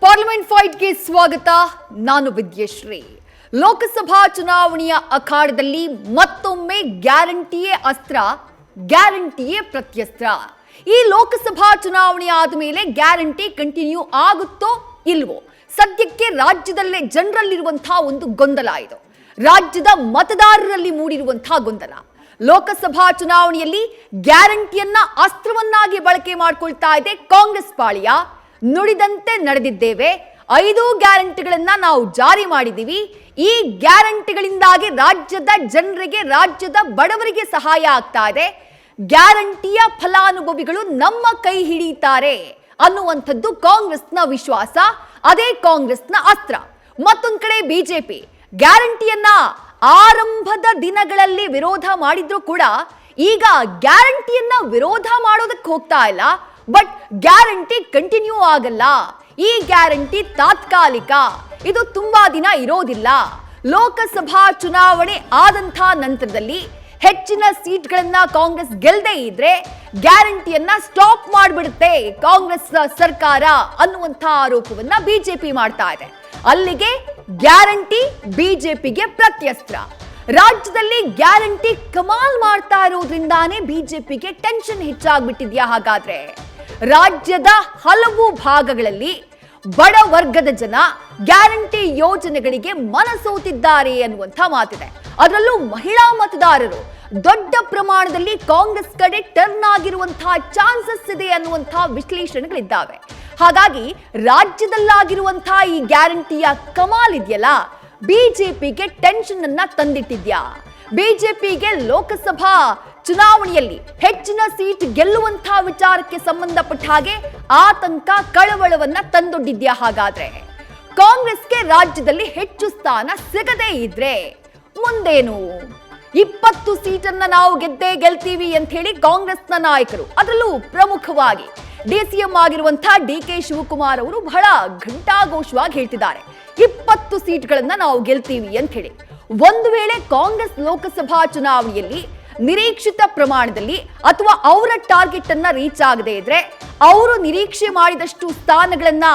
Parliament ಫೈಟ್ಗೆ ಸ್ವಾಗತ. ನಾನು ವಿದ್ಯಶ್ರೀ. ಲೋಕಸಭಾ ಚುನಾವಣೆಯ ಅಖಾಡದಲ್ಲಿ ಮತ್ತೊಮ್ಮೆ ಗ್ಯಾರಂಟಿಯೇ ಅಸ್ತ್ರ, ಗ್ಯಾರಂಟಿಯೇ ಪ್ರತ್ಯಸ್ತ್ರ. ಈ ಲೋಕಸಭಾ ಚುನಾವಣೆ ಆದ ಮೇಲೆ ಗ್ಯಾರಂಟಿ ಕಂಟಿನ್ಯೂ ಆಗುತ್ತೋ ಇಲ್ವೋ? ಸದ್ಯಕ್ಕೆ ರಾಜ್ಯದಲ್ಲೇ ಜನರಲ್ಲಿರುವಂತಹ ಒಂದು ಗೊಂದಲ ಇದು. ರಾಜ್ಯದ ಮತದಾರರಲ್ಲಿ ಮೂಡಿರುವಂತಹ ಗೊಂದಲ. ಲೋಕಸಭಾ ಚುನಾವಣೆಯಲ್ಲಿ ಗ್ಯಾರಂಟಿಯನ್ನ ಅಸ್ತ್ರವನ್ನಾಗಿ ಬಳಕೆ ಮಾಡಿಕೊಳ್ತಾ ಇದೆ ಕಾಂಗ್ರೆಸ್ ಪಾಳಿಯ. ನುಡಿದಂತೆ ನಡೆದಿದ್ದೇವೆ, 5 ಗ್ಯಾರಂಟಿಗಳನ್ನ ನಾವು ಜಾರಿ ಮಾಡಿದ್ದೀವಿ. ಈ ಗ್ಯಾರಂಟಿಗಳಿಂದಾಗಿ ರಾಜ್ಯದ ಜನರಿಗೆ, ರಾಜ್ಯದ ಬಡವರಿಗೆ ಸಹಾಯ ಆಗ್ತಾ ಇದೆ. ಗ್ಯಾರಂಟಿಯ ಫಲಾನುಭವಿಗಳು ನಮ್ಮ ಕೈ ಹಿಡಿತಾರೆ ಅನ್ನುವಂಥದ್ದು ಕಾಂಗ್ರೆಸ್ನ ವಿಶ್ವಾಸ. ಅದೇ ಕಾಂಗ್ರೆಸ್ನ ಅಸ್ತ್ರ. ಮತ್ತೊಂದ್ ಕಡೆ ಬಿಜೆಪಿ ಗ್ಯಾರಂಟಿಯನ್ನ ಆರಂಭದ ದಿನಗಳಲ್ಲಿ ವಿರೋಧ ಮಾಡಿದ್ರು ಕೂಡ ಈಗ ಗ್ಯಾರಂಟಿಯನ್ನ ವಿರೋಧ ಮಾಡೋದಕ್ಕೆ ಹೋಗ್ತಾ ಇಲ್ಲ. ಬಟ್ ಗ್ಯಾರಂಟಿ ಕಂಟಿನ್ಯೂ ಆಗಲ್ಲ. ಈ ಗ್ಯಾರಂಟಿ ತಾತ್ಕಾಲಿಕ, ಇದು ತುಂಬಾ ದಿನ ಇರೋದಿಲ್ಲ. ಲೋಕಸಭಾ ಚುನಾವಣೆ ಆದಂಥ ನಂತರದಲ್ಲಿ ಹೆಚ್ಚಿನ ಸೀಟ್ಗಳನ್ನ ಕಾಂಗ್ರೆಸ್ ಗೆಲ್ಲದೆ ಇದ್ರೆ ಗ್ಯಾರಂಟಿಯನ್ನ ಸ್ಟಾಪ್ ಮಾಡಿಬಿಡುತ್ತೆ ಕಾಂಗ್ರೆಸ್ ಸರ್ಕಾರ ಅನ್ನುವಂಥ ಆರೋಪವನ್ನ ಬಿಜೆಪಿ ಮಾಡ್ತಾ ಇದೆ. ಅಲ್ಲಿಗೆ ಗ್ಯಾರಂಟಿ ಬಿಜೆಪಿಗೆ ಪ್ರತ್ಯಸ್ತ್ರ. ರಾಜ್ಯದಲ್ಲಿ ಗ್ಯಾರಂಟಿ ಕಮಾಲ್ ಮಾಡ್ತಾ ಇರೋದ್ರಿಂದಾನೇ ಬಿಜೆಪಿಗೆ ಟೆನ್ಷನ್ ಹೆಚ್ಚಾಗ್ಬಿಟ್ಟಿದ್ಯಾ? ಹಾಗಾದ್ರೆ ರಾಜ್ಯದ ಹಲವು ಭಾಗಗಳಲ್ಲಿ ಬಡ ವರ್ಗದ ಜನ ಗ್ಯಾರಂಟಿ ಯೋಜನೆಗಳಿಗೆ ಮನಸೋತಿದ್ದಾರೆ ಅನ್ನುವಂಥ ಮಾತಿದೆ. ಅದರಲ್ಲೂ ಮಹಿಳಾ ಮತದಾರರು ದೊಡ್ಡ ಪ್ರಮಾಣದಲ್ಲಿ ಕಾಂಗ್ರೆಸ್ ಕಡೆ ಟರ್ನ್ ಆಗಿರುವಂತಹ ಚಾನ್ಸಸ್ ಇದೆ ಅನ್ನುವಂತಹ ವಿಶ್ಲೇಷಣೆಗಳಿದ್ದಾವೆ. ಹಾಗಾಗಿ ರಾಜ್ಯದಲ್ಲಾಗಿರುವಂತಹ ಈ ಗ್ಯಾರಂಟಿಯ ಕಮಾಲ್ ಇದೆಯಲ್ಲ, ಬಿಜೆಪಿಗೆ ಟೆನ್ಷನ್ ಅನ್ನ ತಂದಿಟ್ಟಿದ್ಯಾ? ಬಿಜೆಪಿಗೆ ಲೋಕಸಭಾ ಚುನಾವಣೆಯಲ್ಲಿ ಹೆಚ್ಚಿನ ಸೀಟ್ ಗೆಲ್ಲುವಂತಹ ವಿಚಾರಕ್ಕೆ ಸಂಬಂಧಪಟ್ಟ ಹಾಗೆ ಆತಂಕ, ಕಳವಳವನ್ನ ತಂದೊಡ್ಡಿದ್ಯಾ? ಹಾಗಾದ್ರೆ ಕಾಂಗ್ರೆಸ್ಗೆ ರಾಜ್ಯದಲ್ಲಿ ಹೆಚ್ಚು ಸ್ಥಾನ ಸಿಗದೇ ಇದ್ರೆ ಮುಂದೇನು? 20 ಸೀಟನ್ನ ನಾವು ಗೆಲ್ತೀವಿ ಅಂತ ಹೇಳಿ ಕಾಂಗ್ರೆಸ್ನ ನಾಯಕರು, ಅದರಲ್ಲೂ ಪ್ರಮುಖವಾಗಿ ಡಿಸಿಎಂ ಆಗಿರುವಂತಹ ಡಿ.ಕೆ. ಶಿವಕುಮಾರ್ ಅವರು ಬಹಳ ಘಂಟಾಘೋಷವಾಗಿ ಹೇಳ್ತಿದ್ದಾರೆ, 20 ಸೀಟ್ಗಳನ್ನ ನಾವು ಗೆಲ್ತೀವಿ ಅಂತ ಹೇಳಿ. ಒಂದು ವೇಳೆ ಕಾಂಗ್ರೆಸ್ ಲೋಕಸಭಾ ಚುನಾವಣೆಯಲ್ಲಿ ನಿರೀಕ್ಷಿತ ಪ್ರಮಾಣದಲ್ಲಿ ಅಥವಾ ಅವರ ಟಾರ್ಗೆಟ್ ಅನ್ನ ರೀಚ್ ಆಗದೆ ಇದ್ರೆ, ಅವರು ನಿರೀಕ್ಷೆ ಮಾಡಿದಷ್ಟು ಸ್ಥಾನಗಳನ್ನ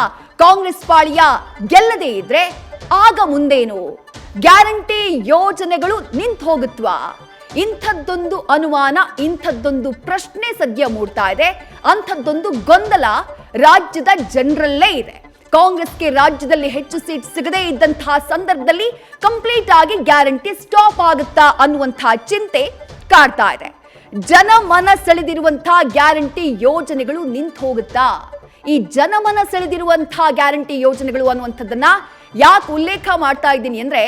ಕಾಂಗ್ರೆಸ್ ಪಾಳಿಯ ಗೆಲ್ಲದೆ ಇದ್ರೆ ಆಗ ಮುಂದೇನು? ಗ್ಯಾರಂಟಿ ಯೋಜನೆಗಳು ನಿಂತು ಹೋಗುತ್ವಾ? ಇಂಥದ್ದೊಂದು ಅನುಮಾನ, ಇಂಥದ್ದೊಂದು ಪ್ರಶ್ನೆ ಸದ್ಯ ಮೂಡ್ತಾ ಇದೆ. ಅಂಥದ್ದೊಂದು ಗೊಂದಲ ರಾಜ್ಯದ ಜನರಲ್ಲೇ ಇದೆ. ಕಾಂಗ್ರೆಸ್ಗೆ ರಾಜ್ಯದಲ್ಲಿ ಹೆಚ್ಚು ಸೀಟ್ ಸಿಗದೇ ಇದ್ದಂತಹ ಸಂದರ್ಭದಲ್ಲಿ ಕಂಪ್ಲೀಟ್ ಆಗಿ ಗ್ಯಾರಂಟಿ ಸ್ಟಾಪ್ ಆಗುತ್ತಾ ಅನ್ನುವಂತಹ ಚಿಂತೆ ಕಾಡ್ತಾ ಇದೆ. ಜನಮನ ಸೆಳೆದಿರುವಂತಹ ಗ್ಯಾರಂಟಿ ಯೋಜನೆಗಳು ನಿಂತು ಹೋಗುತ್ತಾ? ಈ ಜನಮನ ಸೆಳೆದಿರುವಂತಹ ಗ್ಯಾರಂಟಿ ಯೋಜನೆಗಳು ಅನ್ನುವಂಥದ್ದನ್ನ ಯಾಕೆ ಉಲ್ಲೇಖ ಮಾಡ್ತಾ ಇದ್ದೀನಿ ಅಂದ್ರೆ,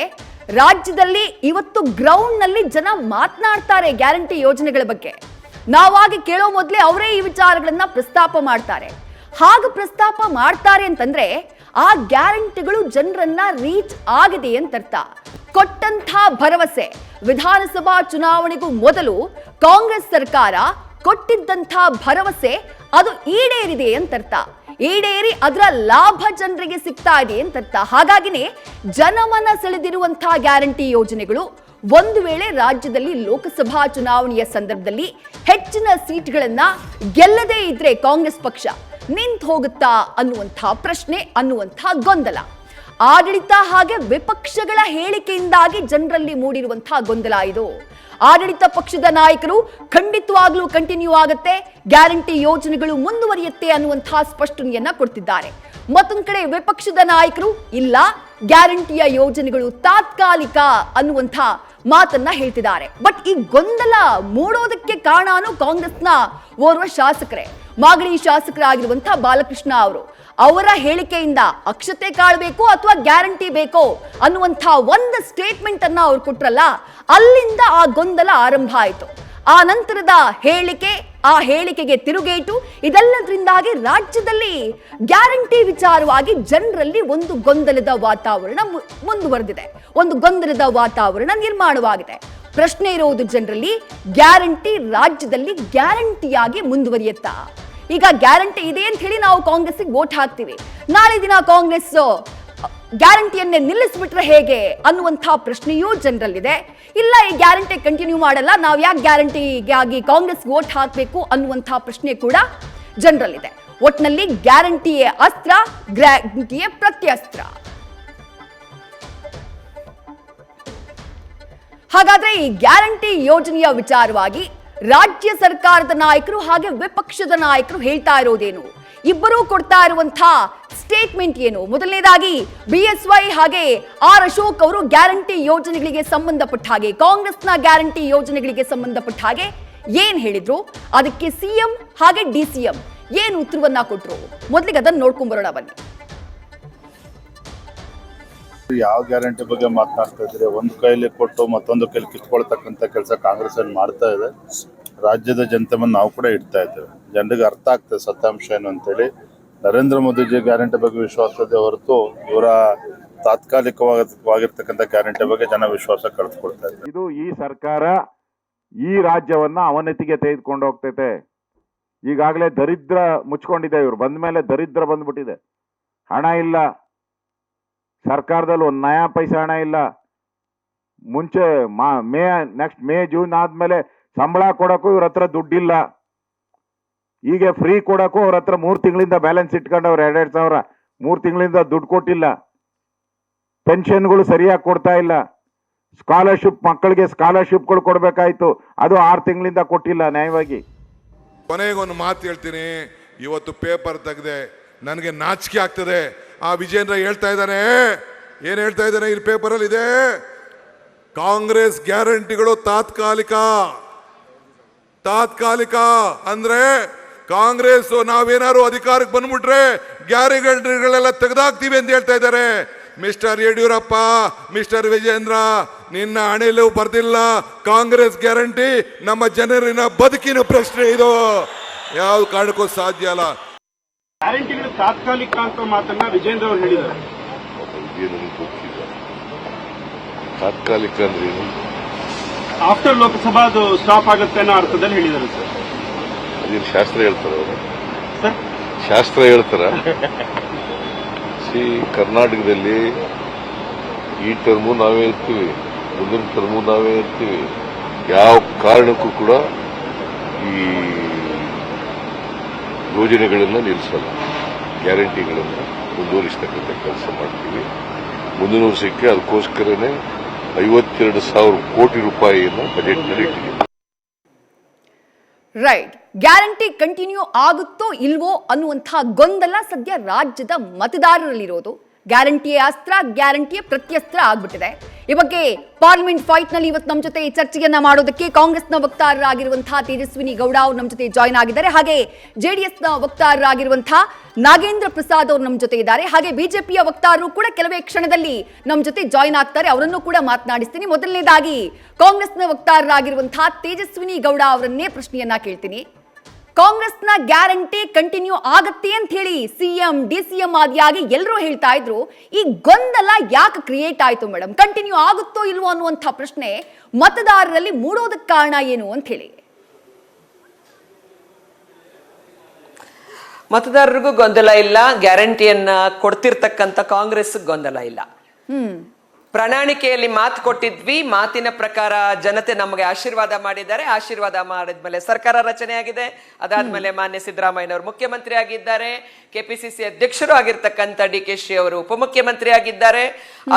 ರಾಜ್ಯದಲ್ಲಿ ಇವತ್ತು ಗ್ರೌಂಡ್ ನಲ್ಲಿ ಜನ ಮಾತನಾಡ್ತಾರೆ ಗ್ಯಾರಂಟಿ ಯೋಜನೆಗಳ ಬಗ್ಗೆ. ನಾವಾಗಿ ಕೇಳೋ ಮೊದಲೇ ಅವರೇ ಈ ವಿಚಾರಗಳನ್ನ ಪ್ರಸ್ತಾಪ ಮಾಡ್ತಾರೆ. ಹಾಗೆ ಪ್ರಸ್ತಾಪ ಮಾಡ್ತಾರೆ ಅಂತಂದ್ರೆ ಆ ಗ್ಯಾರಂಟಿಗಳು ಜನರನ್ನ ರೀಚ್ ಆಗಿದೆ ಅಂತ ಅರ್ಥ. ಕೊಟ್ಟಂತ ಭರವಸೆ, ವಿಧಾನಸಭಾ ಚುನಾವಣೆಗೂ ಮೊದಲು ಕಾಂಗ್ರೆಸ್ ಸರ್ಕಾರ ಕೊಟ್ಟಿದ್ದಂಥ ಭರವಸೆ ಅದು ಈಡೇರಿದೆ ಅಂತ ಅರ್ಥ. ಈಡೇರಿ ಅದರ ಲಾಭ ಜನರಿಗೆ ಸಿಗ್ತಾ ಇದೆ ಅಂತ ಅರ್ಥ. ಹಾಗಾಗಿನೇ ಜನಮನ ಸೆಳೆದಿರುವಂತಹ ಗ್ಯಾರಂಟಿ ಯೋಜನೆಗಳು ಒಂದು ವೇಳೆ ರಾಜ್ಯದಲ್ಲಿ ಲೋಕಸಭಾ ಚುನಾವಣೆಯ ಸಂದರ್ಭದಲ್ಲಿ ಹೆಚ್ಚಿನ ಸೀಟ್ಗಳನ್ನ ಗೆಲ್ಲದೇ ಇದ್ರೆ ಕಾಂಗ್ರೆಸ್ ಪಕ್ಷ ನಿಂತು ಹೋಗುತ್ತಾ ಅನ್ನುವಂಥ ಪ್ರಶ್ನೆ, ಅನ್ನುವಂಥ ಗೊಂದಲ. ಆಡಳಿತ ಹಾಗೆ ವಿಪಕ್ಷಗಳ ಹೇಳಿಕೆಯಿಂದಾಗಿ ಜನರಲ್ಲಿ ಮೂಡಿರುವಂತಹ ಗೊಂದಲ ಇದು. ಆಡಳಿತ ಪಕ್ಷದ ನಾಯಕರು ಖಂಡಿತವಾಗ್ಲೂ ಕಂಟಿನ್ಯೂ ಆಗುತ್ತೆ, ಗ್ಯಾರಂಟಿ ಯೋಜನೆಗಳು ಮುಂದುವರಿಯುತ್ತೆ ಅನ್ನುವಂತಹ ಸ್ಪಷ್ಟನೆಯನ್ನ ಕೊಡ್ತಿದ್ದಾರೆ. ಮತ್ತೊಂದ್ ಕಡೆ ವಿಪಕ್ಷದ ನಾಯಕರು ಇಲ್ಲ, ಗ್ಯಾರಂಟಿಯ ಯೋಜನೆಗಳು ತಾತ್ಕಾಲಿಕ ಅನ್ನುವಂಥ ಮಾತನ್ನ ಹೇಳ್ತಿದ್ದಾರೆ. ಬಟ್ ಈ ಗೊಂದಲ ಮೂಡೋದಕ್ಕೆ ಕಾರಣನೂ ಕಾಂಗ್ರೆಸ್ನ ಓರ್ವ ಶಾಸಕರೇ. ಮಾಗಡಿ ಶಾಸಕರಾಗಿರುವಂತಹ ಬಾಲಕೃಷ್ಣ ಅವರು, ಅವರ ಹೇಳಿಕೆಯಿಂದ ಅಕ್ಷತೆ ಕಾಳಬೇಕು ಅಥವಾ ಗ್ಯಾರಂಟಿ ಬೇಕೋ ಅನ್ನುವಂಥ ಒಂದು ಸ್ಟೇಟ್ಮೆಂಟ್ ಅನ್ನ ಅವ್ರು ಕೊಟ್ರಲ್ಲ, ಅಲ್ಲಿಂದ ಆ ಗೊಂದಲ ಆರಂಭ ಆಯಿತು. ಆ ನಂತರದ ಹೇಳಿಕೆ, ಆ ಹೇಳಿಕೆಗೆ ತಿರುಗೇಟು, ಇದೆಲ್ಲದರಿಂದಾಗಿ ರಾಜ್ಯದಲ್ಲಿ ಗ್ಯಾರಂಟಿ ವಿಚಾರವಾಗಿ ಜನರಲ್ಲಿ ಒಂದು ಗೊಂದಲದ ವಾತಾವರಣ ಮುಂದುವರೆದಿದೆ, ಒಂದು ಗೊಂದಲದ ವಾತಾವರಣ ನಿರ್ಮಾಣವಾಗಿದೆ. ಪ್ರಶ್ನೆ ಇರೋದು ಜನರಲ್ಲಿ, ಗ್ಯಾರಂಟಿ ರಾಜ್ಯದಲ್ಲಿ ಗ್ಯಾರಂಟಿಯಾಗಿ ಮುಂದುವರಿಯುತ್ತಾ? ಈಗ ಗ್ಯಾರಂಟಿ ಇದೆ ಅಂತ ಹೇಳಿ ನಾವು ಕಾಂಗ್ರೆಸ್ಗೆ ವೋಟ್ ಹಾಕ್ತೀವಿ, ನಾಳೆ ದಿನ ಕಾಂಗ್ರೆಸ್ ಗ್ಯಾರಂಟಿಯನ್ನೇ ನಿಲ್ಲಿಸ್ಬಿಟ್ರೆ ಹೇಗೆ ಅನ್ನುವಂತಹ ಪ್ರಶ್ನೆಯೂ ಜನರಲ್ಲಿದೆ. ಇಲ್ಲ, ಈ ಗ್ಯಾರಂಟಿ ಕಂಟಿನ್ಯೂ ಮಾಡಲ್ಲ, ನಾವು ಯಾಕೆ ಗ್ಯಾರಂಟಿಗಾಗಿ ಕಾಂಗ್ರೆಸ್ ವೋಟ್ ಹಾಕಬೇಕು ಅನ್ನುವಂತಹ ಪ್ರಶ್ನೆ ಕೂಡ ಜನರಲ್ಲಿದೆ. ಒಟ್ನಲ್ಲಿ ಗ್ಯಾರಂಟಿಯೇ ಅಸ್ತ್ರ, ಗ್ಯಾರಂಟಿಯೇ ಪ್ರತ್ಯಸ್ತ್ರ. ಹಾಗಾದ್ರೆ ಈ ಗ್ಯಾರಂಟಿ ಯೋಜನೆಯ ವಿಚಾರವಾಗಿ ರಾಜ್ಯ ಸರ್ಕಾರದ ನಾಯಕರು ಹಾಗೆ ವಿಪಕ್ಷದ ನಾಯಕರು ಹೇಳ್ತಾ ಇರೋದೇನು, ಇಬ್ಬರೂ ಕೊಡ್ತಾ ಇರುವಂತಹ ಸ್ಟೇಟ್ಮೆಂಟ್ ಏನು? ಮೊದಲನೇದಾಗಿ ಬಿಎಸ್ವೈ ಹಾಗೆ ಆರ್ ಅಶೋಕ್ ಅವರು ಗ್ಯಾರಂಟಿ ಯೋಜನೆಗಳಿಗೆ ಸಂಬಂಧಪಟ್ಟ ಹಾಗೆ, ಕಾಂಗ್ರೆಸ್ನ ಗ್ಯಾರಂಟಿ ಯೋಜನೆಗಳಿಗೆ ಸಂಬಂಧಪಟ್ಟ ಹಾಗೆ ಏನ್ ಹೇಳಿದ್ರು, ಅದಕ್ಕೆ ಸಿಎಂ ಹಾಗೆ ಡಿಸಿಎಂ ಏನು ಉತ್ತರವನ್ನ ಕೊಟ್ರು? ಮೊದಲಿಗೆ ಅದನ್ನ ನೋಡ್ಕೊಂಡ್ ಬರೋಣ ಬನ್ನಿ. ಯಾವ ಗ್ಯಾರಂಟಿ ಬಗ್ಗೆ ಮಾತನಾಡ್ತಾ ಇದ್ರೆ ಒಂದು ಕೈಲಿ ಕೊಟ್ಟು ಮತ್ತೊಂದು ಕೈಲಿ ಕಿತ್ಕೊಳ್ತಕ್ಕಂಥ ಕೆಲಸ ಕಾಂಗ್ರೆಸ್ ಅಲ್ಲಿ ಮಾಡ್ತಾ ಇದೆ. ರಾಜ್ಯದ ಜನತೆ ಮೇಲೆ ನಾವು ಕೂಡ ಇಡ್ತಾ ಇದ್ದೇವೆ. ಜನರಿಗೆ ಅರ್ಥ ಆಗ್ತದೆ ಸತ್ಯಾಂಶ ಏನು ಅಂತೇಳಿ. ನರೇಂದ್ರ ಮೋದಿಜಿ ಗ್ಯಾರಂಟಿ ಬಗ್ಗೆ ವಿಶ್ವಾಸ ಇದೆ ಹೊರತು ಇವರ ತಾತ್ಕಾಲಿಕವಾಗಿರ್ತಕ್ಕಂಥ ಗ್ಯಾರಂಟಿ ಬಗ್ಗೆ ಜನ ವಿಶ್ವಾಸ ಕಳೆದುಕೊಳ್ತಾ ಇದ್ದಾರೆ. ಇದು ಈ ಸರ್ಕಾರ ಈ ರಾಜ್ಯವನ್ನ ಅವನತಿಗೆ ತೆಗೆದುಕೊಂಡು ಹೋಗ್ತೈತೆ. ಈಗಾಗಲೇ ದರಿದ್ರ ಮುಚ್ಕೊಂಡಿದೆ. ಇವ್ರು ಬಂದ ಮೇಲೆ ದರಿದ್ರ ಬಂದ್ಬಿಟ್ಟಿದೆ. ಹಣ ಇಲ್ಲ ಸರ್ಕಾರದಲ್ಲಿ, ಒಂದು ನಯಾ ಪೈಸೆ ಹಣ ಇಲ್ಲ. ಮುಂಚೆ ನೆಕ್ಸ್ಟ್ ಮೇ ಜೂನ್ ಆದ್ಮೇಲೆ ಸಂಬಳ ಕೊಡಕ್ಕೂ ಇವ್ರ ಹತ್ರ ದುಡ್ಡಿಲ್ಲ. ಈಗ ಫ್ರೀ ಕೊಡಕ್ಕೂ ಅವ್ರ ಹತ್ರ 3 ತಿಂಗಳಿಂದ ಬ್ಯಾಲೆನ್ಸ್ ಇಟ್ಕೊಂಡವ್ರು 2,000 3 ತಿಂಗಳಿಂದ ದುಡ್ಡು ಕೊಟ್ಟಿಲ್ಲ. ಪೆನ್ಷನ್ಗಳು ಸರಿಯಾಗಿ ಕೊಡ್ತಾ ಇಲ್ಲ. ಸ್ಕಾಲರ್ಶಿಪ್, ಮಕ್ಕಳಿಗೆ ಸ್ಕಾಲರ್ಶಿಪ್ಗಳು ಕೊಡ್ಬೇಕಾಯ್ತು, ಅದು 6 ತಿಂಗಳಿಂದ ಕೊಟ್ಟಿಲ್ಲ ನ್ಯಾಯವಾಗಿ. ಕೊನೆಗೊಂದು ಮಾತು ಹೇಳ್ತೀನಿ. ಇವತ್ತು ಪೇಪರ್ ತೆಗೆದೆ, ನನಗೆ ನಾಚಿಕೆ ಆಗ್ತದೆ. ಆ ವಿಜೇಂದ್ರ ಹೇಳ್ತಾ ಇದ್ದಾನೆ, ಏನ್ ಹೇಳ್ತಾ ಇದ್ದಾನೆ ಈ ಪೇಪರಲ್ಲಿ ಇದೆ, ಕಾಂಗ್ರೆಸ್ ಗ್ಯಾರಂಟಿಗಳು ತಾತ್ಕಾಲಿಕ ಅಂದ್ರೆ ಕಾಂಗ್ರೆಸ್ ನಾವೇನಾದ್ರು ಅಧಿಕಾರಕ್ಕೆ ಬಂದ್ಬಿಟ್ರೆ ಗ್ಯಾರಂಟಿಗಳೆಲ್ಲ ತೆಗೆದಾಕ್ತೀವಿ ಅಂತ ಹೇಳ್ತಾ ಇದ್ದಾರೆ. ಮಿಸ್ಟರ್ ಯಡಿಯೂರಪ್ಪ, ಮಿಸ್ಟರ್ ವಿಜೇಂದ್ರ, ನಿನ್ನ ಹಣೆಯಲ್ಲೂ ಬರ್ದಿಲ್ಲ ಕಾಂಗ್ರೆಸ್ ಗ್ಯಾರಂಟಿ. ನಮ್ಮ ಜನರಿನ ಬದುಕಿನ ಪ್ರಶ್ನೆ ಇದು, ಯಾವ ಕಾರಣಕ್ಕೂ ಸಾಧ್ಯ ಅಲ್ಲ. ಗ್ಯಾರಂಟಿಗಳು ತಾತ್ಕಾಲಿಕ ಅಂತ ಮಾತನ್ನ ವಿಜೇಂದ್ರ ಅವರು ಹೇಳಿದ್ದಾರೆ. ತಾತ್ಕಾಲಿಕ ಅಂದ್ರೆ ಏನು? ಆಫ್ಟರ್ ಲೋಕಸಭಾ ಅದು ಸ್ಟಾಪ್ ಆಗುತ್ತೆ ಅನ್ನೋ ಅರ್ಥದಲ್ಲಿ ಹೇಳಿದ್ದಾರೆ ಸರ್. ಅದೇನು ಶಾಸ್ತ್ರ ಹೇಳ್ತಾರ ಅವರು? ಸರ್ ಶಾಸ್ತ್ರ ಹೇಳ್ತಾರ? ಕರ್ನಾಟಕದಲ್ಲಿ ಈ ಟರ್ಮು ನಾವೇ ಇರ್ತೀವಿ, ಮುಂದಿನ ಟರ್ಮು ನಾವೇ ಇರ್ತೀವಿ. ಯಾವ ಕಾರಣಕ್ಕೂ ಕೂಡ ಈ ಯೋಜನೆಗಳನ್ನು ನಿಲ್ಲಿಸಲ್ಲ. ಗ್ಯಾರಂಟಿಗಳನ್ನು ಮುಂದುವರಿಸತಕ್ಕಂಥ ಕೆಲಸ ಮಾಡ್ತೀವಿ. ಮುಂದಿನ ವರ್ಷಕ್ಕೆ ಅದಕ್ಕೋಸ್ಕರನೇ 52,000 ಕೋಟಿ ರೂಪಾಯಿಯನ್ನು ಬಜೆಟ್ನಲ್ಲಿ ಇಟ್ಟಿದ್ದೀವಿ. ರೈಟ್. ಗ್ಯಾರಂಟಿ ಕಂಟಿನ್ಯೂ ಆಗುತ್ತೋ ಇಲ್ವೋ ಅನ್ನುವಂತಹ ಗೊಂದಲ ಸದ್ಯ ರಾಜ್ಯದ ಮತದಾರರಲ್ಲಿರೋದು. ಗ್ಯಾರಂಟಿಯೇ ಅಸ್ತ್ರ, ಗ್ಯಾರಂಟಿಯೇ ಪ್ರತ್ಯಸ್ತ್ರ ಆಗ್ಬಿಟ್ಟಿದೆ. ಈ ಬಗ್ಗೆ ಪಾರ್ಲಿಮೆಂಟ್ ಫೈಟ್ ನಲ್ಲಿ ಇವತ್ತು ನಮ್ಮ ಜೊತೆ ಚರ್ಚೆಯನ್ನ ಮಾಡೋದಕ್ಕೆ ಕಾಂಗ್ರೆಸ್ನ ವಕ್ತಾರರಾಗಿರುವಂತಹ ತೇಜಸ್ವಿನಿ ಗೌಡ ಅವರು ನಮ್ಮ ಜೊತೆ ಜಾಯ್ನ್ ಆಗಿದ್ದಾರೆ. ಹಾಗೆ ಜೆಡಿಎಸ್ನ ವಕ್ತಾರರಾಗಿರುವಂತಹ ನಾಗೇಂದ್ರ ಪ್ರಸಾದ್ ಅವರು ನಮ್ಮ ಜೊತೆ ಇದ್ದಾರೆ. ಹಾಗೆ ಬಿಜೆಪಿಯ ವಕ್ತಾರರು ಕೂಡ ಕೆಲವೇ ಕ್ಷಣದಲ್ಲಿ ನಮ್ಮ ಜೊತೆ ಜಾಯ್ನ್ ಆಗ್ತಾರೆ. ಅವರನ್ನು ಕೂಡ ಮಾತನಾಡಿಸ್ತೀನಿ. ಮೊದಲನೇದಾಗಿ ಕಾಂಗ್ರೆಸ್ನ ವಕ್ತಾರರಾಗಿರುವಂತಹ ತೇಜಸ್ವಿನಿ ಗೌಡ ಅವರನ್ನೇ ಪ್ರಶ್ನೆಯನ್ನ ಕೇಳ್ತೀನಿ. ಕಾಂಗ್ರೆಸ್ನ ಗ್ಯಾರಂಟಿ ಕಂಟಿನ್ಯೂ ಆಗತ್ತೆ ಅಂತ ಹೇಳಿ ಸಿಎಂ ಡಿಸಿಎಂ ಆದಿಯಾಗಿ ಎಲ್ಲರೂ ಹೇಳ್ತಾ ಇದ್ರು. ಈ ಗೊಂದಲ ಯಾಕೆ ಕ್ರಿಯೇಟ್ ಆಯ್ತು ಮೇಡಮ್? ಕಂಟಿನ್ಯೂ ಆಗುತ್ತೋ ಇಲ್ವೋ ಅನ್ನುವಂಥ ಪ್ರಶ್ನೆ ಮತದಾರರಲ್ಲಿ ಮೂಡೋದಕ್ಕೆ ಕಾರಣ ಏನು ಅಂತ ಹೇಳಿ. ಮತದಾರರಿಗೂ ಗೊಂದಲ ಇಲ್ಲ, ಗ್ಯಾರಂಟಿಯನ್ನ ಕೊಡ್ತಿರ್ತಕ್ಕಂಥ ಕಾಂಗ್ರೆಸ್ ಗೊಂದಲ ಇಲ್ಲ. ಪ್ರಣಾಳಿಕೆಯಲ್ಲಿ ಮಾತು ಕೊಟ್ಟಿದ್ವಿ, ಮಾತಿನ ಪ್ರಕಾರ ಜನತೆ ನಮಗೆ ಆಶೀರ್ವಾದ ಮಾಡಿದ್ದಾರೆ. ಆಶೀರ್ವಾದ ಮಾಡಿದ್ಮೇಲೆ ಸರ್ಕಾರ ರಚನೆ ಆಗಿದೆ. ಅದಾದ್ಮೇಲೆ ಮಾನ್ಯ ಸಿದ್ದರಾಮಯ್ಯನವರು ಮುಖ್ಯಮಂತ್ರಿ ಆಗಿದ್ದಾರೆ. ಕೆಪಿಸಿಸಿ ಅಧ್ಯಕ್ಷರು ಆಗಿರ್ತಕ್ಕಂಥ ಡಿಕೆಶಿ ಅವರು ಉಪಮುಖ್ಯಮಂತ್ರಿ ಆಗಿದ್ದಾರೆ.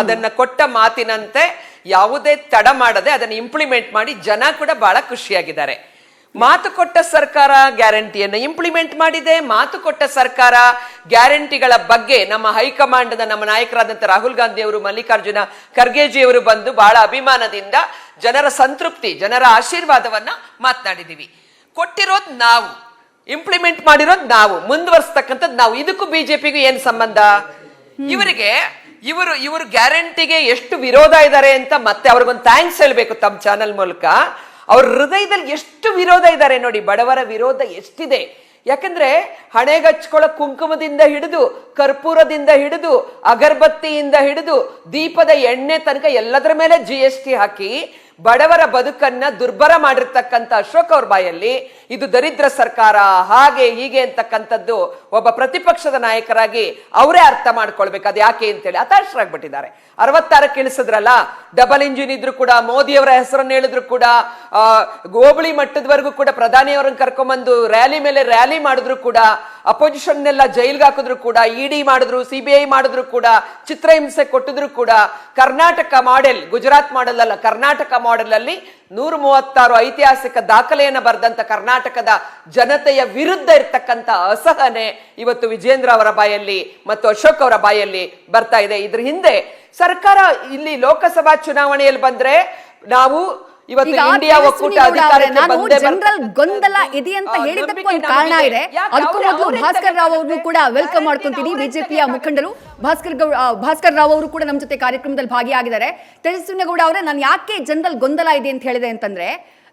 ಅದನ್ನ ಕೊಟ್ಟ ಮಾತಿನಂತೆ ಯಾವುದೇ ತಡ ಮಾಡದೆ ಅದನ್ನ ಇಂಪ್ಲಿಮೆಂಟ್ ಮಾಡಿ ಜನ ಕೂಡ ಬಹಳ ಖುಷಿಯಾಗಿದ್ದಾರೆ. ಮಾತು ಕೊಟ್ಟ ಸರ್ಕಾರ ಗ್ಯಾರಂಟಿಯನ್ನು ಇಂಪ್ಲಿಮೆಂಟ್ ಮಾಡಿದೆ. ಮಾತು ಕೊಟ್ಟ ಸರ್ಕಾರ ಗ್ಯಾರಂಟಿಗಳ ಬಗ್ಗೆ ನಮ್ಮ ಹೈಕಮಾಂಡ್ ನಮ್ಮ ನಾಯಕರಾದಂಥ ರಾಹುಲ್ ಗಾಂಧಿ ಅವರು, ಮಲ್ಲಿಕಾರ್ಜುನ ಖರ್ಗೆಜಿಯವರು ಬಂದು ಬಹಳ ಅಭಿಮಾನದಿಂದ ಜನರ ಸಂತೃಪ್ತಿ, ಜನರ ಆಶೀರ್ವಾದವನ್ನ ಮಾತನಾಡಿದೀವಿ. ಕೊಟ್ಟಿರೋದು ನಾವು, ಇಂಪ್ಲಿಮೆಂಟ್ ಮಾಡಿರೋದು ನಾವು, ಮುಂದುವರಿಸತಕ್ಕಂಥದ್ದು ನಾವು. ಇದಕ್ಕೂ ಬಿಜೆಪಿಗೂ ಏನ್ ಸಂಬಂಧ? ಇವರು ಗ್ಯಾರಂಟಿಗೆ ಎಷ್ಟು ವಿರೋಧ ಇದ್ದಾರೆ ಅಂತ ಮತ್ತೆ ಅವ್ರಿಗೊಂದು ಥ್ಯಾಂಕ್ಸ್ ಹೇಳ್ಬೇಕು ತಮ್ಮ ಚಾನೆಲ್ ಮೂಲಕ. ಅವ್ರ ಹೃದಯದಲ್ಲಿ ಎಷ್ಟು ವಿರೋಧ ಇದ್ದಾರೆ ನೋಡಿ, ಬಡವರ ವಿರೋಧ ಎಷ್ಟಿದೆ. ಯಾಕಂದ್ರೆ ಹಣೆಗಚ್ಕೊಳ್ಳೋ ಕುಂಕುಮದಿಂದ ಹಿಡಿದು, ಕರ್ಪೂರದಿಂದ ಹಿಡಿದು, ಅಗರಬತ್ತಿಯಿಂದ ಹಿಡಿದು, ದೀಪದ ಎಣ್ಣೆ ತನಕ ಎಲ್ಲದರ ಮೇಲೆ GST ಹಾಕಿ ಬಡವರ ಬದುಕನ್ನ ದುರ್ಬರ ಮಾಡಿರ್ತಕ್ಕಂಥ ಅಶೋಕ್ ಅವ್ರ ಬಾಯಲ್ಲಿ ಇದು ದರಿದ್ರ ಸರ್ಕಾರ ಹಾಗೆ ಹೀಗೆ ಅಂತಕ್ಕಂಥದ್ದು ಒಬ್ಬ ಪ್ರತಿಪಕ್ಷದ ನಾಯಕರಾಗಿ ಅವರೇ ಅರ್ಥ ಮಾಡ್ಕೊಳ್ಬೇಕು ಅದು ಯಾಕೆ ಅಂತೇಳಿ ಹತಾಶರಾಗ್ಬಿಟ್ಟಿದ್ದಾರೆ. 66 ಇಳಿಸಿದ್ರಲ್ಲ, ಡಬಲ್ ಇಂಜಿನ್ ಇದ್ರು ಕೂಡ, ಮೋದಿಯವರ ಹೆಸರನ್ನು ಹೇಳಿದ್ರು ಕೂಡ, ಹೋಬಳಿ ಮಟ್ಟದವರೆಗೂ ಕೂಡ ಪ್ರಧಾನಿಯವರನ್ನ ಕರ್ಕೊಂಡ್ಬಂದು ರ್ಯಾಲಿ ಮೇಲೆ ರ್ಯಾಲಿ ಮಾಡಿದ್ರು ಕೂಡ, ಅಪೋಸಿಷನ್ ಎಲ್ಲ ಜೈಲ್ಗೆ ಹಾಕಿದ್ರು ಕೂಡ, ಇಡಿ ಮಾಡಿದ್ರು, ಸಿಬಿಐ ಮಾಡಿದ್ರು ಕೂಡ, ಚಿತ್ರಹಿಂಸೆ ಕೊಟ್ಟಿದ್ರು ಕೂಡ, ಕರ್ನಾಟಕ ಮಾಡೆಲ್, ಗುಜರಾತ್ ಮಾಡೆಲ್ ಅಲ್ಲ ಕರ್ನಾಟಕ ಮಾಡೆಲ್ ಅಲ್ಲಿ 136 ಐತಿಹಾಸಿಕ ದಾಖಲೆಯನ್ನ ಬರೆದಂತ ಕರ್ನಾಟಕದ ಜನತೆಯ ವಿರುದ್ಧ ಇರ್ತಕ್ಕಂಥ ಅಸಹನೆ ಇವತ್ತು ವಿಜೇಂದ್ರ ಅವರ ಬಾಯಲ್ಲಿ ಮತ್ತು ಅಶೋಕ್ ಅವರ ಬಾಯಲ್ಲಿ ಬರ್ತಾ ಇದೆ. ಇದ್ರ ಹಿಂದೆ ಸರ್ಕಾರ ಇಲ್ಲಿ ಲೋಕಸಭಾ ಚುನಾವಣೆಯಲ್ಲಿ ಬಂದ್ರೆ ನಾವು ಇವತ್ತು ಇಂಡಿಯಾ ಒಕ್ಕೂಟ ಜನರಲ್ ಗೊಂದಲ ಇದೆ ಅಂತ ಹೇಳಿದಕ್ಕೂ ಒಂದು ಕಾರಣ ಇದೆ. ಅದಕ್ಕೂ ಮೊದಲು ಭಾಸ್ಕರ್ ರಾವ್ ಅವ್ರನ್ನು ಕೂಡ ವೆಲ್ಕಮ್ ಮಾಡ್ಕೊಂತೀನಿ. ಬಿಜೆಪಿಯ ಮುಖಂಡರು ಭಾಸ್ಕರ್ ರಾವ್ ಅವರು ಕೂಡ ನಮ್ಮ ಜೊತೆ ಕಾರ್ಯಕ್ರಮದಲ್ಲಿ ಭಾಗಿಯಾಗಿದ್ದಾರೆ. ತೇಜಸ್ವಿನಿ ಗೌಡ ಅವರೇ, ನಾನು ಯಾಕೆ ಜನರಲ್ ಗೊಂದಲ ಇದೆ ಅಂತ ಹೇಳಿದೆ ಅಂತಂದ್ರೆ,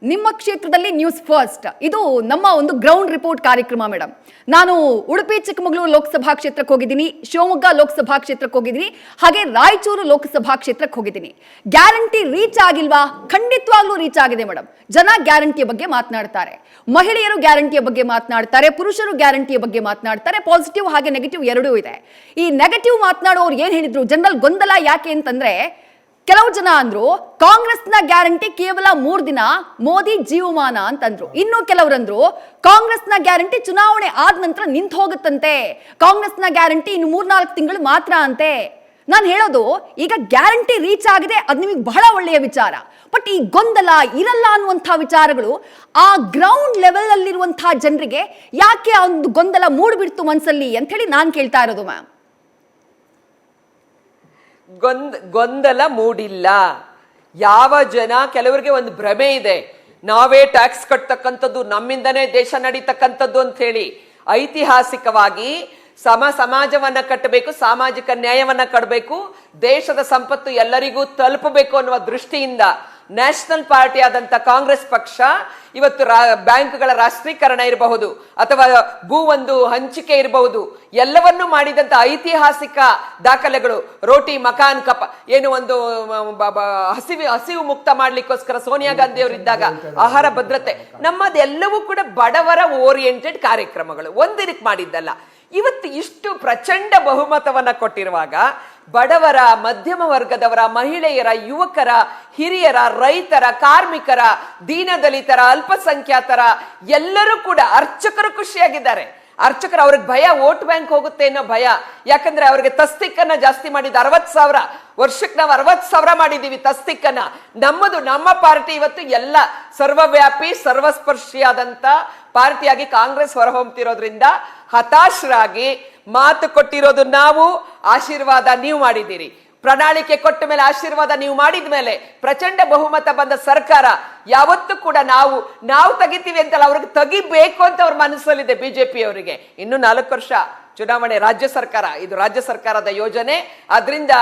ನಿಮ್ಮ ಕ್ಷೇತ್ರದಲ್ಲಿ ನ್ಯೂಸ್ ಫಸ್ಟ್ ಇದು ನಮ್ಮ ಒಂದು ಗ್ರೌಂಡ್ ರಿಪೋರ್ಟ್ ಕಾರ್ಯಕ್ರಮ ಮೇಡಮ್. ನಾನು ಉಡುಪಿ ಚಿಕ್ಕಮಗಳೂರು ಲೋಕಸಭಾ ಕ್ಷೇತ್ರಕ್ಕೆ ಹೋಗಿದ್ದೀನಿ, ಶಿವಮೊಗ್ಗ ಲೋಕಸಭಾ ಕ್ಷೇತ್ರಕ್ಕೆ ಹೋಗಿದ್ದೀನಿ, ಹಾಗೆ ರಾಯಚೂರು ಲೋಕಸಭಾ ಕ್ಷೇತ್ರಕ್ಕೆ ಹೋಗಿದ್ದೀನಿ. ಗ್ಯಾರಂಟಿ ರೀಚ್ ಆಗಿಲ್ವಾ? ಖಂಡಿತವಾಗ್ಲೂ ರೀಚ್ ಆಗಿದೆ ಮೇಡಮ್. ಜನ ಗ್ಯಾರಂಟಿಯ ಬಗ್ಗೆ ಮಾತನಾಡ್ತಾರೆ, ಮಹಿಳೆಯರು ಗ್ಯಾರಂಟಿಯ ಬಗ್ಗೆ ಮಾತನಾಡ್ತಾರೆ, ಪುರುಷರು ಗ್ಯಾರಂಟಿಯ ಬಗ್ಗೆ ಮಾತನಾಡ್ತಾರೆ. ಪಾಸಿಟಿವ್ ಹಾಗೆ ನೆಗೆಟಿವ್ ಎರಡೂ ಇದೆ. ಈ ನೆಗೆಟಿವ್ ಮಾತನಾಡೋರು ಏನ್ ಹೇಳಿದ್ರು, ಜನರಲ್ ಗೊಂದಲ ಯಾಕೆ ಅಂತಂದ್ರೆ, ಕೆಲವು ಜನ ಅಂದ್ರು ಕಾಂಗ್ರೆಸ್ನ ಗ್ಯಾರಂಟಿ ಕೇವಲ 3 ದಿನ, ಮೋದಿ ಜೀವಮಾನ ಅಂತಂದ್ರು. ಇನ್ನು ಕೆಲವರಂದ್ರು ಕಾಂಗ್ರೆಸ್ನ ಗ್ಯಾರಂಟಿ ಚುನಾವಣೆ ಆದ ನಂತರ ನಿಂತು ಹೋಗುತ್ತಂತೆ, ಕಾಂಗ್ರೆಸ್ನ ಗ್ಯಾರಂಟಿ ಇನ್ನು 3-4 ತಿಂಗಳು ಮಾತ್ರ ಅಂತೆ. ನಾನು ಹೇಳೋದು, ಈಗ ಗ್ಯಾರಂಟಿ ರೀಚ್ ಆಗಿದೆ, ಅದು ನಿಮಗೆ ಬಹಳ ಒಳ್ಳೆಯ ವಿಚಾರ. ಬಟ್ ಈ ಗೊಂದಲ ಇರಲ್ಲ ಅನ್ನುವಂಥ ವಿಚಾರಗಳು ಆ ಗ್ರೌಂಡ್ ಲೆವೆಲ್ ಅಲ್ಲಿರುವಂತಹ ಜನರಿಗೆ ಯಾಕೆ ಆ ಒಂದು ಗೊಂದಲ ಮೂಡ್ಬಿಡ್ತು ಮನಸ್ಸಲ್ಲಿ ಅಂತ ಹೇಳಿ ನಾನು ಕೇಳ್ತಾ ಇರೋದು ಮ್ಯಾಮ್. ಗೊಂದಲ ಮೂಡಿಲ್ಲ. ಯಾವ ಜನ, ಕೆಲವರಿಗೆ ಒಂದು ಭ್ರಮೆ ಇದೆ, ನಾವೇ ಟ್ಯಾಕ್ಸ್ ಕಟ್ತಕ್ಕಂಥದ್ದು, ನಮ್ಮಿಂದನೇ ದೇಶ ನಡೀತಕ್ಕಂಥದ್ದು ಅಂತ ಹೇಳಿ. ಐತಿಹಾಸಿಕವಾಗಿ ಸಮಾಜವನ್ನ ಕಟ್ಟಬೇಕು, ಸಾಮಾಜಿಕ ನ್ಯಾಯವನ್ನ ಕಟ್ಟಬೇಕು, ದೇಶದ ಸಂಪತ್ತು ಎಲ್ಲರಿಗೂ ತಲುಪಬೇಕು ಅನ್ನುವ ದೃಷ್ಟಿಯಿಂದ ನ್ಯಾಷನಲ್ ಪಾರ್ಟಿ ಆದಂತ ಕಾಂಗ್ರೆಸ್ ಪಕ್ಷ ಇವತ್ತು ಬ್ಯಾಂಕ್ಗಳ ರಾಷ್ಟ್ರೀಕರಣ ಇರಬಹುದು ಅಥವಾ ಭೂ ಒಂದು ಹಂಚಿಕೆ ಇರಬಹುದು, ಎಲ್ಲವನ್ನೂ ಮಾಡಿದಂತ ಐತಿಹಾಸಿಕ ದಾಖಲೆಗಳು, ರೋಟಿ ಮಕಾನ್ ಕಪ ಏನು ಒಂದು ಹಸಿವು ಮುಕ್ತ ಮಾಡ್ಲಿಕ್ಕೋಸ್ಕರ ಸೋನಿಯಾ ಗಾಂಧಿ ಅವರಿದ್ದಾಗ ಆಹಾರ ಭದ್ರತೆ, ನಮ್ಮದೆಲ್ಲವೂ ಕೂಡ ಬಡವರ ಓರಿಯೆಂಟೆಡ್ ಕಾರ್ಯಕ್ರಮಗಳು, ಒಂದಿನಕ್ಕೆ ಮಾಡಿದ್ದಲ್ಲ. ಇವತ್ತು ಇಷ್ಟು ಪ್ರಚಂಡ ಬಹುಮತವನ್ನ ಕೊಟ್ಟಿರುವಾಗ ಬಡವರ, ಮಧ್ಯಮ ವರ್ಗದವರ, ಮಹಿಳೆಯರ, ಯುವಕರ, ಹಿರಿಯರ, ರೈತರ, ಕಾರ್ಮಿಕರ, ದೀನದಲಿತರ, ಅಲ್ಪಸಂಖ್ಯಾತರ ಎಲ್ಲರೂ ಕೂಡ, ಅರ್ಚಕರು ಖುಷಿಯಾಗಿದ್ದಾರೆ. ಅರ್ಚಕರು, ಅವ್ರಿಗೆ ಭಯ ವೋಟ್ ಬ್ಯಾಂಕ್ ಹೋಗುತ್ತೆ ಅನ್ನೋ ಭಯ. ಯಾಕಂದ್ರೆ ಅವ್ರಿಗೆ ತಸ್ತಿಕ್ಕನ್ನ ಜಾಸ್ತಿ ಮಾಡಿದ್ದು 60,000 ವರ್ಷಕ್ಕೆ ನಾವು 60,000 ಮಾಡಿದೀವಿ ತಸ್ತಿಕ್ಕನ್ನ. ನಮ್ಮ ಪಾರ್ಟಿ ಇವತ್ತು ಎಲ್ಲ ಸರ್ವವ್ಯಾಪಿ ಸರ್ವಸ್ಪರ್ಶಿಯಾದಂತ ಪಾರ್ಟಿಯಾಗಿ ಕಾಂಗ್ರೆಸ್ ಹೊರಹೊಮ್ಮತಿರೋದ್ರಿಂದ ಹತಾಶರಾಗಿ ಮಾತು ಕೊಟ್ಟಿರೋದು ನಾವು, ಆಶೀರ್ವಾದ ನೀವು ಮಾಡಿದ್ದೀರಿ. ಪ್ರಣಾಳಿಕೆ ಕೊಟ್ಟ ಮೇಲೆ ಆಶೀರ್ವಾದ ನೀವು ಮಾಡಿದ ಮೇಲೆ ಪ್ರಚಂಡ ಬಹುಮತ ಬಂದ ಸರ್ಕಾರ ಯಾವತ್ತೂ ಕೂಡ ನಾವು ತೆಗಿತೀವಿ ಅಂತಲ್ಲ, ಅವ್ರಿಗೆ ತೆಗಿಬೇಕು ಅಂತ ಅವ್ರ ಮನಸ್ಸಲ್ಲಿದೆ ಬಿಜೆಪಿ ಅವರಿಗೆ. ಇನ್ನು 4 ವರ್ಷ ಚುನಾವಣೆ, ರಾಜ್ಯ ಸರ್ಕಾರ, ಇದು ರಾಜ್ಯ ಸರ್ಕಾರದ ಯೋಜನೆ. ಅದರಿಂದ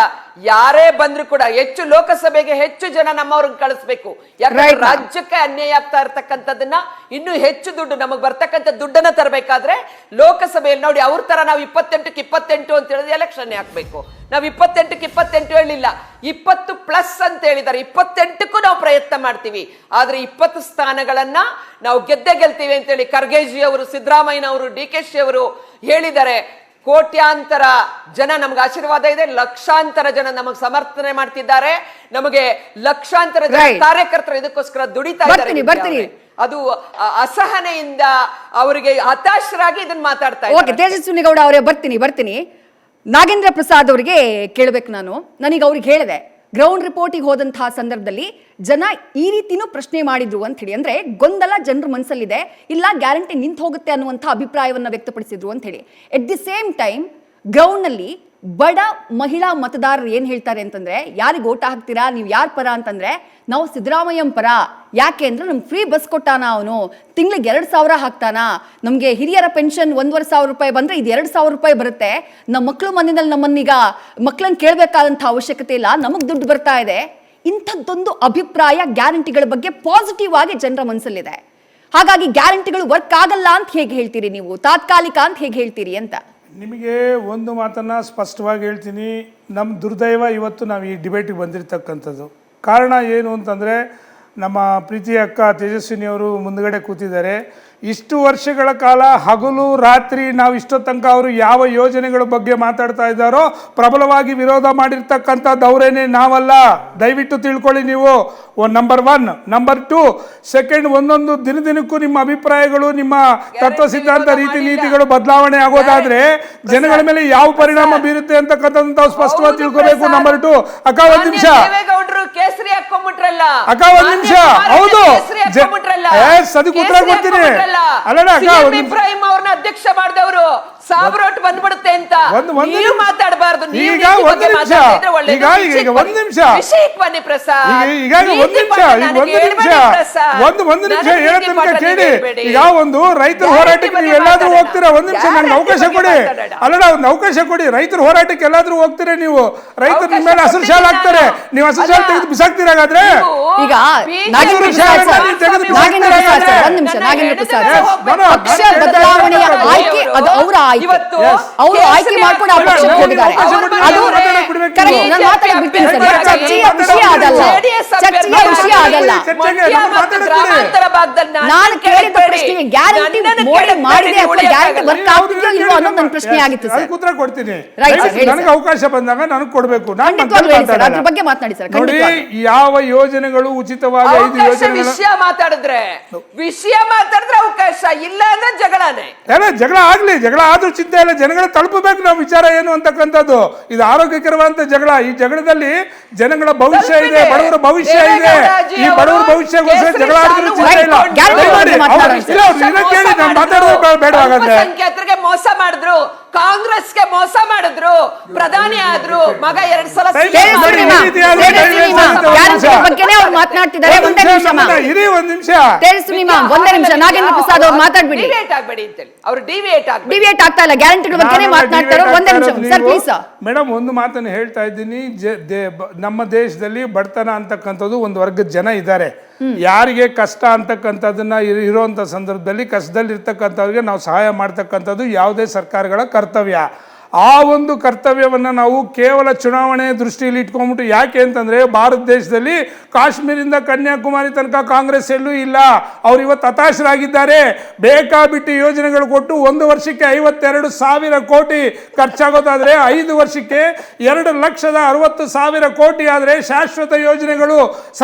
ಯಾರೇ ಬಂದ್ರು ಕೂಡ ಹೆಚ್ಚು ಲೋಕಸಭೆಗೆ ಹೆಚ್ಚು ಜನ ನಮ್ಮವ್ರನ್ನ ಕಳಿಸ್ಬೇಕು. ಯಾಕಂದ್ರೆ ರಾಜ್ಯಕ್ಕೆ ಅನ್ಯಾಯ ಆಗ್ತಾ ಇರ್ತಕ್ಕಂಥದ್ದನ್ನ ಇನ್ನೂ ಹೆಚ್ಚು ದುಡ್ಡು, ನಮಗ್ ಬರ್ತಕ್ಕಂಥ ದುಡ್ಡನ್ನ ತರಬೇಕಾದ್ರೆ ಲೋಕಸಭೆಯಲ್ಲಿ ನೋಡಿ, ಅವ್ರ ತರ ನಾವು 28ಕ್ಕೆ 28 ಅಂತ ಹೇಳಿದ್ರೆ ಎಲೆಕ್ಷನ್ ಹಾಕ್ಬೇಕು. ನಾವು 28ಕ್ಕೆ 28 ಹೇಳಿಲ್ಲ, 20+ ಅಂತ ಹೇಳಿದ್ದಾರೆ. 28ಕ್ಕೂ ನಾವು ಪ್ರಯತ್ನ ಮಾಡ್ತೀವಿ. ಆದ್ರೆ 20 ಸ್ಥಾನಗಳನ್ನ ನಾವು ಗೆಲ್ತೀವಿ ಅಂತೇಳಿ ಖರ್ಗೆಜಿ ಅವರು, ಸಿದ್ದರಾಮಯ್ಯನವರು, DK ಅವರು ಹೇಳಿದ್ದಾರೆ. ಕೋಟ್ಯಾಂತರ ಜನ ನಮ್ಗೆ ಆಶೀರ್ವಾದ ಇದೆ, ಲಕ್ಷಾಂತರ ಜನ ನಮಗೆ ಸಮರ್ಥನೆ ಮಾಡ್ತಿದ್ದಾರೆ, ನಮಗೆ ಲಕ್ಷಾಂತರ ಜನ ಕಾರ್ಯಕರ್ತರು ಇದಕ್ಕೋಸ್ಕರ ದುಡಿತಾ ಇದ್ದಾರೆ. ಅದು ಅಸಹನೆಯಿಂದ ಅವರಿಗೆ ಹತಾಶರಾಗಿ ಇದನ್ನ ಮಾತಾಡ್ತಾ ಇದ್ದಾರೆ. ತೇಜಸ್ವಿನಿ ಗೌಡ ಅವರೇ, ಬರ್ತೀನಿ. ನಾಗೇಂದ್ರ ಪ್ರಸಾದ್ ಅವರಿಗೆ ಕೇಳಬೇಕು. ನಾನೀಗ ಅವ್ರಿಗೆ ಹೇಳಿದೆ, ಗ್ರೌಂಡ್ ರಿಪೋರ್ಟಿಗೆ ಹೋದಂತಹ ಸಂದರ್ಭದಲ್ಲಿ ಜನ ಈ ರೀತಿನೂ ಪ್ರಶ್ನೆ ಮಾಡಿದ್ರು ಅಂತ ಹೇಳಿ. ಅಂದ್ರೆ ಗೊಂದಲ ಜನರ ಮನಸ್ಸಲ್ಲಿದೆ, ಇಲ್ಲ ಗ್ಯಾರಂಟಿ ನಿಂತು ಹೋಗುತ್ತೆ ಅನ್ನುವಂಥ ಅಭಿಪ್ರಾಯವನ್ನ ವ್ಯಕ್ತಪಡಿಸಿದ್ರು ಅಂತ ಹೇಳಿ. ಎಟ್ ದಿ ಸೇಮ್ ಟೈಮ್ ಗ್ರೌಂಡ್ನಲ್ಲಿ ಬಡ ಮಹಿಳಾ ಮತದಾರರು ಏನ್ ಹೇಳ್ತಾರೆ ಅಂತಂದ್ರೆ, ಯಾರಿಗೆ ಓಟ್ ಹಾಕ್ತೀರಾ, ನೀವು ಯಾರ ಪರ ಅಂತಂದ್ರೆ, ನಾವು ಸಿದ್ದರಾಮಯ್ಯಂ ಪರ. ಯಾಕೆ ಅಂದ್ರೆ ನಮ್ಗೆ ಫ್ರೀ ಬಸ್ ಕೊಟ್ಟಾನ, ಅವನು ತಿಂಗಳಿಗೆ 2,000 ಹಾಕ್ತಾನ, ನಮಗೆ ಹಿರಿಯರ ಪೆನ್ಷನ್ 1,500 ರೂಪಾಯಿ ಬಂದ್ರೆ ಇದು 2,000 ರೂಪಾಯಿ ಬರುತ್ತೆ, ನಮ್ಮ ಮಕ್ಕಳು ಮನೆಯಲ್ಲಿ ನಮ್ಮನ್ನೀಗ ಮಕ್ಕಳನ್ನ ಕೇಳಬೇಕಾದಂಥ ಅವಶ್ಯಕತೆ ಇಲ್ಲ, ನಮಗ್ ದುಡ್ಡು ಬರ್ತಾ ಇದೆ. ಇಂಥದ್ದೊಂದು ಅಭಿಪ್ರಾಯ ಗ್ಯಾರಂಟಿಗಳ ಬಗ್ಗೆ ಪಾಸಿಟಿವ್ ಆಗಿ ಜನರ ಮನಸ್ಸಲ್ಲಿದೆ. ಹಾಗಾಗಿ ಗ್ಯಾರಂಟಿಗಳು ವರ್ಕ್ ಆಗಲ್ಲ ಅಂತ ಹೇಗೆ ಹೇಳ್ತೀರಿ ನೀವು, ತಾತ್ಕಾಲಿಕ ಅಂತ ಹೇಗೆ ಹೇಳ್ತೀರಿ ಅಂತ? ನಿಮಗೆ ಒಂದು ಮಾತನ್ನು ಸ್ಪಷ್ಟವಾಗಿ ಹೇಳ್ತೀನಿ, ನಮ್ಮ ದುರ್ದೈವ ಇವತ್ತು ನಾವು ಈ ಡಿಬೇಟಿಗೆ ಬಂದಿರತಕ್ಕಂಥದ್ದು. ಕಾರಣ ಏನು ಅಂತಂದರೆ, ನಮ್ಮ ಪ್ರೀತಿಯ ಅಕ್ಕ ತೇಜಸ್ವಿನಿಯವರು ಮುಂದುಗಡೆ ಕೂತಿದ್ದಾರೆ. ಇಷ್ಟು ವರ್ಷಗಳ ಕಾಲ ಹಗಲು ರಾತ್ರಿ ನಾವು ಇಷ್ಟೋ ತನಕ ಅವರು ಯಾವ ಯೋಜನೆಗಳ ಬಗ್ಗೆ ಮಾತಾಡ್ತಾ ಇದ್ದಾರೋ ಪ್ರಬಲವಾಗಿ ವಿರೋಧ ಮಾಡಿರ್ತಕ್ಕಂಥದ್ದು ಅವರೇನೆ, ನಾವಲ್ಲ. ದಯವಿಟ್ಟು ತಿಳ್ಕೊಳ್ಳಿ ನೀವು. ನಂಬರ್ 1. ನಂಬರ್ 2, ಸೆಕೆಂಡ್, ಒಂದೊಂದು ದಿನದಿನಕ್ಕೂ ನಿಮ್ಮ ಅಭಿಪ್ರಾಯಗಳು, ನಿಮ್ಮ ತತ್ವ ಸಿದ್ಧಾಂತ, ರೀತಿ ನೀತಿಗಳು ಬದಲಾವಣೆ ಆಗೋದಾದ್ರೆ ಜನಗಳ ಮೇಲೆ ಯಾವ ಪರಿಣಾಮ ಬೀರುತ್ತೆ ಅಂತಕ್ಕಂಥದ್ದು ತಾವು ಸ್ಪಷ್ಟವಾಗಿ ತಿಳ್ಕೋಬೇಕು. ನಂಬರ್ 2, ಅಕ್ಕ ಒಂದ್ ನಿಮಿಷ, ಕೇಸರಿ ಹಾಕೊಂಡ್ಬಿಟ್ರಲ್ಲ ಅಕ್ಕ ಒಂದ್ ನಿಮಿಷ. ಹೌದು, ಅದಕ್ಕೆ ಉತ್ತರ ಕೊಡ್ತೀನಿ. ಅಲ್ಲಣ್ಣ ಅಕ್ಕ, ಇಬ್ರಾಹಿಂ ಅವ್ರನ್ನ ಅಧ್ಯಕ್ಷ ಮಾಡಿದವರು ಸಾಬ್ರೋಟ್ ಬಂದ್ಬಿಡುತ್ತೆ ಅಂತ ನೀವು ಮಾತಾಡಬಾರ್ದು. ಈಗ ಒಂದ್ ನಿಮಿಷ, ಈಗ ಒಂದ್ ನಿಮಿಷ, ಬನ್ನಿ ಪ್ರಸಾದ್, ಈಗ ಒಂದ್ ನಿಮಿಷ, ಒಂದು ನಿಮಿಷ ಹೇಳೋ ತನಕ ಕೇಳಿ. ಈಗ ಒಂದು ರೈತರ ಹೋರಾಟಕ್ಕೆ ನೀವು ಎಲ್ಲಾದ್ರೂ ಹೋಗ್ತೀರಾ? ಒಂದ್ ನಿಮಿಷ ನಂಗೆ ಅವಕಾಶ ಕೊಡಿ. ಅಲ್ಲಣ್ಣ ಒಂದು ಅವಕಾಶ ಕೊಡಿ. ರೈತರ ಹೋರಾಟಕ್ಕೆ ಎಲ್ಲಾದ್ರೂ ಹೋಗ್ತೀರಾ ನೀವು? ರೈತರು ನಿಮ್ಮ ಮೇಲೆ ಹಸಿರು ಶಾಲ್ ಹಾಕ್ತಾರೆ, ನೀವು ಹಸಿರು ಶಾಲ್ ತೆಗೆದು ಬಿಸಾಕ್ತೀರ. ಹಾಗಾದ್ರೆ ಈಗ ನಾಗೇಂದ್ರ ಪಕ್ಷ ಬದಲಾವಣೆಯ ಆಯ್ಕೆ ಅದು ಅವರ ಆಯ್ಕೆ, ಅವರು ಆಯ್ಕೆ ಮಾಡ್ಕೊಂಡು ಆ ಪಕ್ಷಕ್ಕೆ ಹೋಗಿದ್ದಾರೆ. ಅದು ಕರೆಕ್ಟ್. ನಾನು ಮಾತಾಡಕ್ ಬಿಡ್ತೀನಿ ಸರ್. ಚರ್ಚೆಯ ವಿಷಯ ಅದಲ್ಲ, ಚರ್ಚೆಯ ವಿಷಯ ಅದಲ್ಲ. ನಾನು ಕೇಳಿದ ಪ್ರಶ್ನೆಗೆ ಗ್ಯಾರಂಟಿ ಮೋಡಿ ಮಾಡಿದೆ ಅಥವಾ ಗ್ಯಾರಂಟಿ ವರ್ಕ್ ಆಗ್ತಿದೆಯೋ ಇಲ್ವೋ ಅನ್ನೋದು ನನ್ನ ಪ್ರಶ್ನೆ ಆಗಿತ್ತು ಸರ್. ಉತ್ತರ ಕೊಡ್ತೀನಿ. ರೈಟ್, ನನಗೆ ಅವಕಾಶ ಬಂದಾಗ ನನಗೆ ಕೊಡ್ಬೇಕು. ಅದ್ರ ಬಗ್ಗೆ ಮಾತನಾಡಿ ಸರ್. ನೋಡಿ, ಯಾವ ಯೋಜನೆಗಳು ಉಚಿತವಾಗಿ 5 ಯೋಜನೆಗಳು ವಿಷಯ ಮಾತಾಡಿದ್ರೆ ಅವಕಾಶ ಇಲ್ಲ ಅಂದ್ರೆ ಜಗಳನೇ. ಜಗಳ ಆಗ್ಲಿ, ಜಗಳ ಆದ್ರೂ ಚಿಂತೆ ಇಲ್ಲ. ಜನಗಳ ತಲುಪಬೇಕು ನಾವು ವಿಚಾರ ಏನು ಅಂತಕ್ಕಂಥದ್ದು. ಇದು ಆರೋಗ್ಯಕರವಾದಂತ ಜಗಳ. ಈ ಜಗಳದಲ್ಲಿ ಜನಗಳ ಭವಿಷ್ಯ ಇದೆ, ಬಡವರ ಭವಿಷ್ಯ ಇದೆ. ಈ ಬಡವರ ಭವಿಷ್ಯಕ್ಕೋಸ್ಕರ ಜಗಳ ಆಡಿದ್ರು ಚಿಂತೆ ಇಲ್ಲ. ಕೇಳಿ ನಾನು ಮಾತಾಡೋದು ಬೇಡ. ಸಂಖ್ಯಾತರಿಗೆ ಮೋಸ ಮಾಡಿದ್ರು, ಕಾಂಗ್ರೆಸ್ಗೆ ಮೋಸ ಮಾಡಿದ್ರು, ಪ್ರಧಾನಿ ಆದ್ರು, ಮಗ 2 ಸಲ ಮಾತನಾಡ್ತಿದ್ದಾರೆ. ಒಂದೇ ನಿಮಿಷ, ಒಂದೇ ನಿಮಿಷ. ನಾಗೇಂದ್ರ ಪ್ರಸಾದ್ ಅವ್ರು ಮಾತಾಡ್ಬಿಡಿ. ಅವರು ಡಿವಿಯೇಟ್ ಆಗ್ತಾ ಇಲ್ಲ, ಗ್ಯಾರಂಟಿಗಳ ಬಗ್ಗೆ ಮಾತನಾಡ್ತಾರೆ. ಒಂದೇ ನಿಮಿಷ ಸರ್ ಪ್ಲೀಸ್. ಮೇಡಮ್, ಒಂದು ಮಾತನ್ನು ಹೇಳ್ತಾ ಇದ್ದೀನಿ. ನಮ್ಮ ದೇಶದಲ್ಲಿ ಬಡತನ ಅಂತಕ್ಕಂಥದ್ದು ಒಂದು ವರ್ಗದ ಜನ ಇದ್ದಾರೆ. ಯಾರಿಗೆ ಕಷ್ಟ ಅಂತಕ್ಕಂಥದ್ದನ್ನ ಇರುವಂತ ಸಂದರ್ಭದಲ್ಲಿ ಕಷ್ಟದಲ್ಲಿ ಇರ್ತಕ್ಕಂಥವ್ರಿಗೆ ನಾವು ಸಹಾಯ ಮಾಡ್ತಕ್ಕಂಥದ್ದು ಯಾವುದೇ ಸರ್ಕಾರಗಳ ಕರ್ತವ್ಯ. ಆ ಒಂದು ಕರ್ತವ್ಯವನ್ನು ನಾವು ಕೇವಲ ಚುನಾವಣೆ ದೃಷ್ಟಿಯಲ್ಲಿ ಇಟ್ಕೊಂಡ್ಬಿಟ್ಟು, ಯಾಕೆ ಅಂತಂದ್ರೆ ಭಾರತ ದೇಶದಲ್ಲಿ ಕಾಶ್ಮೀರಿಂದ ಕನ್ಯಾಕುಮಾರಿ ತನಕ ಕಾಂಗ್ರೆಸ್ ಎಲ್ಲೂ ಇಲ್ಲ. ಅವ್ರು ಇವತ್ತು ಹತಾಶರಾಗಿದ್ದಾರೆ. ಬೇಕಾಬಿಟ್ಟು ಯೋಜನೆಗಳು ಕೊಟ್ಟು 1 ವರ್ಷಕ್ಕೆ 52,000 ಕೋಟಿ ಖರ್ಚಾಗೋದಾದ್ರೆ 5 ವರ್ಷಕ್ಕೆ 2,60,000 ಕೋಟಿ ಆದ್ರೆ ಶಾಶ್ವತ ಯೋಜನೆಗಳು.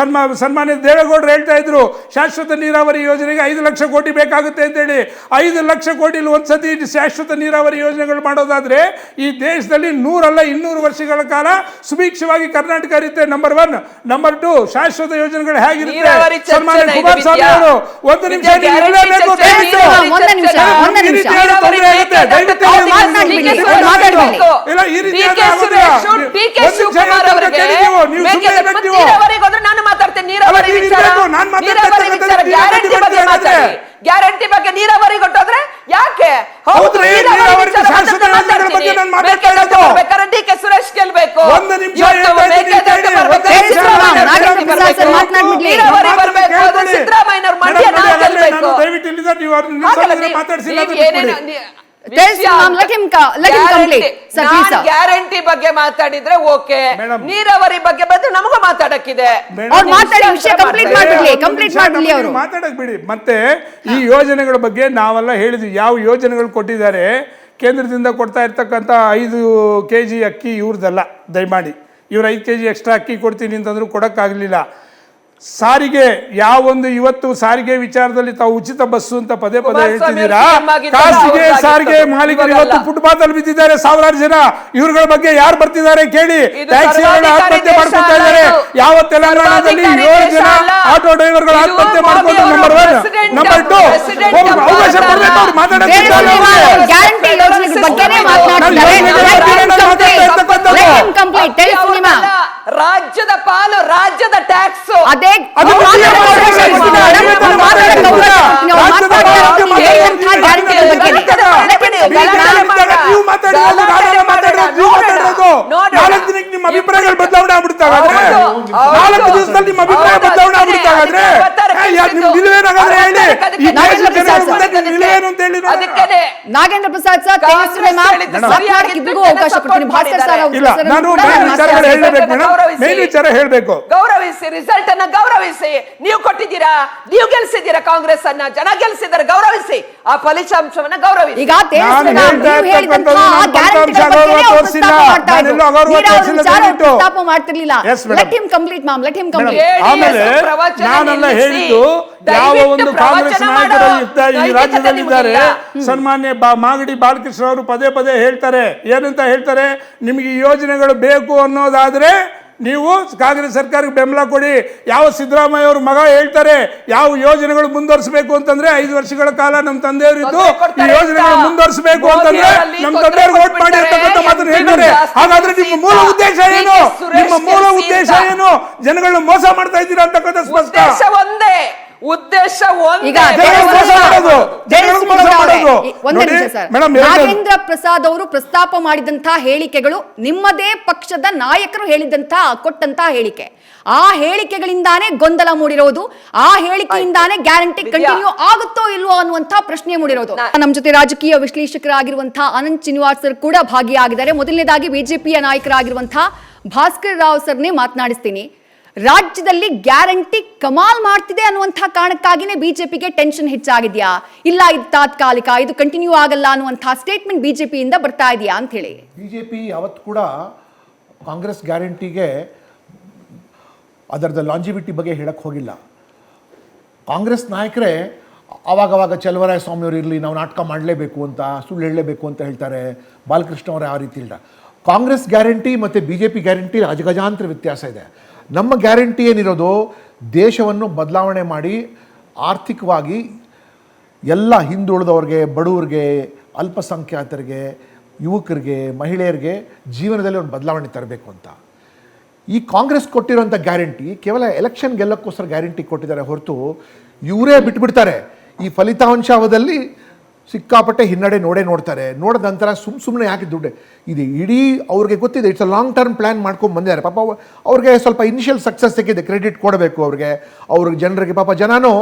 ಸನ್ಮಾನ್ಯ ದೇವೇಗೌಡರು ಹೇಳ್ತಾ ಇದ್ರು, ಶಾಶ್ವತ ನೀರಾವರಿ ಯೋಜನೆಗೆ 5 ಲಕ್ಷ ಕೋಟಿ ಬೇಕಾಗುತ್ತೆ ಅಂತೇಳಿ. 5 ಲಕ್ಷ ಕೋಟಿಲಿ ಒಂದ್ಸತಿ ಶಾಶ್ವತ ನೀರಾವರಿ ಯೋಜನೆಗಳು ಮಾಡೋದಾದ್ರೆ ಈ ದೇಶದಲ್ಲಿ 100 ಅಲ್ಲ 200 ವರ್ಷಗಳ ಕಾಲ ಸುಭಿಕ್ಷವಾಗಿ ಕರ್ನಾಟಕ ಇರುತ್ತೆ. ನಂಬರ್ 1. ನಂಬರ್ 2, ಶಾಶ್ವತ ಯೋಜನೆಗಳು ಹೇಗಿರುತ್ತೆ? ಸನ್ಮಾನ್ಯ ಕುಮಾರಸ್ವಾಮಿ ಅವರು ಒಂದು ನಿಮಿಷ ಗ್ಯಾರಂಟಿ ಬಗ್ಗೆ ನೀರಾವರಿ ಕೊಟ್ಟೋದ್ರೆ ಯಾಕೆ? ಡಿ ಕೆ ಸುರೇಶ್ ಗೆಲ್ಬೇಕು. ಸಿದ್ದರಾಮಯ್ಯನವ್ರು ಮಂಡ್ಯ ಗೆಲ್ಬೇಕು. ಗ್ಯಾರಂಟಿ ಬಗ್ಗೆ ಮಾತಾಡಿದ್ರೆ ಓಕೆ, ನೀರಾವರಿ ಬಗ್ಗೆ ಬಂದು ನಮಗೂ ಮಾತಾಡಕ್ಕಿದೆ. ಮಾತಾಡಕ್ ಬಿಡಿ. ಮತ್ತೆ ಈ ಯೋಜನೆಗಳ ಬಗ್ಗೆ ನಾವೆಲ್ಲ ಹೇಳಿದ್ವಿ, ಯಾವ ಯೋಜನೆಗಳು ಕೊಟ್ಟಿದ್ದಾರೆ. ಕೇಂದ್ರದಿಂದ ಕೊಡ್ತಾ ಇರ್ತಕ್ಕಂಥ 5 kg ಅಕ್ಕಿ ಇವ್ರದಲ್ಲ, ದಯಮಾಡಿ. ಇವ್ರು 5 kg ಎಕ್ಸ್ಟ್ರಾ ಅಕ್ಕಿ ಕೊಡ್ತೀನಿ ಅಂತಂದ್ರು ಕೊಡಕ್ಕಾಗ್ಲಿಲ್ಲ. ಸಾರಿಗೆ ಯಾವೊಂದು ಇವತ್ತು ಸಾರಿಗೆ ವಿಚಾರದಲ್ಲಿ ತಾವು ಉಚಿತ ಬಸ್ಸು ಅಂತ ಪದೇ ಪದೇ ಹೇಳ್ತಿದ್ದೀರಾ. ಖಾಸಗಿ ಸಾರಿಗೆ ಮಾಲೀಕರು ಇವತ್ತು ಫುಟ್ಪಾತ್ ಅಲ್ಲಿ ಬಿದ್ದಿದ್ದಾರೆ 1000 ಜನ. ಇವ್ರಗಳ ಬಗ್ಗೆ ಯಾರು ಬರ್ತಿದ್ದಾರೆ ಕೇಳಿ. ಟ್ಯಾಕ್ಸಿಗಳು ಆತ್ಮಹತ್ಯೆ ಮಾಡ್ಕೊತಾ ಇದ್ದಾರೆ. ಯಾವ ತೆಲಂಗಾಣದಲ್ಲಿ 7 ಜನ ಆಟೋ ಡ್ರೈವರ್ಗಳು ಆತ್ಮಹತ್ಯೆ ಮಾಡ್ಕೊಂಡು. ನಂಬರ್ 1. ನಂಬರ್ 2, ಅವಕಾಶ ಕೊಡ್ಬೇಕು ಅವ್ರು ಮಾತಾಡೋಕೆ. ರಾಜ್ಯದ ಪಾಲು, ರಾಜ್ಯದ ಟ್ಯಾಕ್ಸ್ ನಿಮ್ಮ ಅಭಿಪ್ರಾಯಗಳು ಬದಲಾವಣೆ ಆಗ್ಬಿಡ್ತಾವೆ. 4 ದಿವಸದಲ್ಲಿ ನಿಮ್ಮ ಅಭಿಪ್ರಾಯ ಬದಲಾವಣೆ ಆಗ್ಬಿಡ್ತಾವೆ. ಹಾಗಾದ್ರೆ ನಿಮ್ ನಿಲುವೇನಾಗಾದ್ರೆ ಹೇಳಿ. ಈ ದೇಶದ ಜನರ ಮುಂದೆ ನಿಮ್ ನಿಲುವೇನು ಅಂತ ಹೇಳಿ ನೋಡೋಣ. ನಾಗೇಂದ್ರ ಪ್ರಸಾದ್ ಸರ್, ತೇಜಸ್ವಿ ಮ್ಯಾಮ್, ಇಬ್ಬರಿಗೂ ಅವಕಾಶ ಕೊಡ್ತೀನಿ. ಭಾಸ್ಕರ್ ಸರ್ ಇಲ್ಲ, ನಾನು ಮೇನ್ ವಿಚಾರಗಳು ಹೇಳ್ಬೇಕು ಮೇಡಮ್, ಮೇನ್ ವಿಚಾರ ಹೇಳ್ಬೇಕು. ಗೌರವಿಸಿ, ರಿಸಲ್ಟ್ ಅನ್ನ ಗೌರವಿಸಿ. ನೀವು ಕೊಟ್ಟಿದ್ದೀರಾ, ನೀವು ಗೆಲ್ಸಿದ್ದೀರಾ ಕಾಂಗ್ರೆಸ್ ಅನ್ನ, ಜನ ಗೆಲ್ಸಿದ್ದಾರೆ, ಗೌರವಿಸಿ. ಆ ಫಲಿತಾಂಶವನ್ನ ಗೌರವಿಸಿ. ಈಗ ತೇಜಸ್ವಿ ಮ್ಯಾಮ್ ನೀವು ಹೇಳಿದಂತಹ ಗ್ಯಾರಂಟಿಗಳ ಬಗ್ಗೆ ತೋರಿಸಿಲ್ಲ, ನಾನೆಲ್ಲೋ ಅಗೌರವ ತೋರಿಸಿಲ್ಲ, ಪ್ರಸ್ತಾಪ ಮಾಡ್ತಿರ್ಲಿಲ್ಲ. Let him complete ma'am, let him complete. ಆಮೇಲೆ ನಾನೆಲ್ಲ ಹೇಳಿದ್ದು ಯಾವ ಒಂದು ಕಾಂಗ್ರೆಸ್ ನಾಯಕರು ಈ ರಾಜ್ಯದಲ್ಲಿದ್ದಾರೆ, ಸನ್ಮಾನ್ಯ ಮಾಗಡಿ ಬಾಲಕೃಷ್ಣ ಅವರು ಪದೇ ಪದೇ ಹೇಳ್ತಾರೆ, ಏನಂತ ಹೇಳ್ತಾರೆ, ನಿಮಗೆ ಈ ಯೋಜನೆಗಳು ಬೇಕು ಅನ್ನೋದಾದ್ರೆ ನೀವು ಕಾಂಗ್ರೆಸ್ ಸರ್ಕಾರಕ್ಕೆ ಬೆಂಬಲ ಕೊಡಿ. ಯಾವ ಸಿದ್ದರಾಮಯ್ಯ ಅವ್ರ ಮಗ ಹೇಳ್ತಾರೆ ಯಾವ ಯೋಜನೆಗಳು ಮುಂದುವರಿಸಬೇಕು ಅಂತಂದ್ರೆ 5 ವರ್ಷಗಳ ಕಾಲ ನಮ್ಮ ತಂದೆಯವರಿದ್ದು ಈ ಯೋಜನೆಗಳು ಮುಂದುವರಿಸಬೇಕು ಅಂತಂದ್ರೆ ನಮ್ಮ ತಂದೆಯವ್ರಿಗೆ ವೋಟ್ ಮಾಡಿ ಅಂತಕ್ಕಂಥ ಮಾತನ್ನು ಹೇಳ್ತಾರೆ. ಹಾಗಾದ್ರೆ ನಿಮ್ಮ ಮೂಲ ಉದ್ದೇಶ ಏನು? ನಿಮ್ಮ ಮೂಲ ಉದ್ದೇಶ ಏನು? ಜನಗಳನ್ನ ಮೋಸ ಮಾಡ್ತಾ ಇದ್ದೀರಾ ಅಂತಕ್ಕಂಥ ಸ್ಪಷ್ಟ. ಉದ್ದೇಶ ಈಗ ನಾಗೇಂದ್ರ ಪ್ರಸಾದ್ ಅವರು ಪ್ರಸ್ತಾಪ ಮಾಡಿದಂತಹ ಹೇಳಿಕೆಗಳು ನಿಮ್ಮದೇ ಪಕ್ಷದ ನಾಯಕರು ಹೇಳಿದಂತಹ ಕೊಟ್ಟಂತಹ ಹೇಳಿಕೆ. ಆ ಹೇಳಿಕೆಗಳಿಂದಾನೇ ಗೊಂದಲ ಮೂಡಿರೋದು, ಆ ಹೇಳಿಕೆಯಿಂದಾನೇ ಗ್ಯಾರಂಟಿ ಕಂಟಿನ್ಯೂ ಆಗುತ್ತೋ ಇಲ್ವೋ ಅನ್ನುವಂತಹ ಪ್ರಶ್ನೆ ಮೂಡಿರೋದು. ನಮ್ಮ ಜೊತೆ ರಾಜಕೀಯ ವಿಶ್ಲೇಷಕರಾಗಿರುವಂತಹ ಅನಂತ್ ಶ್ರೀನಿವಾಸ್ ಸರ್ ಕೂಡ ಭಾಗಿಯಾಗಿದ್ದಾರೆ. ಮೊದಲನೇದಾಗಿ ಬಿಜೆಪಿಯ ನಾಯಕರಾಗಿರುವಂತಹ ಭಾಸ್ಕರ್ ರಾವ್ ಸರ್ನೇ ಮಾತನಾಡಿಸ್ತೀನಿ. ರಾಜ್ಯದಲ್ಲಿ ಗ್ಯಾರಂಟಿ ಕಮಾಲ್ ಮಾಡ್ತಿದೆ ಅನ್ನುವಂತಹ ಕಾರಣಕ್ಕಾಗಿನೇ ಬಿಜೆಪಿಗೆ ಟೆನ್ಷನ್ ಹೆಚ್ಚಾಗಿದೆಯಾ, ಇಲ್ಲ ಇದು ತಾತ್ಕಾಲಿಕ, ಇದು ಕಂಟಿನ್ಯೂ ಆಗಲ್ಲ ಅನ್ನುವಂತಹ ಸ್ಟೇಟ್ಮೆಂಟ್ ಬಿಜೆಪಿಯಿಂದ ಬರ್ತಾ ಇದೆಯಾ ಅಂತ ಹೇಳಿ? ಬಿಜೆಪಿ ಯಾವತ್ತು ಕೂಡ ಕಾಂಗ್ರೆಸ್ ಗ್ಯಾರಂಟಿಗೆ ಅದರದ ಲಾಂಜಿವಿಟಿ ಬಗ್ಗೆ ಹೇಳಕ್ಕೆ ಹೋಗಿಲ್ಲ. ಕಾಂಗ್ರೆಸ್ ನಾಯಕರೇ ಆವಾಗವಾಗ ಚಲವರಾಯ ಸ್ವಾಮಿಯವರು ಇರಲಿ, ನಾವು ನಾಟಕ ಮಾಡಲೇಬೇಕು ಅಂತ, ಸುಳ್ಳು ಹೇಳಲೇಬೇಕು ಅಂತ ಹೇಳ್ತಾರೆ. ಬಾಲಕೃಷ್ಣ ಅವರು ಆ ರೀತಿ ಇಲ್ಲ. ಕಾಂಗ್ರೆಸ್ ಗ್ಯಾರಂಟಿ ಮತ್ತು ಬಿ ಜೆ ಪಿ ಗ್ಯಾರಂಟಿ ಅಜಗಜಾಂತರ ವ್ಯತ್ಯಾಸ ಇದೆ. ನಮ್ಮ ಗ್ಯಾರಂಟಿ ಏನಿರೋದು ದೇಶವನ್ನು ಬದಲಾವಣೆ ಮಾಡಿ ಆರ್ಥಿಕವಾಗಿ ಎಲ್ಲ ಹಿಂದುಳಿದವ್ರಿಗೆ, ಬಡವರಿಗೆ, ಅಲ್ಪಸಂಖ್ಯಾತರಿಗೆ, ಯುವಕರಿಗೆ, ಮಹಿಳೆಯರಿಗೆ ಜೀವನದಲ್ಲಿ ಒಂದು ಬದಲಾವಣೆ ತರಬೇಕು ಅಂತ. ಈ ಕಾಂಗ್ರೆಸ್ ಕೊಟ್ಟಿರೋಂಥ ಗ್ಯಾರಂಟಿ ಕೇವಲ ಎಲೆಕ್ಷನ್ ಗೆಲ್ಲಕ್ಕೋಸ್ಕರ ಗ್ಯಾರಂಟಿ ಕೊಟ್ಟಿದ್ದಾರೆ ಹೊರತು ಇವರೇ ಬಿಟ್ಬಿಡ್ತಾರೆ. ಈ ಫಲಿತಾಂಶದಲ್ಲಿ ಸಿಕ್ಕಾಪಟ್ಟೆ ಹಿನ್ನಡೆ ನೋಡ್ತಾರೆ. ನೋಡಿದ ನಂತರ ಸುಮ್ಮನೆ ಯಾಕೆ ದುಡ್ಡು ಇದು ಇಡೀ ಅವ್ರಿಗೆ ಗೊತ್ತಿದೆ. It's a long term plan ಮಾಡ್ಕೊಂಡು ಬಂದಿದ್ದಾರೆ. ಪಾಪ ಅವ್ರಿಗೆ ಸ್ವಲ್ಪ ಇನಿಷಿಯಲ್ ಸಕ್ಸಸ್ ಸಿಕ್ಕಿದೆ, ಕ್ರೆಡಿಟ್ ಕೊಡಬೇಕು ಅವ್ರಿಗೆ ಜನರಿಗೆ. ಪಾಪ ಜನನೂ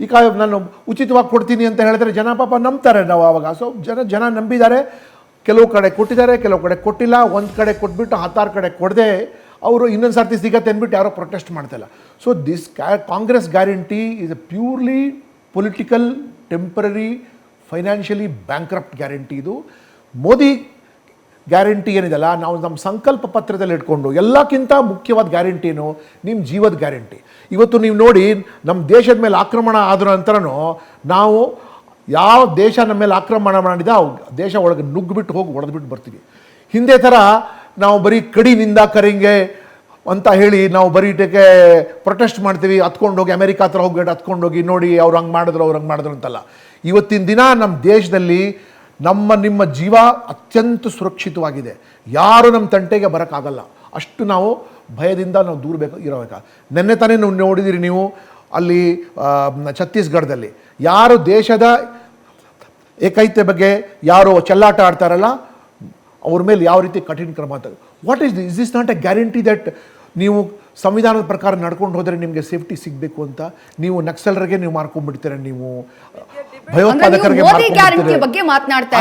ಈಗ ನಾನು ಉಚಿತವಾಗಿ ಕೊಡ್ತೀನಿ ಅಂತ ಹೇಳಿದ್ರೆ ಜನ ಪಾಪ ನಂಬ್ತಾರೆ. ನಾವು ಆವಾಗ ಸೊ ಜನ ನಂಬಿದ್ದಾರೆ. ಕೆಲವು ಕಡೆ ಕೊಟ್ಟಿದ್ದಾರೆ, ಕೆಲವು ಕಡೆ ಕೊಟ್ಟಿಲ್ಲ. ಒಂದು ಕಡೆ ಕೊಟ್ಬಿಟ್ಟು 16 ಕಡೆ ಕೊಡದೆ ಅವರು ಇನ್ನೊಂದು ಸರ್ತಿ ಸಿಗತ್ತೆ ಅಂದ್ಬಿಟ್ಟು ಯಾರೋ ಪ್ರೊಟೆಸ್ಟ್ ಮಾಡ್ತಾಯಿಲ್ಲ. So this Congress guarantee is A purely political, temporary, financially bankrupt guarantee. ಇದು ಮೋದಿ ಗ್ಯಾರಂಟಿ ಏನಿದೆಲ್ಲ, ನಾವು ನಮ್ಮ ಸಂಕಲ್ಪ ಪತ್ರದಲ್ಲಿ ಇಟ್ಕೊಂಡು ಎಲ್ಲಕ್ಕಿಂತ ಮುಖ್ಯವಾದ ಗ್ಯಾರಂಟಿ ಏನು, ನಿಮ್ಮ ಜೀವದ ಗ್ಯಾರಂಟಿ. ಇವತ್ತು ನೀವು ನೋಡಿ, ನಮ್ಮ ದೇಶದ ಮೇಲೆ ಆಕ್ರಮಣ ಆದ ನಂತರನೂ ನಾವು ಯಾವ ದೇಶ ನಮ್ಮ ಮೇಲೆ ಆಕ್ರಮಣ ಮಾಡಿದ ದೇಶ ಒಳಗೆ ನುಗ್ಗಿಬಿಟ್ಟು ಹೋಗಿ ಹೊಡೆದ್ಬಿಟ್ಟು ಬರ್ತೀವಿ. ಹಿಂದೆ ಥರ ನಾವು ಬರೀ ಕಡಿನಿಂದ ಕರಿಂಗೆ ಅಂತ ಹೇಳಿ ನಾವು ಬರೀ ಇದಕ್ಕೆ ಪ್ರೊಟೆಸ್ಟ್ ಮಾಡ್ತೀವಿ, ಹತ್ಕೊಂಡೋಗಿ ಅಮೆರಿಕ ಹತ್ರ ಹೋಗಿ ಹತ್ಕೊಂಡೋಗಿ ನೋಡಿ ಅವ್ರು ಹಂಗೆ ಮಾಡಿದ್ರು ಅಂತಲ್ಲ. ಇವತ್ತಿನ ದಿನ ನಮ್ಮ ದೇಶದಲ್ಲಿ ನಿಮ್ಮ ಜೀವ ಅತ್ಯಂತ ಸುರಕ್ಷಿತವಾಗಿದೆ. ಯಾರು ನಮ್ಮ ತಂಟೆಗೆ ಬರೋಕ್ಕಾಗಲ್ಲ. ಅಷ್ಟು ನಾವು ಭಯದಿಂದ ನಾವು ದೂರ ಇರಬೇಕು. ನೆನ್ನೆ ತಾನೇ ನೀವು ನೋಡಿದಿರಿ, ನೀವು ಅಲ್ಲಿ ಛತ್ತೀಸ್ಗಢದಲ್ಲಿ ಯಾರು ದೇಶದ ಏಕೈತೆ ಬಗ್ಗೆ ಯಾರು ಚೆಲ್ಲಾಟ ಆಡ್ತಾರಲ್ಲ ಅವ್ರ ಮೇಲೆ ಯಾವ ರೀತಿ ಕಠಿಣ ಕ್ರಮ ಅಂತ. What is this not A guarantee that ನೀವು ಸಂವಿಧಾನದ ಪ್ರಕಾರ ನಡ್ಕೊಂಡು ಹೋದರೆ ನಿಮಗೆ ಸೇಫ್ಟಿ ಸಿಗಬೇಕು ಅಂತ ನೀವು ನಕ್ಸಲರಿಗೆ ನೀವು ಮಾರ್ಕೊಂಡ್ಬಿಡ್ತೀರ, ನೀವು ಭಯೋತ್ಪಾದಕರಿಗೆ ಬಗ್ಗೆ ಮಾತನಾಡ್ತಾ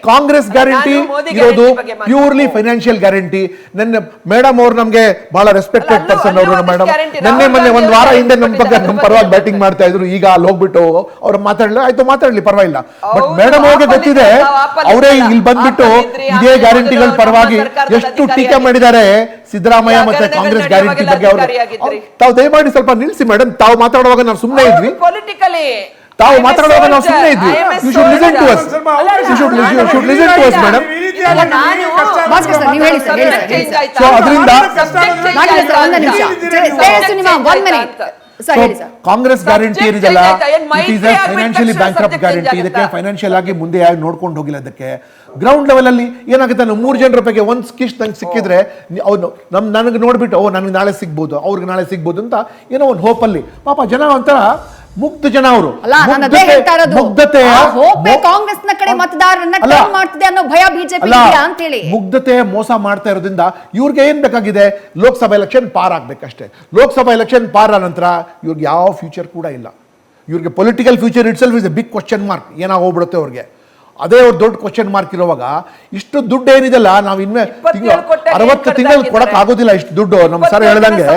ಕಾಂಗ್ರೆಸ್ ಗ್ಯಾರಂಟಿ ಇರೋದು ಪ್ಯೂರ್ಲಿ ಫೈನಾನ್ಷಿಯಲ್ ಗ್ಯಾರಂಟಿ. ನನ್ನ ಮೇಡಮ್ ಅವ್ರು ನಮಗೆ ಬಹಳ ರೆಸ್ಪೆಕ್ಟೆಡ್ ಪರ್ಸನ್ ಅವರು. ಮೇಡಮ್ ಮೊನ್ನೆ ಒಂದು ವಾರ ಹಿಂದೆ ನಮ್ಮ ಪರವಾಗಿ ಬ್ಯಾಟಿಂಗ್ ಮಾಡ್ತಾ ಇದ್ರು. ಈಗ ಅಲ್ಲಿ ಹೋಗ್ಬಿಟ್ಟು ಅವ್ರು ಮಾತಾಡಲಿ, ಆಯ್ತು ಮಾತಾಡ್ಲಿ ಪರವಾಗಿಲ್ಲ. ಬಟ್ ಮೇಡಮ್ ಅವ್ರಿಗೆ ಗೊತ್ತಿದೆ, ಅವರೇ ಇಲ್ಲಿ ಬಂದ್ಬಿಟ್ಟು ಇದೇ ಗ್ಯಾರಂಟಿಗಳ ಪರವಾಗಿ ಎಷ್ಟು ಟೀಕೆ ಮಾಡಿದ್ದಾರೆ ಸಿದ್ದರಾಮಯ್ಯ ಮತ್ತೆ ಕಾಂಗ್ರೆಸ್ ಗ್ಯಾರಂಟಿ ಬಗ್ಗೆ. ಅವರು ತಾವು ದಯಮಾಡಿ ಸ್ವಲ್ಪ ನಿಲ್ಲಿಸಿ ಮೇಡಮ್. ತಾವು ಮಾತಾಡುವಾಗ ನಾವು ಸುಮ್ಮನೆ ಇದ್ವಿ, ತಾವು ಮಾತಾಡುವಾಗ ನಾವು ಸುಮ್ಮನೆ ಇದ್ವಿ. You should listen to us, you should listen to us madam. So ಅದರಿಂದ ಕಾಂಗ್ರೆಸ್ ಗ್ಯಾರಂಟಿ ಏನಿದೆಲ್ಲ it is a financially bankrupt guarantee. ಇದಕ್ಕೆ ಫೈನಾನ್ಷಿಯಲ್ ಆಗಿ ಮುಂದೆ ಯಾರು ನೋಡ್ಕೊಂಡು ಹೋಗಿಲ್ಲ. ಅದಕ್ಕೆ ಗ್ರೌಂಡ್ ಲೆವೆಲ್ ಅಲ್ಲಿ ಏನಾಗುತ್ತೆ, ನಾವು 3 ಜನರ ರೂಪಾಯಿಗೆ ಒಂದು ಕಿಶ್ ನಂಗೆ ಸಿಕ್ಕಿದ್ರೆ ಅವ್ನು ನನಗೆ ನೋಡ್ಬಿಟ್ಟು ನನಗೆ ನಾಳೆ ಸಿಗ್ಬೋದು, ಅವ್ರಿಗೆ ನಾಳೆ ಸಿಗ್ಬೋದು ಅಂತ ಏನೋ ಒಂದು ಹೋಪಲ್ಲಿ ಪಾಪ ಜನ ಒಂಥರ ಮುಗ್ಧ ಜನ ಅವರು. ಅಲ್ಲ, ನಾನು ಅದೇ ಹೇಳ್ತಾ ಇರೋದು. ಮುಗ್ಧತೆ ಹೋಪೆ ಕಾಂಗ್ರೆಸ್ನ ಕಡೆ ಮತದಾರರನ್ನ ಟರ್ನ್ ಮಾಡ್ತಿದೆ ಅನ್ನೋ ಭಯ ಬಿಜೆಪಿ ಅಂತ ಹೇಳಿ. ಮುಗ್ಧತೆ ಮೋಸ ಮಾಡ್ತಾ ಇರೋದ್ರಿಂದ ಇವ್ರಿಗೆ ಏನ್ ಬೇಕಾಗಿದೆ, ಲೋಕಸಭಾ ಎಲೆಕ್ಷನ್ ಪಾರ್ ಆಗ್ಬೇಕಷ್ಟೇ. ಲೋಕಸಭಾ ಎಲೆಕ್ಷನ್ ಪಾರ್ ಆದ ನಂತರ ಇವ್ರಿಗೆ ಯಾವ ಫ್ಯೂಚರ್ ಕೂಡ ಇಲ್ಲ. ಇವ್ರಿಗೆ political future itself is a big question mark. ಏನಾಗೋಗ್ಬಿಡುತ್ತೆ ಅವ್ರಿಗೆ, ಅದೇ ಅವ್ರ ದೊಡ್ಡ ಕ್ವಶನ್ ಮಾರ್ಕ್ ಇರುವಾಗ ಇಷ್ಟು ದುಡ್ಡು ಏನಿದೆಲ್ಲ ನಾವು 60 ತಿಂಗಳು ಕೊಡಕ್ ಆಗೋದಿಲ್ಲ. ಇಷ್ಟು ದುಡ್ಡು ನಮ್ಮ ಸರ್ ಹೇಳ್ದಂಗೆ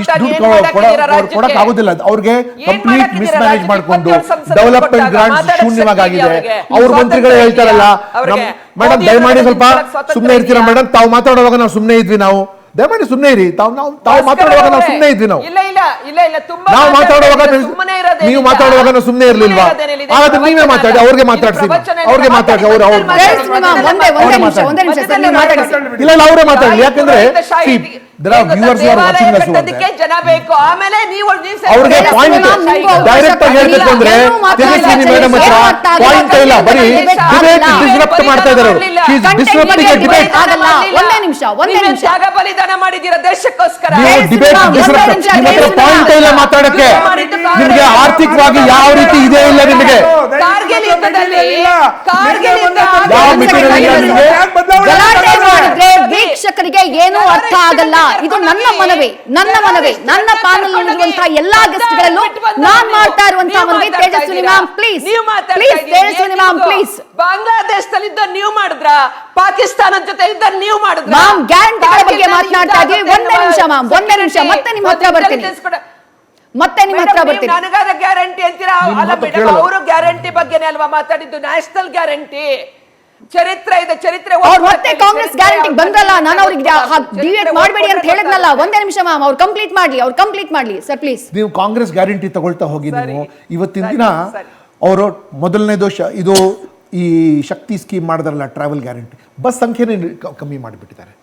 ಇಷ್ಟು ದುಡ್ಡು ಕೊಡಕ್ ಆಗೋದಿಲ್ಲ. ಅವ್ರಿಗೆ ಕಂಪ್ಲೀಟ್ ಮಿಸ್ ಮ್ಯಾನೇಜ್ ಮಾಡ್ಕೊಂಡು ಡೆವಲಪ್ಮೆಂಟ್ ಗ್ರಾಂಟ್ಸ್ ಶೂನ್ಯವಾಗಿದೆ. ಅವ್ರ ಮಂತ್ರಿಗಳೇ ಹೇಳ್ತಾರಲ್ಲ, ಮೇಡಮ್ ದಯಮಾಡಿ ಸ್ವಲ್ಪ ಸುಮ್ಮನೆ ಇರ್ತೀರಾ ಮೇಡಮ್, ತಾವು ಮಾತಾಡುವಾಗ ನಾವು ಸುಮ್ಮನೆ ಇದ್ವಿ, ನಾವು ದಯಮಾಡಿ ಸುಮ್ಮನೆ ಇರಿ, ತಾವು ಮಾತಾಡುವಾಗ ನಾವು ಸುಮ್ಮನೆ ಇದ್ವಿ, ನಾವು ಮಾತಾಡುವಾಗ ನೀವು ಮಾತಾಡುವಾಗ ನಾವು ಸುಮ್ಮನೆ ಇರ್ಲಿಲ್ವಾ? ಹಾಗಾದ್ರೆ ನೀವೇ ಮಾತಾಡಿ, ಅವ್ರಿಗೆ ಮಾತಾಡ್ಸಿ, ಅವ್ರಿಗೆ ಮಾತಾಡಿ, ಅವ್ರು ಇಲ್ಲ ಇಲ್ಲ ಅವರೇ ಮಾತಾಡಲಿ. ಯಾಕಂದ್ರೆ ಅವ್ರಿಗೆ ಪಾಯಿಂಟ್ ಡೈರೆಕ್ಟ್ ಆಗಿ ಹೇಳ್ಬೇಕು ಅಂದ್ರೆ ತೇಜಸ್ವಿನಿ ಮೇಡಮ್ ಹತ್ರ ಪಾಯಿಂಟ್ ಇಲ್ಲ, ಬರೀ ಡಿಬೇಟ್ ಡಿಸ್ರಪ್ಟ್ ಮಾಡ್ತಾ ಇದ್ದಾರೆ. ಒಂದೇ ನಿಮಿಷ ಬಲಿದಾನ ಮಾಡಿದ್ದೀರಾ ದೇಶಕ್ಕೋಸ್ಕರ. ಪಾಯಿಂಟ್ ಇಲ್ಲ ಮಾತಾಡಕ್ಕೆ. ನಿಮ್ಗೆ ಆರ್ಥಿಕವಾಗಿ ಯಾವ ರೀತಿ ಇದೆ ಇಲ್ಲ ನಿಮಗೆ ಕಾರ್ಗಿಲ್ ಯುದ್ಧದಲ್ಲಿ ಗಲಾಟೆ ಮಾಡಿದ್ರೆ ವೀಕ್ಷಕರಿಗೆ ಏನೂ ಅರ್ಥ ಆಗಲ್ಲ. ಇದು ನನ್ನ ಮನವಿ, ನನ್ನ ಪ್ಯಾನಲ್ ಇರುವಂತಹ ಎಲ್ಲಾ ಗೆಸ್ಟ್ ಗಳಲ್ಲೂ ನಾನ್ ಮಾಡ್ತಾ ಇರುವಂತಹ ಮನವಿ. Tejaswini ma'am please, Tejaswini ma'am please. ಬಾಂಗ್ಲಾದೇಶದಲ್ಲಿ ಯುದ್ಧ ನೀವು ಮಾಡಿದ್ರ, ಪಾಕಿಸ್ತಾನದ ಜೊತೆ ಯುದ್ಧ ನೀವು ಮಾಡಿದ್ರ. ಮ್ಯಾಮ್ ಗ್ಯಾರಂಟಿಗಳ ಬಗ್ಗೆ ಮಾತನಾಡ್ತಾ ಇದೀವಿ. ಒಂದೇ ನಿಮಿಷ ಮ್ಯಾಮ್, ಒಂದೇ ನಿಮಿಷ, ಮತ್ತೆ ನಿಮ್ಮ ಹತ್ರ ಬರ್ತೀನಿ. ನನಗಾದ ಗ್ಯಾರಂಟಿ ಅಂತೀರಾ? ಅಲ್ಲ ಮೇಡಮ್, ಅವರು ಗ್ಯಾರಂಟಿ ಬಗ್ಗೆನೇ ಅಲ್ವಾ ಮಾತಾಡಿದ್ದು, ನ್ಯಾಷನಲ್ ಗ್ಯಾರಂಟಿ. ಚರಿತ್ರೆ ಇದೆ, ಚರಿತ್ರೆ ಅವ್ರು ಮತ್ತೆ ಕಾಂಗ್ರೆಸ್ ಗ್ಯಾರಂಟಿ ಬಂದ್ರಲ್ಲ, ನಾನು ಅವ್ರಿಗೆ ಡಿಬೇಟ್ ಮಾಡಬೇಡಿ ಅಂತ ಹೇಳಿದ್ನಲ್ಲ. ಒಂದೇ ನಿಮಿಷ ಮ್ಯಾಮ್, ಅವ್ರು ಕಂಪ್ಲೀಟ್ ಮಾಡ್ಲಿ ಸರ್ ಪ್ಲೀಸ್. ನೀವು ಕಾಂಗ್ರೆಸ್ ಗ್ಯಾರಂಟಿ ತಗೊಳ್ತಾ ಹೋಗಿ ನೀವು ಇವತ್ತಿನ ದಿನ ಅವರು ಮೊದಲನೇ ದೋಷ ಇದು ಈ ಶಕ್ತಿ ಸ್ಕೀಮ್ ಮಾಡಿದ್ರಲ್ಲ, ಟ್ರಾವೆಲ್ ಗ್ಯಾರಂಟಿ, ಬಸ್ ಸಂಖ್ಯೆನೇ ಕಮ್ಮಿ ಮಾಡಿಬಿಟ್ಟಿದ್ದಾರೆ.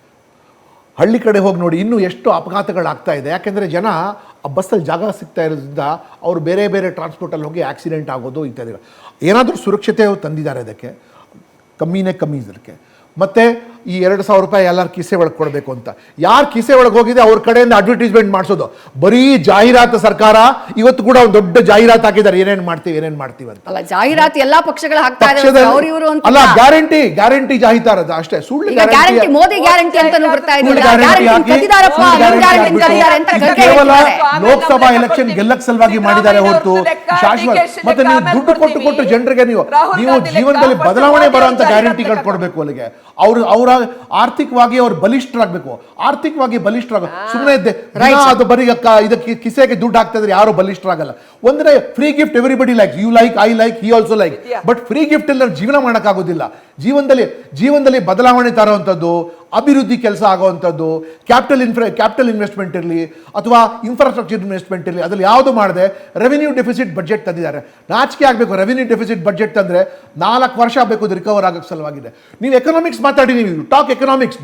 ಹಳ್ಳಿ ಕಡೆ ಹೋಗಿ ನೋಡಿ ಇನ್ನೂ ಎಷ್ಟು ಅಪಘಾತಗಳಾಗ್ತಾ ಇದೆ. ಯಾಕೆಂದರೆ ಜನ ಆ ಬಸ್ಸಲ್ಲಿ ಜಾಗ ಸಿಗ್ತಾ ಇರೋದ್ರಿಂದ ಅವರು ಬೇರೆ ಬೇರೆ ಟ್ರಾನ್ಸ್ಪೋರ್ಟಲ್ಲಿ ಹೋಗಿ ಆಕ್ಸಿಡೆಂಟ್ ಆಗೋದು ಇತ್ಯಾದಿಗಳು. ಏನಾದರೂ ಸುರಕ್ಷತೆ ತಂದಿದ್ದಾರೆ ಅದಕ್ಕೆ, ಕಮ್ಮಿನೇ ಕಮ್ಮಿ ಇದಕ್ಕೆ. ಮತ್ತು ಈ 2,000 ರೂಪಾಯಿ ಎಲ್ಲರ ಕಿಸೆ ಒಳಗೆ ಕೊಡಬೇಕು ಅಂತ, ಯಾರು ಕಿಸೆ ಒಳಗೆ ಹೋಗಿದೆ ಅವ್ರ ಕಡೆಯಿಂದ ಅಡ್ವರ್ಟೈಸ್ಮೆಂಟ್ ಮಾಡಿಸೋದು, ಬರೀ ಜಾಹೀರಾತು. ಸರ್ಕಾರ ಇವತ್ತು ಕೂಡ ಒಂದು ದೊಡ್ಡ ಜಾಹೀರಾತು ಹಾಕಿದ್ದಾರೆ, ಏನೇನು ಮಾಡ್ತೀವಿ ಅಂತ. ಅಲ್ಲ, ಜಾಹೀರಾತು ಎಲ್ಲಾ ಪಕ್ಷಗಳು ಹಾಕ್ತಾ ಇದ್ದಾರೆ. ಅಲ್ಲ, ಗ್ಯಾರಂಟಿ ಜಾಹೀರಾತು ಅಷ್ಟೇ, ಸುಳ್ಳು ಗ್ಯಾರಂಟಿ. ಮೋದಿ ಗ್ಯಾರಂಟಿ ಅಂತ ಬರ್ತಾ ಕೇವಲ ಲೋಕಸಭಾ ಎಲೆಕ್ಷನ್ ಗೆಲ್ಲಕ್ ಸಲುವಾಗಿ ಮಾಡಿದ್ದಾರೆ ಹೊರತು ಶಾಶ್ವತ. ಮತ್ತೆ ನೀವು ದುಡ್ಡು ಕೊಟ್ಟು ಜನರಿಗೆ ನೀವು ಜೀವನದಲ್ಲಿ ಬದಲಾವಣೆ ಬರುವಂತ ಗ್ಯಾರಂಟಿಗಳು ಕೊಡಬೇಕು. ಅಲ್ಲಿಗೆ ಅವರ ಆರ್ಥಿಕವಾಗಿ ಅವ್ರು ಬಲಿಷ್ಠರಾಗಬೇಕು. ಸುಮ್ಮನೆ ಅದು ಬರೀ ಇದಕ್ಕೆ ಕಿಸೆಗೆ ದುಡ್ಡು ಹಾಕ್ತಾ ಇದ್ರೆ ಯಾರು ಬಲಿಷ್ಠರಾಗಲ್ಲ. ಒಂದ್ರೆ free gift everybody like, you like, I like, he also like. But free gift ಎಲ್ಲ ಜೀವನ ಮಾಡೋಕ್ಕಾಗೋದಿಲ್ಲ. ಜೀವನದಲ್ಲಿ ಬದಲಾವಣೆ ತರುವಂಥದ್ದು, ಅಭಿವೃದ್ಧಿ ಕೆಲಸ ಆಗುವಂಥದ್ದು, ಕ್ಯಾಪಿಟಲ್ ಇನ್ವೆಸ್ಟ್ಮೆಂಟ್ ಇರಲಿ ಅಥವಾ ಇನ್ಫ್ರಾಸ್ಟ್ರಕ್ಚರ್ ಇನ್ವೆಸ್ಟ್ಮೆಂಟ್ ಇರಲಿ, ಅದ್ರಲ್ಲಿ ಯಾವುದು ಮಾಡದೆ ರೆವಿನ್ಯೂ ಡೆಫಿಸಿಟ್ ಬಡ್ಜೆಟ್ ತಂದಿದ್ದಾರೆ. ನಾಚಿಕೆ ಆಗಬೇಕು. ರೆವಿನ್ಯೂ ಡೆಫಿಸಿಟ್ ಬಡ್ಜೆಟ್ ತಂದರೆ 4 ವರ್ಷ ಆಗಬೇಕು ಅದು ರಿಕವರ್ ಆಗೋಕ್ಕೆ ಸಲುವಾಗಿದೆ. ನೀವು ಎಕನಾಮಿಕ್ಸ್ ಮಾತಾಡಿ, ನೀವು ಟಾಕ್ ಎಕನಾಮಿಕ್ಸ್.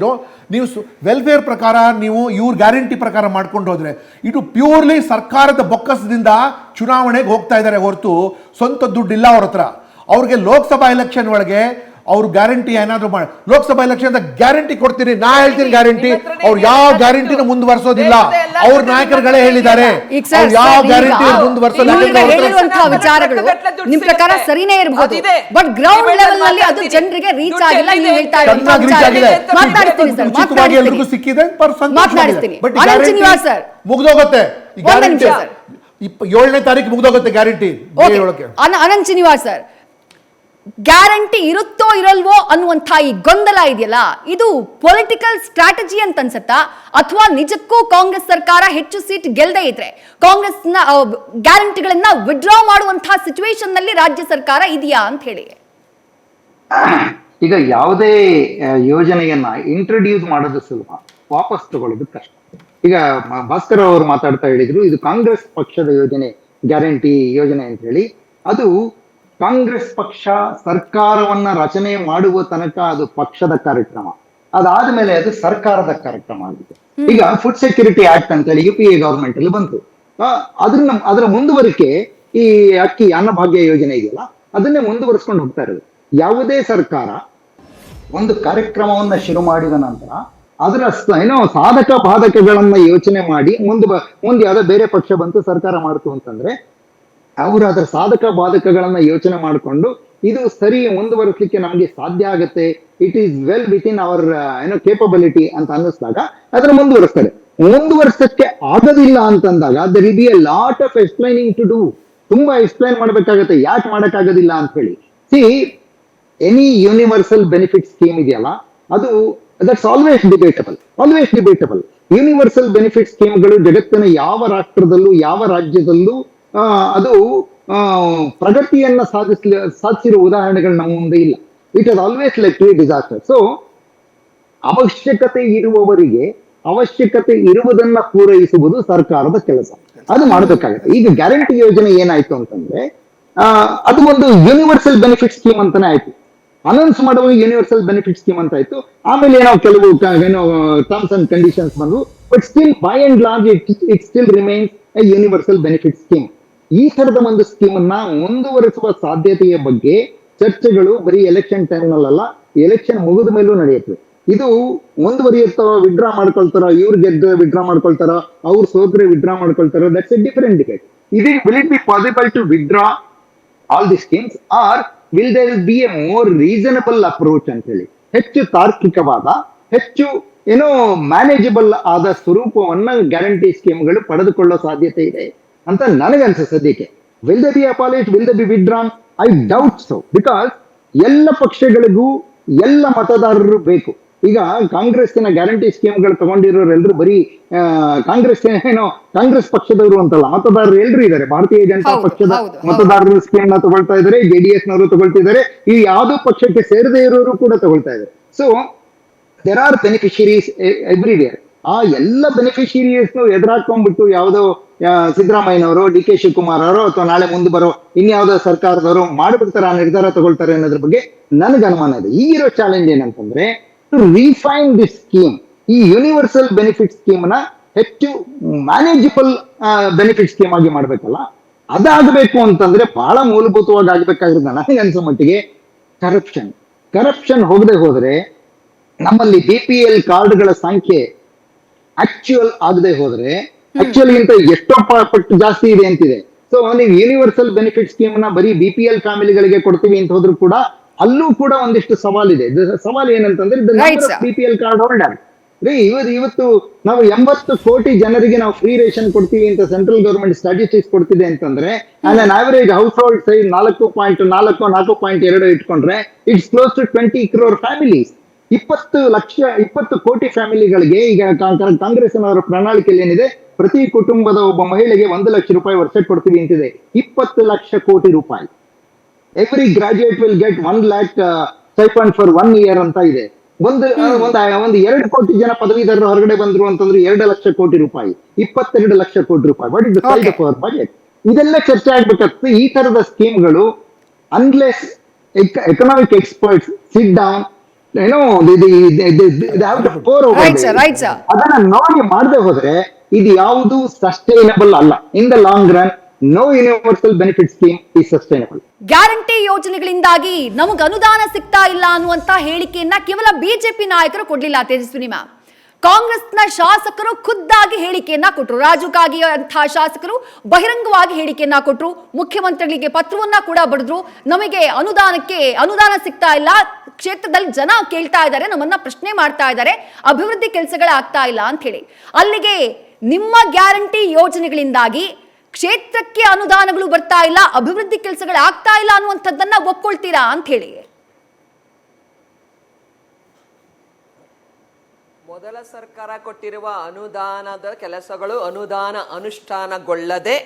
ನೀವು ವೆಲ್ಫೇರ್ ಪ್ರಕಾರ ನೀವು ಇವ್ರ ಗ್ಯಾರಂಟಿ ಪ್ರಕಾರ ಮಾಡ್ಕೊಂಡು ಹೋದ್ರೆ ಇದು ಪ್ಯೂರ್ಲಿ ಸರ್ಕಾರದ ಬೊಕ್ಕಸದಿಂದ ಚುನಾವಣೆಗೆ ಹೋಗ್ತಾ ಇದ್ದಾರೆ ಹೊರತು ಸ್ವಂತ ದುಡ್ಡಿಲ್ಲ ಅವ್ರ ಹತ್ರ. ಅವ್ರಿಗೆ ಲೋಕಸಭಾ ಎಲೆಕ್ಷನ್ ಒಳಗೆ ಅವ್ರು ಗ್ಯಾರಂಟಿ ಏನಾದ್ರು ಮಾಡಿ, ಲೋಕಸಭಾ ಎಲೆಕ್ಷನ್ ಗ್ಯಾರಂಟಿ ಕೊಡ್ತೀನಿ, ನಾ ಹೇಳ್ತೀನಿ ಗ್ಯಾರಂಟಿ, ಅವ್ರು ಯಾವ ಗ್ಯಾರಂಟಿನ ಮುಂದುವರ್ಸೋದಿಲ್ಲ. ಅವ್ರ ನಾಯಕರುಗಳೇ ಹೇಳಿದ್ದಾರೆ ಯಾವ ಗ್ಯಾರಂಟಿ ಮುಂದುವರ್ಸೋದಿಲ್ಲ. ವಿಚಾರಗಳು ನಿಮ್ ಪ್ರಕಾರ ಸರಿನೇ ಇರಬಹುದು, ಬಟ್ ಗ್ರೌಂಡ್ ಲೆವೆಲ್ ನಲ್ಲಿ ಅದು ಜನರಿಗೆ ರೀಚ್ ಆಗಿಲ್ಲ. ನೀವು ಹೇಳ್ತಾ ಎಲ್ರಿಗೂ ಸಿಕ್ಕಿದೆ, ಮುಗ್ದೋಗುತ್ತೆ. 7ನೇ ತಾರೀಕು ಮುಗ್ದೋಗುತ್ತೆ guarantee. Ananth Srinivas sir, guarantee ಇರುತ್ತೋ ಇರಲ್ವೋ ಅನ್ನುವಂಥ ಈ ಗೊಂದಲ ಇದೆಯಲ್ಲ, ಇದು ಪೊಲಿಟಿಕಲ್ ಸ್ಟ್ರಾಟಜಿ ಅಂತ ಅನ್ಸುತ್ತಾ, ಅಥವಾ ನಿಜಕ್ಕೂ ಕಾಂಗ್ರೆಸ್ ಸರ್ಕಾರ ಹೆಚ್ಚು ಸೀಟ್ ಗೆಲ್ಲದೆ ಇದ್ರೆ ಕಾಂಗ್ರೆಸ್ನ ಗ್ಯಾರಂಟಿಗಳನ್ನ ವಿಡ್ರಾ ಮಾಡುವಂತಹ ಸಿಚುವೇಶನ್ ನಲ್ಲಿ ರಾಜ್ಯ ಸರ್ಕಾರ ಇದೆಯಾ ಅಂತ ಹೇಳಿ? ಈಗ ಯಾವುದೇ ಯೋಜನೆಯನ್ನ ಇಂಟ್ರೊಡ್ಯೂಸ್ ಮಾಡೋದು ಸುಲಭ, ವಾಪಸ್ ತಗೊಳ್ಳೋದು ಕಷ್ಟ. ಈಗ ಭಾಸ್ಕರ್ ಅವರು ಮಾತಾಡ್ತಾ ಹೇಳಿದ್ರು, ಇದು ಕಾಂಗ್ರೆಸ್ ಪಕ್ಷದ ಯೋಜನೆ, ಗ್ಯಾರಂಟಿ ಯೋಜನೆ ಅಂತ ಹೇಳಿ. ಅದು ಕಾಂಗ್ರೆಸ್ ಪಕ್ಷ ಸರ್ಕಾರವನ್ನ ರಚನೆ ಮಾಡುವ ತನಕ ಅದು ಪಕ್ಷದ ಕಾರ್ಯಕ್ರಮ, ಅದಾದ್ಮೇಲೆ ಅದು ಸರ್ಕಾರದ ಕಾರ್ಯಕ್ರಮ ಆಗಿದೆ. ಈಗ ಫುಡ್ ಸೆಕ್ಯೂರಿಟಿ ಆಕ್ಟ್ ಅಂತ ಹೇಳಿ UPA ಗವರ್ಮೆಂಟ್ ಅಲ್ಲಿ ಬಂತು. ಅದರ ಮುಂದುವರಿಕೆ ಈ ಅಕ್ಕಿ ಅನ್ನಭಾಗ್ಯ ಯೋಜನೆ ಇದೆಯಲ್ಲ, ಅದನ್ನೇ ಮುಂದುವರಿಸ್ಕೊಂಡು ಹೋಗ್ತಾ ಇರೋದು. ಯಾವುದೇ ಸರ್ಕಾರ ಒಂದು ಕಾರ್ಯಕ್ರಮವನ್ನ ಶುರು ಮಾಡಿದ ನಂತರ ಅದರ ಸಾಧಕ ಬಾಧಕಗಳನ್ನ ಯೋಚನೆ ಮಾಡಿ ಮುಂದೆ ಯಾವ್ದೋ ಬೇರೆ ಪಕ್ಷ ಬಂತು ಸರ್ಕಾರ ಮಾಡ್ತು ಅಂತಂದ್ರೆ ಅವರು ಅದರ ಸಾಧಕ ಬಾಧಕಗಳನ್ನ ಯೋಚನೆ ಮಾಡಿಕೊಂಡು ಇದು ಸರಿ ಮುಂದುವರಿಸಲಿಕ್ಕೆ ನಮಗೆ ಸಾಧ್ಯ ಆಗುತ್ತೆ, it is well within our capability ಅಂತ ಅನ್ನಿಸ್ದಾಗ ಅದನ್ನ ಮುಂದುವರಿಸ್ತಾರೆ. ಮುಂದುವರ್ಸಕ್ಕೆ ಆಗೋದಿಲ್ಲ ಅಂತಂದಾಗ there will be a lot of explaining to do. ತುಂಬಾ ಎಕ್ಸ್ಪ್ಲೈನ್ ಮಾಡ್ಬೇಕಾಗತ್ತೆ ಯಾಕೆ ಮಾಡಕ್ಕಾಗೋದಿಲ್ಲ ಅಂತ ಹೇಳಿ. See, any universal benefit scheme ಇದೆಯಲ್ಲ, ಅದು that's always debatable. Universal benefit ಸ್ಕೀಮ್ಗಳು ಜಗತ್ತಿನ ಯಾವ ರಾಷ್ಟ್ರದಲ್ಲೂ ಯಾವ ರಾಜ್ಯದಲ್ಲೂ ಅದು ಪ್ರಗತಿಯನ್ನ ಸಾಧಿಸಿರುವ ಉದಾಹರಣೆಗಳು ನಮ್ಮ ಮುಂದೆ ಇಲ್ಲ. It has always led to a disaster. So ಅವಶ್ಯಕತೆ ಇರುವವರಿಗೆ ಅವಶ್ಯಕತೆ ಇರುವುದನ್ನ ಪೂರೈಸುವುದು ಸರ್ಕಾರದ ಕೆಲಸ, ಅದು ಮಾಡಬೇಕಾಗುತ್ತೆ. ಈಗ ಗ್ಯಾರಂಟಿ ಯೋಜನೆ ಏನಾಯ್ತು ಅಂತಂದ್ರೆ ಅದು ಒಂದು ಯೂನಿವರ್ಸಲ್ ಬೆನಿಫಿಟ್ ಸ್ಕೀಮ್ ಅಂತಾನೆ ಆಯ್ತು. ಅನೌನ್ಸ್ ಮಾಡುವ ಯೂನಿವರ್ಸಲ್ ಬೆನಿಫಿಟ್ ಸ್ಕೀಮ್ ಅಂತ ಆಯ್ತು. ಆಮೇಲೆ ಏನೋ ಕೆಲವು ಟರ್ಮ್ಸ್ ಅಂಡ್ ಕಂಡೀಷನ್ಸ್ ಬಂದು, but still by and large it still remains A universal benefit scheme. ಈ ತರದ ಒಂದು ಸ್ಕೀಮ್ ಅನ್ನ ಮುಂದುವರಿಸುವ ಸಾಧ್ಯತೆಯ ಬಗ್ಗೆ ಚರ್ಚೆಗಳು ಬರೀ ಎಲೆಕ್ಷನ್ ಟೈಮ್ ನಲ್ಲ, ಎಲೆಕ್ಷನ್ ಮುಗಿದ ಮೇಲೂ ನಡೆಯುತ್ತೆ. ಇದು ಮುಂದುವರಿಯುತ್ತೋ, ವಿಡ್ರಾ ಮಾಡ್ಕೊಳ್ತಾರೋ, ಇವ್ರು ಗೆದ್ದು ವಿಡ್ರಾ ಮಾಡ್ಕೊಳ್ತಾರೋ, ಅವ್ರು ಸೋತ್ರೆ ವಿಡ್ರಾ ಮಾಡ್ಕೊಳ್ತಾರೋ, that's a different debate. Will it be possible to withdraw all the schemes, or will there be a more reasonable approach ಅಂತ ಹೇಳಿ, ಹೆಚ್ಚು ತಾರ್ಕಿಕವಾದ, ಹೆಚ್ಚು ಏನೋ ಮ್ಯಾನೇಜಬಲ್ ಆದ ಸ್ವರೂಪವನ್ನ ಗ್ಯಾರಂಟಿ ಸ್ಕೀಮ್ಗಳು ಪಡೆದುಕೊಳ್ಳೋ ಸಾಧ್ಯತೆ ಇದೆ ಅಂತ ನನಗನ್ಸುತ್ತೆ ಸದ್ಯಕ್ಕೆ. Will they be abolish, will they be withdrawn? I doubt so, because ಎಲ್ಲ ಪಕ್ಷಗಳಿಗೂ ಎಲ್ಲ ಮತದಾರರು ಬೇಕು. ಈಗ ಕಾಂಗ್ರೆಸ್ಸಿನ ಗ್ಯಾರಂಟಿ ಸ್ಕೀಮ್ಗಳು ತಗೊಂಡಿರೋರೆಲ್ಲರೂ ಬರೀ ಕಾಂಗ್ರೆಸ್ ಪಕ್ಷದವರು ಅಂತಲ್ಲ, ಮತದಾರರು ಎಲ್ಲರೂ ಇದ್ದಾರೆ. ಭಾರತೀಯ ಜನತಾ ಪಕ್ಷದ ಮತದಾರರು ಸ್ಕೀಮ್ ನ ತಗೊಳ್ತಾ ಇದ್ದಾರೆ, JDS ನವರು ತಗೊಳ್ತಿದ್ದಾರೆ, ಈ ಯಾವುದೋ ಪಕ್ಷಕ್ಕೆ ಸೇರದೇ ಇರೋರು ಕೂಡ ತಗೊಳ್ತಾ ಇದ್ದಾರೆ. So there are beneficiaries everywhere. ಆ ಎಲ್ಲ ಬೆನಿಫಿಷರೀಸ್ ಎದುರಾಕೊಂಡ್ಬಿಟ್ಟು ಯಾವುದೋ ಸಿದ್ದರಾಮಯ್ಯನವರು, DK ಶಿವಕುಮಾರ್ ಅವರು, ಅಥವಾ ನಾಳೆ ಮುಂದೆ ಬರೋ ಇನ್ಯಾವುದೋ ಸರ್ಕಾರದವರು ಮಾಡಿಬಿಡ್ತಾರೆ, ಆ ನಿರ್ಧಾರ ತಗೊಳ್ತಾರೆ ಅನ್ನೋದ್ರ ಬಗ್ಗೆ ನನಗೆ ಅನುಮಾನ ಇದೆ. ಈಗಿರೋ ಚಾಲೆಂಜ್ ಏನಂತಂದ್ರೆ ಟು ರಿಫೈನ್ ದಿಸ್ ಸ್ಕೀಮ್, ಈ ಯೂನಿವರ್ಸಲ್ ಬೆನಿಫಿಟ್ ಸ್ಕೀಮ್ ನ ಹೆಚ್ಚು ಮ್ಯಾನೇಜಬಲ್ ಬೆನಿಫಿಟ್ ಸ್ಕೀಮ್ ಆಗಿ ಮಾಡ್ಬೇಕಲ್ಲ. ಅದಾಗಬೇಕು ಅಂತಂದ್ರೆ ಬಹಳ ಮೂಲಭೂತವಾಗಿ ಆಗ್ಬೇಕಾಗಿರೋದು ನನಗೆ ಅನ್ಸೋ ಮಟ್ಟಿಗೆ ಕರಪ್ಷನ್ ಹೋಗದೆ ಹೋದ್ರೆ, ನಮ್ಮಲ್ಲಿ BPL ಕಾರ್ಡ್ಗಳ ಸಂಖ್ಯೆ ಆಕ್ಚುಯಲ್ ಆಗದೆ ಹೋದ್ರೆ, ಆಕ್ಚುಯಲ್ಗಿಂತ ಎಷ್ಟೋ ಪಟ್ಟು ಜಾಸ್ತಿ ಇದೆ ಅಂತಿದೆ. ಸೊ ನೀವು ಯೂನಿವರ್ಸಲ್ ಬೆನಿಫಿಟ್ ಸ್ಕೀಮ್ ನ ಬರೀ BPL ಫ್ಯಾಮಿಲಿಗಳಿಗೆ ಕೊಡ್ತೀವಿ ಅಂತ ಹೋದ್ರು ಕೂಡ ಅಲ್ಲೂ ಕೂಡ ಒಂದಿಷ್ಟು ಸವಾಲಿದೆ. ಸವಾಲು ಏನಂತಂದ್ರೆ BPL ಕಾರ್ಡ್ ಹೋಲ್ಡರ್ ಇವತ್ತು ನಾವು 80 ಕೋಟಿ ಜನರಿಗೆ ನಾವು ಫ್ರೀ ರೇಷನ್ ಕೊಡ್ತೀವಿ ಅಂತ ಸೆಂಟ್ರಲ್ ಗವರ್ಮೆಂಟ್ ಸ್ಟಾಟಿಸ್ಟಿಕ್ಸ್ ಕೊಡ್ತಿದೆ ಅಂತಂದ್ರೆ, and an average household size 4.2 ಇಟ್ಕೊಂಡ್ರೆ it's close to 20 crore families. 20 ಕೋಟಿ ಫ್ಯಾಮಿಲಿಗಳಿಗೆ ಈಗ ಕಾಂಗ್ರೆಸ್ ಅವರ ಪ್ರಣಾಳಿಕೆಯಲ್ಲಿ ಏನಿದೆ, ಪ್ರತಿ ಕುಟುಂಬದ ಒಬ್ಬ ಮಹಿಳೆಗೆ 1 ಲಕ್ಷ ರೂಪಾಯಿ ವರ್ಷ ಕೊಡ್ತೀವಿ ಅಂತಿದೆ. 20 ಲಕ್ಷ ಕೋಟಿ ರೂಪಾಯಿ. Every graduate will get 1 lakh stipend for 1 year ಅಂತ ಇದೆ. ಒಂದು 2 ಕೋಟಿ ಜನ ಪದವೀಧರರು ಹೊರಗಡೆ ಬಂದ್ರು ಅಂತಂದ್ರೆ 2 ಲಕ್ಷ ಕೋಟಿ ರೂಪಾಯಿ, 22 ಲಕ್ಷ ಕೋಟಿ ರೂಪಾಯಿ. What is the size of our budget? ಇದೆಲ್ಲ ಚರ್ಚೆ ಆಗ್ಬೇಕಾಗ್ತದೆ. ಈ ತರದ ಸ್ಕೀಮ್ಗಳು unless economic experts sit down, ಅದನ್ನ ನೋಡಿ ಮಾಡದೆ ಹೋದ್ರೆ ಇದು ಯಾವುದು ಸಸ್ಟೈನಬಲ್ ಅಲ್ಲ. In the long run no universal benefit scheme is sustainable. Guarantee ಯೋಜನೆಗಳಿಂದಾಗಿ ನಮಗೆ ಅನುದಾನ ಸಿಗ್ತಾ ಇಲ್ಲ ಅನ್ನುವಂತ ಹೇಳಿಕೆಯನ್ನ ಕೇವಲ ಬಿಜೆಪಿ ನಾಯಕರು ಕೊಡ್ಲಿಲ್ಲ ತೇಜಸ್ವಿನಿ ಮ್ಯಾಮ್. ಕಾಂಗ್ರೆಸ್ನ ಶಾಸಕರು ಖುದ್ದಾಗಿ ಹೇಳಿಕೆಯನ್ನ ಕೊಟ್ಟರು. ರಾಜು ಕಾಗೆ ಅಂತಹ ಶಾಸಕರು ಬಹಿರಂಗವಾಗಿ ಹೇಳಿಕೆಯನ್ನ ಕೊಟ್ಟರು. ಮುಖ್ಯಮಂತ್ರಿಗಳಿಗೆ ಪತ್ರವನ್ನ ಕೂಡ ಬರೆದ್ರು. ನಮಗೆ ಅನುದಾನ ಸಿಗ್ತಾ ಇಲ್ಲ, ಕ್ಷೇತ್ರದಲ್ಲಿ ಜನ ಕೇಳ್ತಾ ಇದ್ದಾರೆ, ನಮ್ಮನ್ನ ಪ್ರಶ್ನೆ ಮಾಡ್ತಾ ಇದ್ದಾರೆ, ಅಭಿವೃದ್ಧಿ ಕೆಲಸಗಳಾಗ್ತಾ ಇಲ್ಲ ಅಂತ ಹೇಳಿ. ಅಲ್ಲಿಗೆ ನಿಮ್ಮ ಗ್ಯಾರಂಟಿ ಯೋಜನೆಗಳಿಂದಾಗಿ ಕ್ಷೇತ್ರಕ್ಕೆ ಅನುದಾನಗಳು ಬರ್ತಾ ಇಲ್ಲ, ಅಭಿವೃದ್ಧಿ ಕೆಲಸಗಳಾಗ್ತಾ ಇಲ್ಲ ಅನ್ನುವಂಥದ್ದನ್ನ ಒಪ್ಕೊಳ್ತೀರಾ ಅಂತ ಹೇಳಿ. ಮೊದಲ ಸರ್ಕಾರ ಕೊಟ್ಟಿರುವ ಅನುದಾನದ ಕೆಲಸಗಳು ಅನುದಾನ ಅನುಷ್ಠಾನಗೊಳ್ಳದೆ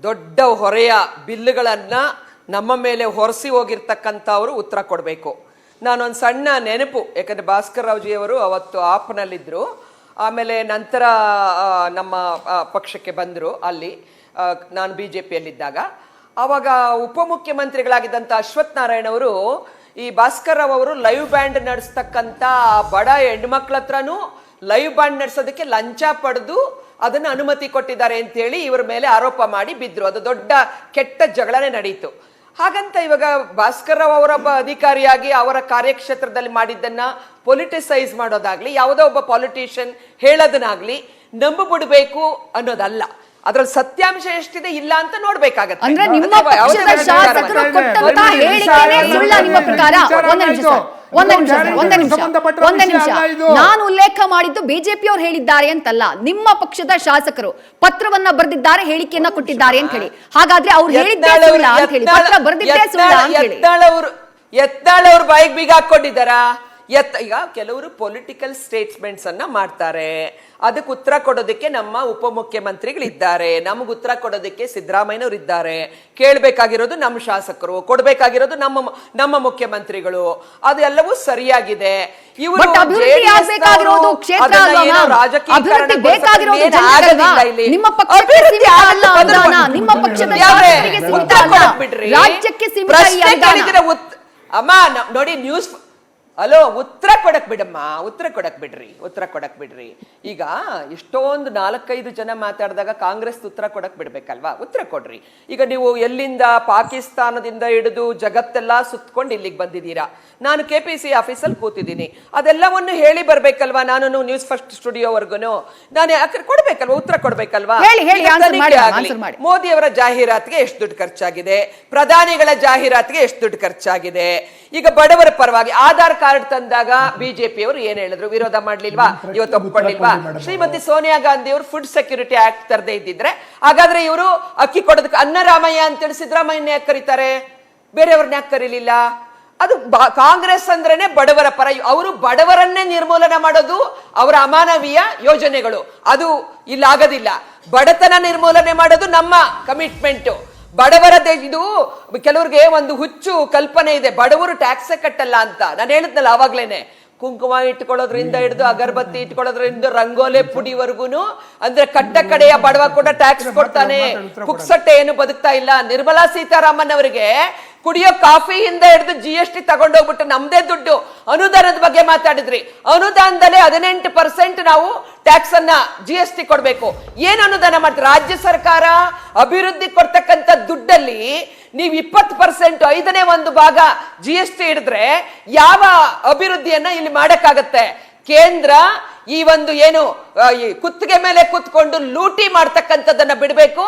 ದೊಡ್ಡ ಹೊರೆಯ ಬಿಲ್లుಗಳನ್ನ ನಮ್ಮ ಮೇಲೆ ಹೊರಿಸಿ ಹೋಗಿರ್ತಕ್ಕಂಥವರು ಉತ್ತರ ಕೊಡಬೇಕು. ನಾನೊಂದು ಸಣ್ಣ ನೆನಪು, ಯಾಕಂದರೆ ಭಾಸ್ಕರ್ ರಾವ್ಜಿಯವರು ಅವತ್ತು ಆಪ್ನಲ್ಲಿದ್ದರು, ಆಮೇಲೆ ನಂತರ ನಮ್ಮ ಪಕ್ಷಕ್ಕೆ ಬಂದರು. ಅಲ್ಲಿ ನಾನು BJPಯಲ್ಲಿದ್ದಾಗ ಆವಾಗ ಉಪಮುಖ್ಯಮಂತ್ರಿಗಳಾಗಿದ್ದಂಥ ಅಶ್ವಥ್ ನಾರಾಯಣ್ ಅವರು ಈ ಭಾಸ್ಕರ್ ರಾವ್ ಅವರು ಲೈವ್ ಬ್ಯಾಂಡ್ ನಡೆಸ್ತಕ್ಕಂಥ ಬಡ ಹೆಣ್ಮಕ್ಳ ಹತ್ರನೂ ಲೈವ್ ಬ್ಯಾಂಡ್ ನಡೆಸೋದಕ್ಕೆ ಲಂಚ ಪಡೆದು ಅದನ್ನು ಅನುಮತಿ ಕೊಟ್ಟಿದ್ದಾರೆ ಅಂತೇಳಿ ಇವರ ಮೇಲೆ ಆರೋಪ ಮಾಡಿ ಬಿದ್ರು. ಅದು ದೊಡ್ಡ ಕೆಟ್ಟ ಜಗಳನೇ ನಡೀತು. ಹಾಗಂತ ಇವಾಗ ಭಾಸ್ಕರ್ ರಾವ್ ಅವರ ಅಧಿಕಾರಿಯಾಗಿ ಅವರ ಕಾರ್ಯಕ್ಷೇತ್ರದಲ್ಲಿ ಮಾಡಿದ್ದನ್ನ ಪೊಲಿಟಿಸೈಸ್ ಮಾಡೋದಾಗ್ಲಿ, ಯಾವುದೋ ಒಬ್ಬ ಪಾಲಿಟಿಷಿಯನ್ ಹೇಳೋದನ್ನಾಗ್ಲಿ ನಂಬಿಬಿಡ್ಬೇಕು ಅನ್ನೋದಲ್ಲ. ಅದ್ರಲ್ಲಿ ಸತ್ಯಾಂಶ ಎಷ್ಟಿದೆ ಇಲ್ಲ ಅಂತ ನೋಡ್ಬೇಕಾಗತ್ತೆ. ಅಂದ್ರೆ ನಿಮ್ಮ ಪಕ್ಷದ ಶಾಸಕರು ಕೊಟ್ಟಂತ ಹೇಳಿಕೆನೇ ಸುಳ್ಳ ನಿಮ್ಮ ಪ್ರಕಾರ? ಒಂದೇ ನಿಮಿಷ. ನಾನು ಉಲ್ಲೇಖ ಮಾಡಿದ್ದು ಬಿಜೆಪಿ ಅವ್ರು ಹೇಳಿದ್ದಾರೆ ಅಂತಲ್ಲ, ನಿಮ್ಮ ಪಕ್ಷದ ಶಾಸಕರು ಪತ್ರವನ್ನ ಬರೆದಿದ್ದಾರೆ, ಹೇಳಿಕೆಯನ್ನ ಕೊಟ್ಟಿದ್ದಾರೆ ಅಂತ ಹೇಳಿ. ಹಾಗಾದ್ರೆ ಅವ್ರು ಹೇಳಿದ್ದೇ ಸುಳ್ಳ ಅಂತ ಹೇಳಿ, ಪತ್ರ ಬರೆದಿದ್ದೇ ಸುಳ್ಳ ಅಂತ ಹೇಳಿ. ಯತ್ನಾಳ್ ಅವ್ರು ಬಾಯಿಗೆ ಬೀಗ ಹಾಕೊಂಡಿದ್ದಾರಾ? ಈಗ ಕೆಲವರು ಪೊಲಿಟಿಕಲ್ ಸ್ಟೇಟ್ಮೆಂಟ್ಸ್ ಅನ್ನ ಮಾಡ್ತಾರೆ, ಅದಕ್ಕೆ ಉತ್ತರ ಕೊಡೋದಕ್ಕೆ ನಮ್ಮ ಉಪಮುಖ್ಯಮಂತ್ರಿಗಳಿದ್ದಾರೆ, ನಮ್ಗೆ ಉತ್ತರ ಕೊಡೋದಕ್ಕೆ ಸಿದ್ದರಾಮಯ್ಯನವ್ರು ಇದ್ದಾರೆ, ಕೇಳಬೇಕಾಗಿರೋದು ನಮ್ಮ ಶಾಸಕರು, ಕೊಡ್ಬೇಕಾಗಿರೋದು ನಮ್ಮ ಮುಖ್ಯಮಂತ್ರಿಗಳು. ಅದೆಲ್ಲವೂ ಸರಿಯಾಗಿದೆ. ಇವರು ಅಮ್ಮ ನೋಡಿ ನ್ಯೂಸ್ ಅಲೋ ಉತ್ತರ ಕೊಡಕ್ ಬಿಡಮ್ಮ, ಉತ್ತರ ಕೊಡಕ್ ಬಿಡ್ರಿ. ಈಗ ಎಷ್ಟೊಂದು 4-5 ಜನ ಮಾತಾಡಿದಾಗ ಕಾಂಗ್ರೆಸ್ ಉತ್ತರ ಕೊಡಕ್ ಬಿಡ್ಬೇಕಲ್ವಾ? ಉತ್ತರ ಕೊಡ್ರಿ. ಈಗ ನೀವು ಎಲ್ಲಿಂದ ಪಾಕಿಸ್ತಾನದಿಂದ ಹಿಡಿದು ಜಗತ್ತೆಲ್ಲ ಸುತ್ಕೊಂಡು ಇಲ್ಲಿಗೆ ಬಂದಿದ್ದೀರಾ, ನಾನು KPC ಆಫೀಸಲ್ಲಿ ಕೂತಿದ್ದೀನಿ, ಅದೆಲ್ಲವನ್ನು ಹೇಳಿ ಬರ್ಬೇಕಲ್ವಾ? ನಾನು ನ್ಯೂಸ್ ಫಸ್ಟ್ ಸ್ಟುಡಿಯೋವರೆಗೂ ನಾನು ಕೊಡ್ಬೇಕಲ್ವಾ, ಉತ್ತರ ಕೊಡ್ಬೇಕಲ್ವಾ? ಮೋದಿ ಅವರ ಜಾಹೀರಾತಿಗೆ ಎಷ್ಟು ದುಡ್ಡು ಖರ್ಚಾಗಿದೆ, ಪ್ರಧಾನಿಗಳ ಜಾಹೀರಾತಿಗೆ ಎಷ್ಟು ದುಡ್ಡು ಖರ್ಚಾಗಿದೆ. ಈಗ ಬಡವರ ಪರವಾಗಿ ಆಧಾರ್ ಕಾರ್ಡ್ ತಂದಾಗ ಬಿಜೆಪಿ ಅವರು ಏನ್ ಹೇಳಿದ್ರು? ವಿರೋಧ ಮಾಡ್ಲಿಲ್ವಾ? ಇವತ್ತು ಒಪ್ಕೊಳ್ಳಿಲ್ವಾ? ಶ್ರೀಮತಿ ಸೋನಿಯಾ ಗಾಂಧಿ ಅವರು ಫುಡ್ ಸೆಕ್ಯೂರಿಟಿ ಆಕ್ಟ್ ತರದೇ ಇದ್ದಿದ್ರೆ ಹಾಗಾದ್ರೆ ಇವರು ಅಕ್ಕಿ ಕೊಡೋದಕ್ಕೆ ಅನ್ನರಾಮಯ್ಯ ಅಂತೇಳಿ ಸಿದ್ದರಾಮಯ್ಯನ ಯಾಕೆ ಕರೀತಾರೆ, ಬೇರೆಯವ್ರನ್ನ ಯಾಕೆ ಕರೀಲಿಲ್ಲ? ಅದು ಕಾಂಗ್ರೆಸ್ ಅಂದ್ರೇನೆ ಬಡವರ ಪರ. ಅವರು ಬಡವರನ್ನೇ ನಿರ್ಮೂಲನೆ ಮಾಡೋದು ಅವರ ಅಮಾನವೀಯ ಯೋಜನೆಗಳು, ಅದು ಇಲ್ಲ ಆಗೋದಿಲ್ಲ. ಬಡತನ ನಿರ್ಮೂಲನೆ ಮಾಡೋದು ನಮ್ಮ ಕಮಿಟ್ಮೆಂಟ್. ಬಡವರ ಇದು ಕೆಲವ್ರಿಗೆ ಒಂದು ಹುಚ್ಚು ಕಲ್ಪನೆ ಇದೆ, ಬಡವರು ಟ್ಯಾಕ್ಸೇ ಕಟ್ಟಲ್ಲ ಅಂತ. ನಾನು ಹೇಳಿದ್ನಲ್ಲ ಆವಾಗ್ಲೇನೆ, ಕುಂಕುಮ ಇಟ್ಕೊಳ್ಳೋದ್ರಿಂದ ಹಿಡಿದು ಅಗರಬತ್ತಿ ಇಟ್ಕೊಳ್ಳೋದ್ರಿಂದ ರಂಗೋಲೆ ಪುಡಿವರೆಗೂ ಅಂದ್ರೆ ಕಟ್ಟ ಕಡೆಯ ಬಡವ ಕೂಡ ಟ್ಯಾಕ್ಸ್ ಕೊಡ್ತಾನೆ, ಪುಕ್ಸಟ್ಟೆ ಏನು ಬದುಕ್ತಾ ಇಲ್ಲ. ನಿರ್ಮಲಾ ಸೀತಾರಾಮನ್ ಅವರಿಗೆ ಕುಡಿಯೋ ಕಾಫಿಯಿಂದ ಹಿಡಿದು GST ತಗೊಂಡೋಗ್ಬಿಟ್ಟು ನಮ್ದೇ ದುಡ್ಡು ಅನುದಾನದ ಬಗ್ಗೆ ಮಾತಾಡಿದ್ರಿ. ಅನುದಾನದಲ್ಲೇ 18% ನಾವು ಟ್ಯಾಕ್ಸ್ ಅನ್ನ GST ಕೊಡ್ಬೇಕು. ಏನ್ ಅನುದಾನ ಮಾಡ್ತೀವಿ? ರಾಜ್ಯ ಸರ್ಕಾರ ಅಭಿವೃದ್ಧಿ ಕೊಡ್ತಕ್ಕಂಥ ದುಡ್ಡಲ್ಲಿ ನೀವು 20%, 1/5 GST ಹಿಡಿದ್ರೆ ಯಾವ ಅಭಿವೃದ್ಧಿಯನ್ನ ಇಲ್ಲಿ ಮಾಡಕ್ಕಾಗತ್ತೆ? ಕೇಂದ್ರ ಈ ಒಂದು ಏನು ಕುತ್ತಿಗೆ ಮೇಲೆ ಕುತ್ಕೊಂಡು ಲೂಟಿ ಮಾಡ್ತಕ್ಕಂಥದ್ದನ್ನ ಬಿಡಬೇಕು.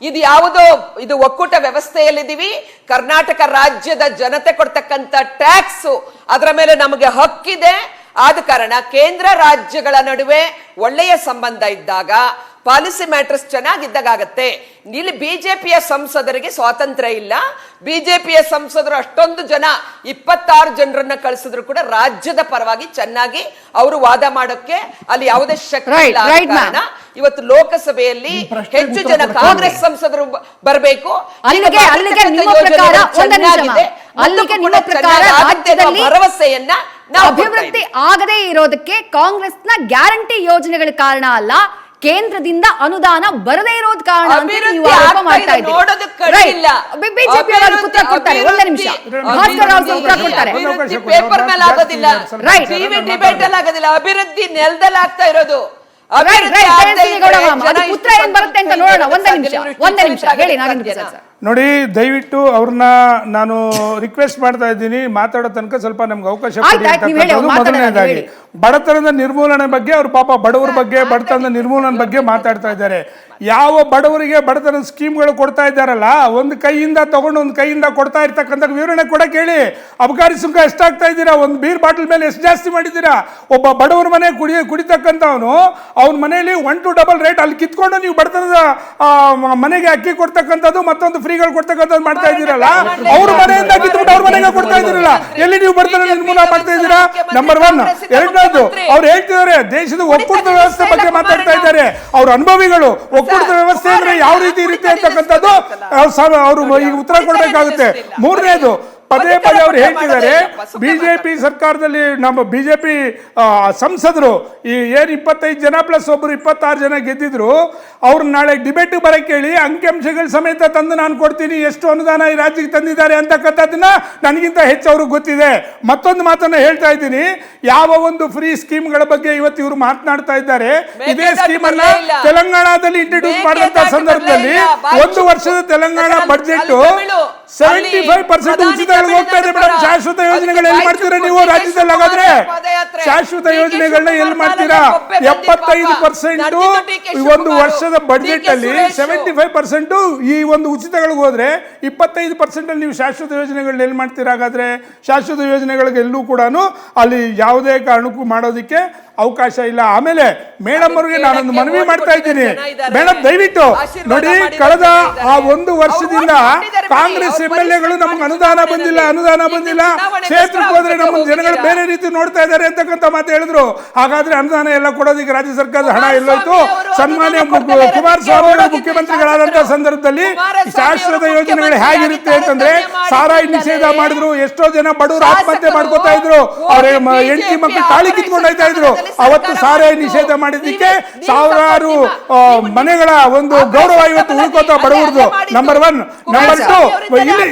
ಇದು ಯಾವುದೋ ಇದು ಒಕ್ಕೂಟ ವ್ಯವಸ್ಥೆಯಲ್ಲಿದ್ದೀವಿ, ಕರ್ನಾಟಕ ರಾಜ್ಯದ ಜನತೆ ಕೊಡ್ತಕ್ಕಂಥ ಟ್ಯಾಕ್ಸ್ ಅದರ ಮೇಲೆ ನಮಗೆ ಹಕ್ಕಿದೆ. ಆದ ಕಾರಣ ಕೇಂದ್ರ ರಾಜ್ಯಗಳ ನಡುವೆ ಒಳ್ಳೆಯ ಸಂಬಂಧ ಇದ್ದಾಗ ಪಾಲಿಸಿ ಮ್ಯಾಟರ್ಸ್ ಚೆನ್ನಾಗಿದ್ದಾಗ ಆಗತ್ತೆ. ಇಲ್ಲಿ ಬಿಜೆಪಿಯ ಸಂಸದರಿಗೆ ಸ್ವಾತಂತ್ರ್ಯ ಇಲ್ಲ. ಬಿಜೆಪಿಯ ಸಂಸದರು ಅಷ್ಟೊಂದು ಜನ 26 ಜನರನ್ನ ಕಳಿಸಿದ್ರು ಕೂಡ ರಾಜ್ಯದ ಪರವಾಗಿ ಚೆನ್ನಾಗಿ ಅವರು ವಾದ ಮಾಡೋಕೆ ಅಲ್ಲಿ ಯಾವುದೇ ಶಕ್ತಿ ಇಲ್ಲ. ಇವತ್ತು ಲೋಕಸಭೆಯಲ್ಲಿ ಹೆಚ್ಚು ಜನ ಕಾಂಗ್ರೆಸ್ ಸಂಸದರು ಬರಬೇಕು. ಭರವಸೆಯನ್ನ ಅಭಿವೃದ್ಧಿ ಆಗದೇ ಇರೋದಕ್ಕೆ ಕಾಂಗ್ರೆಸ್ನ ಗ್ಯಾರಂಟಿ ಯೋಜನೆಗಳ ಕಾರಣ ಅಲ್ಲ, ಕೇಂದ್ರದಿಂದ ಅನುದಾನ ಬರದೇ ಇರೋದ್ ಕಾರಣ ಅಂತ ನೀವು ಆರೋಪ ಮಾಡ್ತಾ ಇದ್ದೀರಿ. ಬಿಜೆಪಿ ಅವರು ಉತ್ತರ ಕೊಡ್ತಾರೆ. ಒಂದೇ ನಿಮಿಷ, ಭಾಸ್ಕರ್ ರಾವ್ ಉತ್ತರ ಕೊಡ್ತಾರೆ. ಪೇಪರ್ ಮೇಲೆ ಆಗೋದಿಲ್ಲ, ಟಿವಿ ಡಿಬೇಟ್ ಅಲ್ಲಿ ಆಗೋದಿಲ್ಲ, ಅಭಿವೃದ್ಧಿ ನೆಲದಲ್ಲಿ ಆಗ್ತಾ ಇರೋದು. ಉತ್ತರ ಏನ್ ಬರುತ್ತೆ ಅಂತ ನೋಡೋಣ. ಒಂದೇ ನಿಮಿಷ ಹೇಳಿ ನಾಗೇಂದ್ರ ಪ್ರಸಾದ್ ಸರ್. ನೋಡಿ, ದಯವಿಟ್ಟು ಅವ್ರನ್ನ ನಾನು ರಿಕ್ವೆಸ್ಟ್ ಮಾಡ್ತಾ ಇದ್ದೀನಿ, ಮಾತಾಡೋ ತನಕ ಸ್ವಲ್ಪ ನಮ್ಗೆ ಅವಕಾಶ ಕೊಡಿ. ಮೊದಲನೇದಾಗಿ ಬಡತನದ ನಿರ್ಮೂಲನೆ ಬಗ್ಗೆ ಅವ್ರು ಪಾಪ ಬಡವರ ಬಗ್ಗೆ, ಬಡತನದ ನಿರ್ಮೂಲನೆ ಬಗ್ಗೆ ಮಾತಾಡ್ತಾ ಇದ್ದಾರೆ. ಯಾವ ಬಡವರಿಗೆ ಬಡತನದ ಸ್ಕೀಮ್ಗಳು ಕೊಡ್ತಾ ಇದ್ದಾರಲ್ಲ, ಒಂದು ಕೈಯಿಂದ ತಗೊಂಡು ಒಂದು ಕೈಯಿಂದ ಕೊಡ್ತಾ ಇರ್ತಕ್ಕಂಥ ವಿವರಣೆ ಕೊಡಕ್ಕೆ ಹೇಳಿ. ಅಬಕಾರಿ ಸುಂಕ ಎಷ್ಟಾಗ್ತಾ ಇದ್ದೀರಾ? ಒಂದು ಬೀರ್ ಬಾಟಲ್ ಮೇಲೆ ಎಷ್ಟು ಜಾಸ್ತಿ ಮಾಡಿದ್ದೀರಾ? ಒಬ್ಬ ಬಡವರ ಮನೆ ಕುಡಿತಕ್ಕಂಥವನು ಅವ್ನ ಮನೆಯಲ್ಲಿ 1 to 2 ರೇಟ್ ಅಲ್ಲಿ ಕಿತ್ಕೊಂಡು ನೀವು ಬಡತನದ ಮನೆಗೆ ಅಕ್ಕಿ ಕೊಡ್ತಕ್ಕಂಥದ್ದು ಮತ್ತೊಂದು ಫ್ರೀಗಳು ಕೊಡ್ತಕ್ಕಂಥದ್ದು ಮಾಡ್ತಾ ಇದ್ದೀರಲ್ಲ, ಅವ್ರ ಮನೆಯಿಂದ ಕಿತ್ಬಿಟ್ಟು ಅವ್ರ ಮನೆಗೆ ಕೊಡ್ತಾ ಇದ್ದೀರಲ್ಲ, ಎಲ್ಲಿ ನೀವು ಬಡತನ ನಿರ್ಮೂಲನೆ ಮಾಡ್ತಾ ಇದ್ದೀರಾ? ನಂಬರ್ 1. ಎರಡನೇದು, ಅವ್ರು ಹೇಳ್ತಿದ್ದಾರೆ ದೇಶದ ಒಕ್ಕೂಟದ ವ್ಯವಸ್ಥೆ ಬಗ್ಗೆ ಮಾತಾಡ್ತಾ ಇದ್ದಾರೆ. ಅವ್ರ ಅನುಭವಿಗಳು ಒಕ್ಕೂಟದ ವ್ಯವಸ್ಥೆ ಅಂದ್ರೆ ಯಾವ ರೀತಿ ಇರುತ್ತೆ ಅಂತಕ್ಕಂಥದ್ದು ಅವರು ಈಗ ಉತ್ತರ ಕೊಡಬೇಕಾಗುತ್ತೆ. ಮೂರನೇದು, ಪದೇ ಪದೇ ಅವ್ರು ಹೇಳ್ತಿದ್ದಾರೆ ಬಿಜೆಪಿ ಸರ್ಕಾರದಲ್ಲಿ ನಮ್ಮ ಬಿಜೆಪಿ ಸಂಸದರು ಏನು 25 ಜನ ಪ್ಲಸ್ ಒಬ್ಬರು 26 ಜನ ಗೆದ್ದಿದ್ರು, ಅವ್ರು ನಾಳೆ ಡಿಬೇಟ್ ಬರಕ್ಕೆ ಹೇಳಿ ಅಂಕಿಅಂಶಗಳ ಸಮೇತ ತಂದು ನಾನು ಕೊಡ್ತೀನಿ ಎಷ್ಟು ಅನುದಾನ ಈ ರಾಜ್ಯಕ್ಕೆ ತಂದಿದ್ದಾರೆ ಅಂತಕ್ಕಂಥದ್ದನ್ನ ನನಗಿಂತ ಹೆಚ್ಚು ಅವ್ರಿಗೆ ಗೊತ್ತಿದೆ. ಮತ್ತೊಂದು ಮಾತನ್ನ ಹೇಳ್ತಾ ಇದ್ದೀನಿ, ಯಾವ ಒಂದು ಫ್ರೀ ಸ್ಕೀಮ್ಗಳ ಬಗ್ಗೆ ಇವತ್ತು ಇವರು ಮಾತನಾಡ್ತಾ ಇದ್ದಾರೆ, ಇದೇ ಸ್ಕೀಮ್ ಅನ್ನ ತೆಲಂಗಾಣದಲ್ಲಿ ಇಂಟ್ರೊಡ್ಯೂಸ್ ಮಾಡಿದಂತ ಸಂದರ್ಭದಲ್ಲಿ 1 ವರ್ಷದ ತೆಲಂಗಾಣ ಬಜೆಟ್ 75% ಉಚಿತಗಳಿಗೆ ಹೋಗ್ತಾ ಇದೆ ಮೇಡಮ್. ಶಾಶ್ವತ ಯೋಜನೆಗಳು ಎಲ್ಲಿ ಮಾಡ್ತೀರಾ ನೀವು ರಾಜ್ಯದಲ್ಲಿ? ಹಾಗಾದ್ರೆ ಶಾಶ್ವತ ಯೋಜನೆಗಳನ್ನ ಎಲ್ಲಿ ಮಾಡ್ತೀರಾ? 75% ಒಂದು ವರ್ಷದ ಬಡ್ಜೆಟ್ ಅಲ್ಲಿ 75% ಈ ಒಂದು ಉಚಿತಗಳಿಗೆ ಹೋದ್ರೆ 25% ಅಲ್ಲಿ ನೀವು ಶಾಶ್ವತ ಯೋಜನೆಗಳನ್ನ ಎಲ್ಲಿ ಮಾಡ್ತೀರಾ? ಹಾಗಾದ್ರೆ ಶಾಶ್ವತ ಯೋಜನೆಗಳಿಗೆ ಎಲ್ಲೂ ಕೂಡ ಅಲ್ಲಿ ಯಾವುದೇ ಕಾರಣಕ್ಕೂ ಮಾಡೋದಕ್ಕೆ ಅವಕಾಶ ಇಲ್ಲ. ಆಮೇಲೆ ಮೇಡಮ್ ಅವರಿಗೆ ನಾನೊಂದು ಮನವಿ ಮಾಡ್ತಾ ಇದ್ದೀನಿ. ಮೇಡಮ್ ದಯವಿಟ್ಟು ನೋಡಿ, ಕಳೆದ ಆ ಒಂದು ವರ್ಷದಿಂದ ಕಾಂಗ್ರೆಸ್ MLAಗಳು ನಮ್ಗೆ ಅನುದಾನ ಬಂದಿಲ್ಲ, ಕ್ಷೇತ್ರಕ್ಕೆ ಹೋದ್ರೆ ನಮ್ಮ ಜನಗಳು ಬೇರೆ ರೀತಿ ನೋಡ್ತಾ ಇದ್ದಾರೆ ಅಂತಕ್ಕಂಥ ಮಾತು ಹೇಳಿದ್ರು. ಹಾಗಾದ್ರೆ ಅನುದಾನ ಎಲ್ಲ ಕೊಡೋದಕ್ಕೆ ರಾಜ್ಯ ಸರ್ಕಾರದ ಹಣ ಎಲ್ಲೋಯ್ತು? ಸನ್ಮಾನ್ಯ ಕುಮಾರಸ್ವಾಮಿ ಅವರು ಮುಖ್ಯಮಂತ್ರಿಗಳಾದಂತಹ ಸಂದರ್ಭದಲ್ಲಿ ಶಾಶ್ವತ ಯೋಜನೆಗಳು ಹೇಗಿರುತ್ತೆ ಅಂತಂದ್ರೆ, ಸಾರಾಯಿ ನಿಷೇಧ ಮಾಡಿದ್ರು, ಎಷ್ಟೋ ಜನ ಬಡವರು ಆತ್ಮಹತ್ಯೆ ಮಾಡ್ಕೋತಾ ಇದ್ರು, ಅವ್ರ ಹೆಂಡತಿ ಮಕ್ಕಳು ತಾಳಿ ಕಿತ್ಕೊಂಡು ಹೋಯ್ತಾ ಇದ್ರು. ಅವತ್ತು ಸಾರಾಯಿ ನಿಷೇಧ ಮಾಡಿದ್ದಕ್ಕೆ ಸಾವಿರಾರು ಮನೆಗಳ ಒಂದು ಗೌರವ ಇವತ್ತು ಉಳ್ಕೋತಾ ಬಡವರದು. ನಂಬರ್ 1. ನಂಬರ್ 2,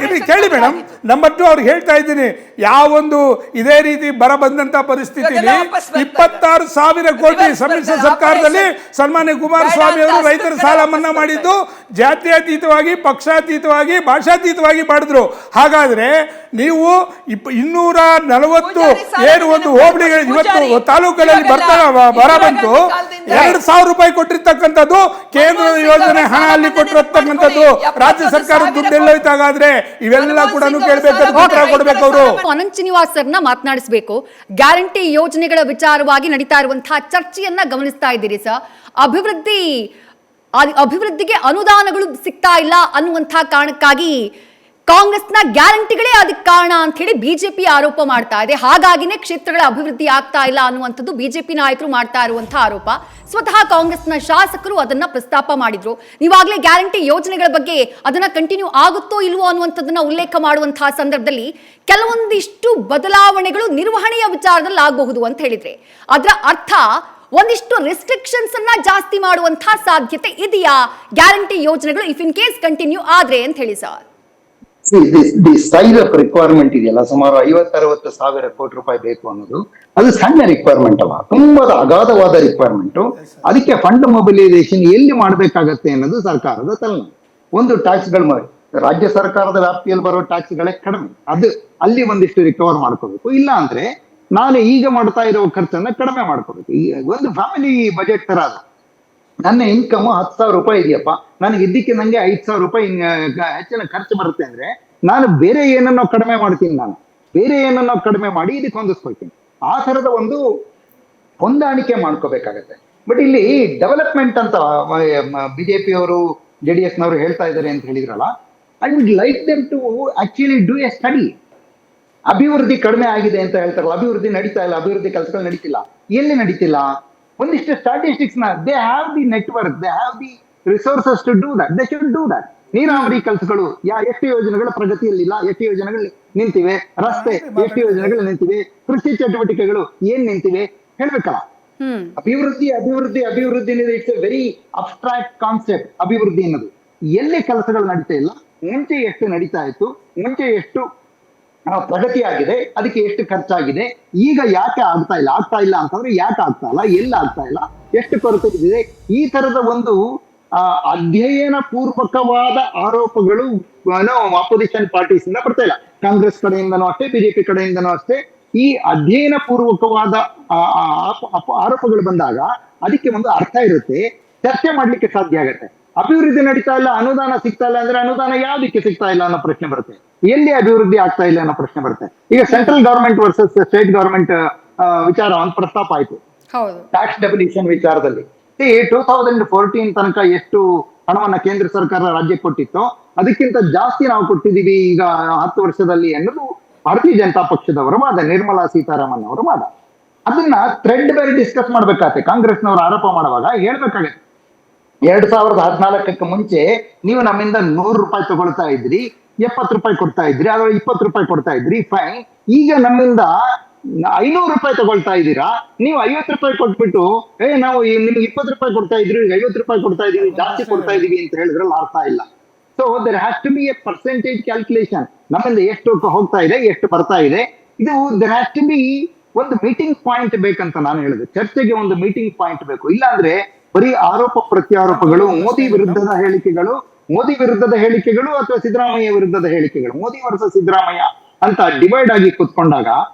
ಇಲ್ಲಿ ಕೇಳಿ ಮೇಡಮ್, ನಂಬರ್ 2 ಅವ್ರಿಗೆ ಹೇಳ್ತಾ ಇದ್ದೀನಿ, ಯಾವೊಂದು ಇದೇ ರೀತಿ ಬರ ಬಂದಂತ ಪರಿಸ್ಥಿತಿಯಲ್ಲಿ 26,000 ಕೋಟಿ ಸಮ್ಮಿಶ್ರ ಸರ್ಕಾರದಲ್ಲಿ ಸನ್ಮಾನ್ಯ ಕುಮಾರಸ್ವಾಮಿ ಅವರು ರೈತರ ಸಾಲ ಮನ್ನಾ ಮಾಡಿದ್ದು ಜಾತ್ಯತೀತವಾಗಿ, ಪಕ್ಷಾತೀತವಾಗಿ, ಭಾಷಾತೀತವಾಗಿ ಮಾಡಿದ್ರು. ಹಾಗಾದ್ರೆ ನೀವು 240 ಏನು ಒಂದು ಹೋಬಳಿಗಳು ಇವತ್ತು ತಾಲೂಕಲ್ಲಿ ಬರ ಬಂತು, 2,000 ರೂಪಾಯಿ ಕೊಟ್ಟಿರ್ತಕ್ಕಂಥದ್ದು ಕೇಂದ್ರದ ಯೋಜನೆ ಹಣ ಅಲ್ಲಿ ಕೊಟ್ಟಿರತಕ್ಕಂಥದ್ದು, ರಾಜ್ಯ ಸರ್ಕಾರದ ದುಡ್ಡು ಎಲ್ಲೋಯ್ತಾಗಾದ್ರೆ ಇವೆಲ್ಲ ಕೂಡ ಕೊಡ್ಬೇಕು ಅವರು. ಅನಂತ್ ಶ್ರೀನಿವಾಸ್ ಸರ್ನ ಮಾತನಾಡಿಸಬೇಕು. ಗ್ಯಾರಂಟಿ ಯೋಜನೆಗಳ ವಿಚಾರವಾಗಿ ನಡೀತಾ ಇರುವಂತಹ ಚರ್ಚೆಯನ್ನ ಗಮನಿಸ್ತಾ ಇದ್ದೀರಿ ಸರ್. ಅಭಿವೃದ್ಧಿಗೆ ಅನುದಾನಗಳು ಸಿಗ್ತಾ ಇಲ್ಲ ಅನ್ನುವಂತಹ ಕಾರಣಕ್ಕಾಗಿ ಕಾಂಗ್ರೆಸ್ನ ಗ್ಯಾರಂಟಿಗಳೇ ಅದಕ್ಕೆ ಕಾರಣ ಅಂತ ಹೇಳಿ ಬಿಜೆಪಿ ಆರೋಪ ಮಾಡ್ತಾ ಇದೆ. ಹಾಗಾಗಿನೇ ಕ್ಷೇತ್ರಗಳ ಅಭಿವೃದ್ಧಿ ಆಗ್ತಾ ಇಲ್ಲ ಅನ್ನುವಂಥದ್ದು ಬಿಜೆಪಿ ನಾಯಕರು ಮಾಡ್ತಾ ಇರುವಂತಹ ಆರೋಪ. ಸ್ವತಃ ಕಾಂಗ್ರೆಸ್ನ ಶಾಸಕರು ಅದನ್ನ ಪ್ರಸ್ತಾಪ ಮಾಡಿದ್ರು. ನೀವಾಗಲೇ ಗ್ಯಾರಂಟಿ ಯೋಜನೆಗಳ ಬಗ್ಗೆ ಅದನ್ನ ಕಂಟಿನ್ಯೂ ಆಗುತ್ತೋ ಇಲ್ವೋ ಅನ್ನುವಂಥದ್ದನ್ನ ಉಲ್ಲೇಖ ಮಾಡುವಂತಹ ಸಂದರ್ಭದಲ್ಲಿ ಕೆಲವೊಂದಿಷ್ಟು ಬದಲಾವಣೆಗಳು ನಿರ್ವಹಣೆಯ ವಿಚಾರದಲ್ಲಿ ಆಗಬಹುದು ಅಂತ ಹೇಳಿದ್ರೆ, ಅದರ ಅರ್ಥ ಒಂದಿಷ್ಟು ರೆಸ್ಟ್ರಿಕ್ಷನ್ಸ್ ಅನ್ನ ಜಾಸ್ತಿ ಮಾಡುವಂತಹ ಸಾಧ್ಯತೆ ಇದೆಯಾ ಗ್ಯಾರಂಟಿ ಯೋಜನೆಗಳು ಇಫ್ ಇನ್ ಕೇಸ್ ಕಂಟಿನ್ಯೂ ಆದ್ರೆ ಅಂತ ಹೇಳಿ sir? The size of requirement ಇದೆಯಲ್ಲ, ಸುಮಾರು 50-60 ಸಾವಿರ ಕೋಟಿ ರೂಪಾಯಿ ಬೇಕು ಅನ್ನೋದು ಅದು ಸಣ್ಣ ರಿಕ್ವೈರ್ಮೆಂಟ್ ಅಲ್ಲ, ತುಂಬಾ ಅಗಾಧವಾದ ರಿಕ್ವೈರ್ಮೆಂಟ್. ಅದಕ್ಕೆ ಫಂಡ್ ಮೊಬಿಲೈಸೇಷನ್ ಎಲ್ಲಿ ಮಾಡಬೇಕಾಗತ್ತೆ ಅನ್ನೋದು ಸರ್ಕಾರದ ತಲೆನೋವು. ಒಂದು ಟ್ಯಾಕ್ಸ್ಗಳು ಮಾಡಿ ರಾಜ್ಯ ಸರ್ಕಾರದ ವ್ಯಾಪ್ತಿಯಲ್ಲಿ ಬರೋ ಟ್ಯಾಕ್ಸ್ಗಳೇ ಕಡಿಮೆ, ಅದು ಅಲ್ಲಿ ಒಂದಿಷ್ಟು ರಿಕವರ್ ಮಾಡ್ಕೋಬೇಕು. ಇಲ್ಲ ಅಂದ್ರೆ ನಾನು ಈಗ ಮಾಡ್ತಾ ಇರೋ ಖರ್ಚನ್ನ ಕಡಿಮೆ ಮಾಡ್ಕೋಬೇಕು. ಒಂದು ಫ್ಯಾಮಿಲಿ ಬಜೆಟ್ ತರ ಅದು. ನನ್ನ ಇನ್ಕಮ್ 10,000 ರೂಪಾಯಿ ಇದೆಯಪ್ಪ, ನನಗೆ ಇದ್ದಕ್ಕೆ ನಂಗೆ 5,000 ರೂಪಾಯಿ ಹೆಚ್ಚಿನ ಖರ್ಚು ಬರುತ್ತೆ ಅಂದ್ರೆ ನಾನು ಬೇರೆ ಏನನ್ನೋ ಕಡಿಮೆ ಮಾಡ್ತೀನಿ, ನಾನು ಬೇರೆ ಏನನ್ನೋ ಕಡಿಮೆ ಮಾಡಿ ಇದಕ್ಕೆ ಹೊಂದಿಸ್ಕೊಳ್ತೀನಿ. ಆ ತರದ ಒಂದು ಹೊಂದಾಣಿಕೆ ಮಾಡ್ಕೋಬೇಕಾಗತ್ತೆ. ಬಟ್ ಇಲ್ಲಿ ಡೆವಲಪ್ಮೆಂಟ್ ಅಂತ ಬಿಜೆಪಿ ಅವರು JDS ನವರು ಹೇಳ್ತಾ ಇದ್ದಾರೆ ಅಂತ ಹೇಳಿದ್ರಲ್ಲ, I would like them to actually do a study. ಅಭಿವೃದ್ಧಿ ಕಡಿಮೆ ಆಗಿದೆ ಅಂತ ಹೇಳ್ತಾರಲ್ಲ, ಅಭಿವೃದ್ಧಿ ನಡೀತಾ ಇಲ್ಲ, ಅಭಿವೃದ್ಧಿ ಕೆಲಸಗಳು ನಡೀತಿಲ್ಲ. ಎಲ್ಲಿ ನಡೀತಿಲ್ಲ? ಒಂದಿಷ್ಟು ಸ್ಟಾಟಿಸ್ಟಿಕ್ಸ್ ನ, they have the network, they have the resources to do that, they should do that. ನೀರಾವರಿ ಕೆಲಸಗಳು ಎಷ್ಟು ಯೋಜನೆಗಳ ಪ್ರಗತಿಯಲ್ಲಿಲ್ಲ, ಎಷ್ಟು ಯೋಜನೆಗಳು ನಿಂತಿವೆ, ರಸ್ತೆ ಎಷ್ಟು ಯೋಜನೆಗಳು ನಿಂತಿವೆ, ಕೃಷಿ ಚಟುವಟಿಕೆಗಳು ಏನ್ ನಿಂತಿವೆ ಹೇಳ್ಬೇಕಲ್ಲ. ಅಭಿವೃದ್ಧಿ ಅಭಿವೃದ್ಧಿ ಅಭಿವೃದ್ಧಿ ಅನ್ನೋದು it's A very abstract concept. ಅಭಿವೃದ್ಧಿ ಅನ್ನೋದು ಎಲ್ಲಿ ಕೆಲಸಗಳು ನಡೀತಾ ಇಲ್ಲ, ಮುಂಚೆ ಎಷ್ಟು ನಡೀತಾ ಇತ್ತು, ಮುಂಚೆ ಎಷ್ಟು ಪ್ರಗತಿ ಆಗಿದೆ, ಅದಕ್ಕೆ ಎಷ್ಟು ಖರ್ಚಾಗಿದೆ, ಈಗ ಯಾಕೆ ಆಗ್ತಾ ಇಲ್ಲ ಅಂತಂದ್ರೆ ಯಾಕೆ ಆಗ್ತಾ ಇಲ್ಲ, ಎಲ್ಲಿ ಆಗ್ತಾ ಇಲ್ಲ, ಎಷ್ಟು ಕೊರತೆ ಇದೆ, ಈ ತರದ ಒಂದು ಅಧ್ಯಯನ ಪೂರ್ವಕವಾದ ಆರೋಪಗಳು ಅಪೋಸಿಷನ್ ಪಾರ್ಟೀಸ್ ಇಂದ ಬರ್ತಾ ಇಲ್ಲ. ಕಾಂಗ್ರೆಸ್ ಕಡೆಯಿಂದನೂ ಅಷ್ಟೇ, ಬಿಜೆಪಿ ಕಡೆಯಿಂದನೂ ಅಷ್ಟೇ. ಈ ಅಧ್ಯಯನ ಪೂರ್ವಕವಾದ ಆರೋಪಗಳು ಬಂದಾಗ ಅದಕ್ಕೆ ಒಂದು ಅರ್ಥ ಇರುತ್ತೆ, ಚರ್ಚೆ ಮಾಡ್ಲಿಕ್ಕೆ ಸಾಧ್ಯ ಆಗತ್ತೆ. ಅಭಿವೃದ್ಧಿ ನಡೀತಾ ಇಲ್ಲ, ಅನುದಾನ ಸಿಗ್ತಾ ಇಲ್ಲ ಅಂದ್ರೆ ಅನುದಾನ ಯಾವ್ದಕ್ಕೆ ಸಿಗ್ತಾ ಇಲ್ಲ ಅನ್ನೋ ಪ್ರಶ್ನೆ ಬರುತ್ತೆ, ಎಲ್ಲಿ ಅಭಿವೃದ್ಧಿ ಆಗ್ತಾ ಇಲ್ಲ ಅನ್ನೋ ಪ್ರಶ್ನೆ ಬರುತ್ತೆ. ಈಗ central government versus state government ವಿಚಾರ ಒಂದು ಪ್ರಸ್ತಾಪ ಆಯ್ತು ಟ್ಯಾಕ್ಸ್ ಡೆಫಿನಿಷನ್ ವಿಚಾರದಲ್ಲಿ. 2014 ತನಕ ಎಷ್ಟು ಹಣವನ್ನ ಕೇಂದ್ರ ಸರ್ಕಾರ ರಾಜ್ಯಕ್ಕೆ ಕೊಟ್ಟಿತ್ತೋ ಅದಕ್ಕಿಂತ ಜಾಸ್ತಿ ನಾವು ಕೊಟ್ಟಿದ್ದೀವಿ ಈಗ 10 ವರ್ಷದಲ್ಲಿ ಅನ್ನೋದು ಭಾರತೀಯ ಜನತಾ ಪಕ್ಷದವರ ವಾದ, ನಿರ್ಮಲಾ ಸೀತಾರಾಮನ್ ಅವರ ವಾದ. ಅದನ್ನ ಥ್ರೆಡ್ ಬೇರೆ ಡಿಸ್ಕಸ್ ಮಾಡ್ಬೇಕಾಗತ್ತೆ. ಕಾಂಗ್ರೆಸ್ನವರು ಆರೋಪ ಮಾಡುವಾಗ ಹೇಳ್ಬೇಕಾಗತ್ತೆ, 2014 ಮುಂಚೆ ನೀವು ನಮ್ಮಿಂದ 100 ರೂಪಾಯಿ ತಗೊಳ್ತಾ ಇದ್ರಿ, 70 ರೂಪಾಯಿ ಕೊಡ್ತಾ ಇದ್ರಿ, ಅದ್ರಲ್ಲಿ 20 ರೂಪಾಯಿ ಕೊಡ್ತಾ ಇದ್ರಿ, ಫೈನ್. ಈಗ ನಮ್ಮಿಂದ 500 ರೂಪಾಯಿ ತಗೊಳ್ತಾ ಇದ್ದೀರಾ, ನೀವು 50 ರೂಪಾಯಿ ಕೊಟ್ಬಿಟ್ಟು ನಾವು ನಿಮ್ಗೆ 20 ರೂಪಾಯಿ ಕೊಡ್ತಾ ಇದ್ರಿ, 50 ರೂಪಾಯಿ ಕೊಡ್ತಾ ಇದೀವಿ, ಜಾಸ್ತಿ ಕೊಡ್ತಾ ಇದೀವಿ ಅಂತ ಹೇಳಿದ್ರಲ್ಲಿ ಅರ್ಥ ಇಲ್ಲ. So there has to be a percentage calculation. ನಮ್ಮಿಂದ ಎಷ್ಟು ಹೋಗ್ತಾ ಇದೆ, ಎಷ್ಟು ಬರ್ತಾ ಇದೆ, ಇದು ದೇರ್ ಹ್ಯಾಸ್ ಟು ಬಿ ಒಂದು ಮೀಟಿಂಗ್ ಪಾಯಿಂಟ್ ಬೇಕಂತ ನಾನು ಹೇಳಿದೆ. ಚರ್ಚೆಗೆ ಒಂದು ಮೀಟಿಂಗ್ ಪಾಯಿಂಟ್ ಬೇಕು. ಇಲ್ಲಾಂದ್ರೆ ಬರೀ ಆರೋಪ ಪ್ರತ್ಯಾರೋಪಗಳು, ಮೋದಿ ವಿರುದ್ಧದ ಹೇಳಿಕೆಗಳು, ಮೋದಿ ವಿರುದ್ಧದ ಹೇಳಿಕೆಗಳು ಅಥವಾ ಸಿದ್ದರಾಮಯ್ಯ ವಿರುದ್ಧದ ಹೇಳಿಕೆಗಳು. ಮೋದಿ ವರ್ಸಸ್ ಸಿದ್ದರಾಮಯ್ಯ ಅಂತ ಡಿವೈಡ್ ಆಗಿ ಕೂತ್ಕೊಂಡಾಗ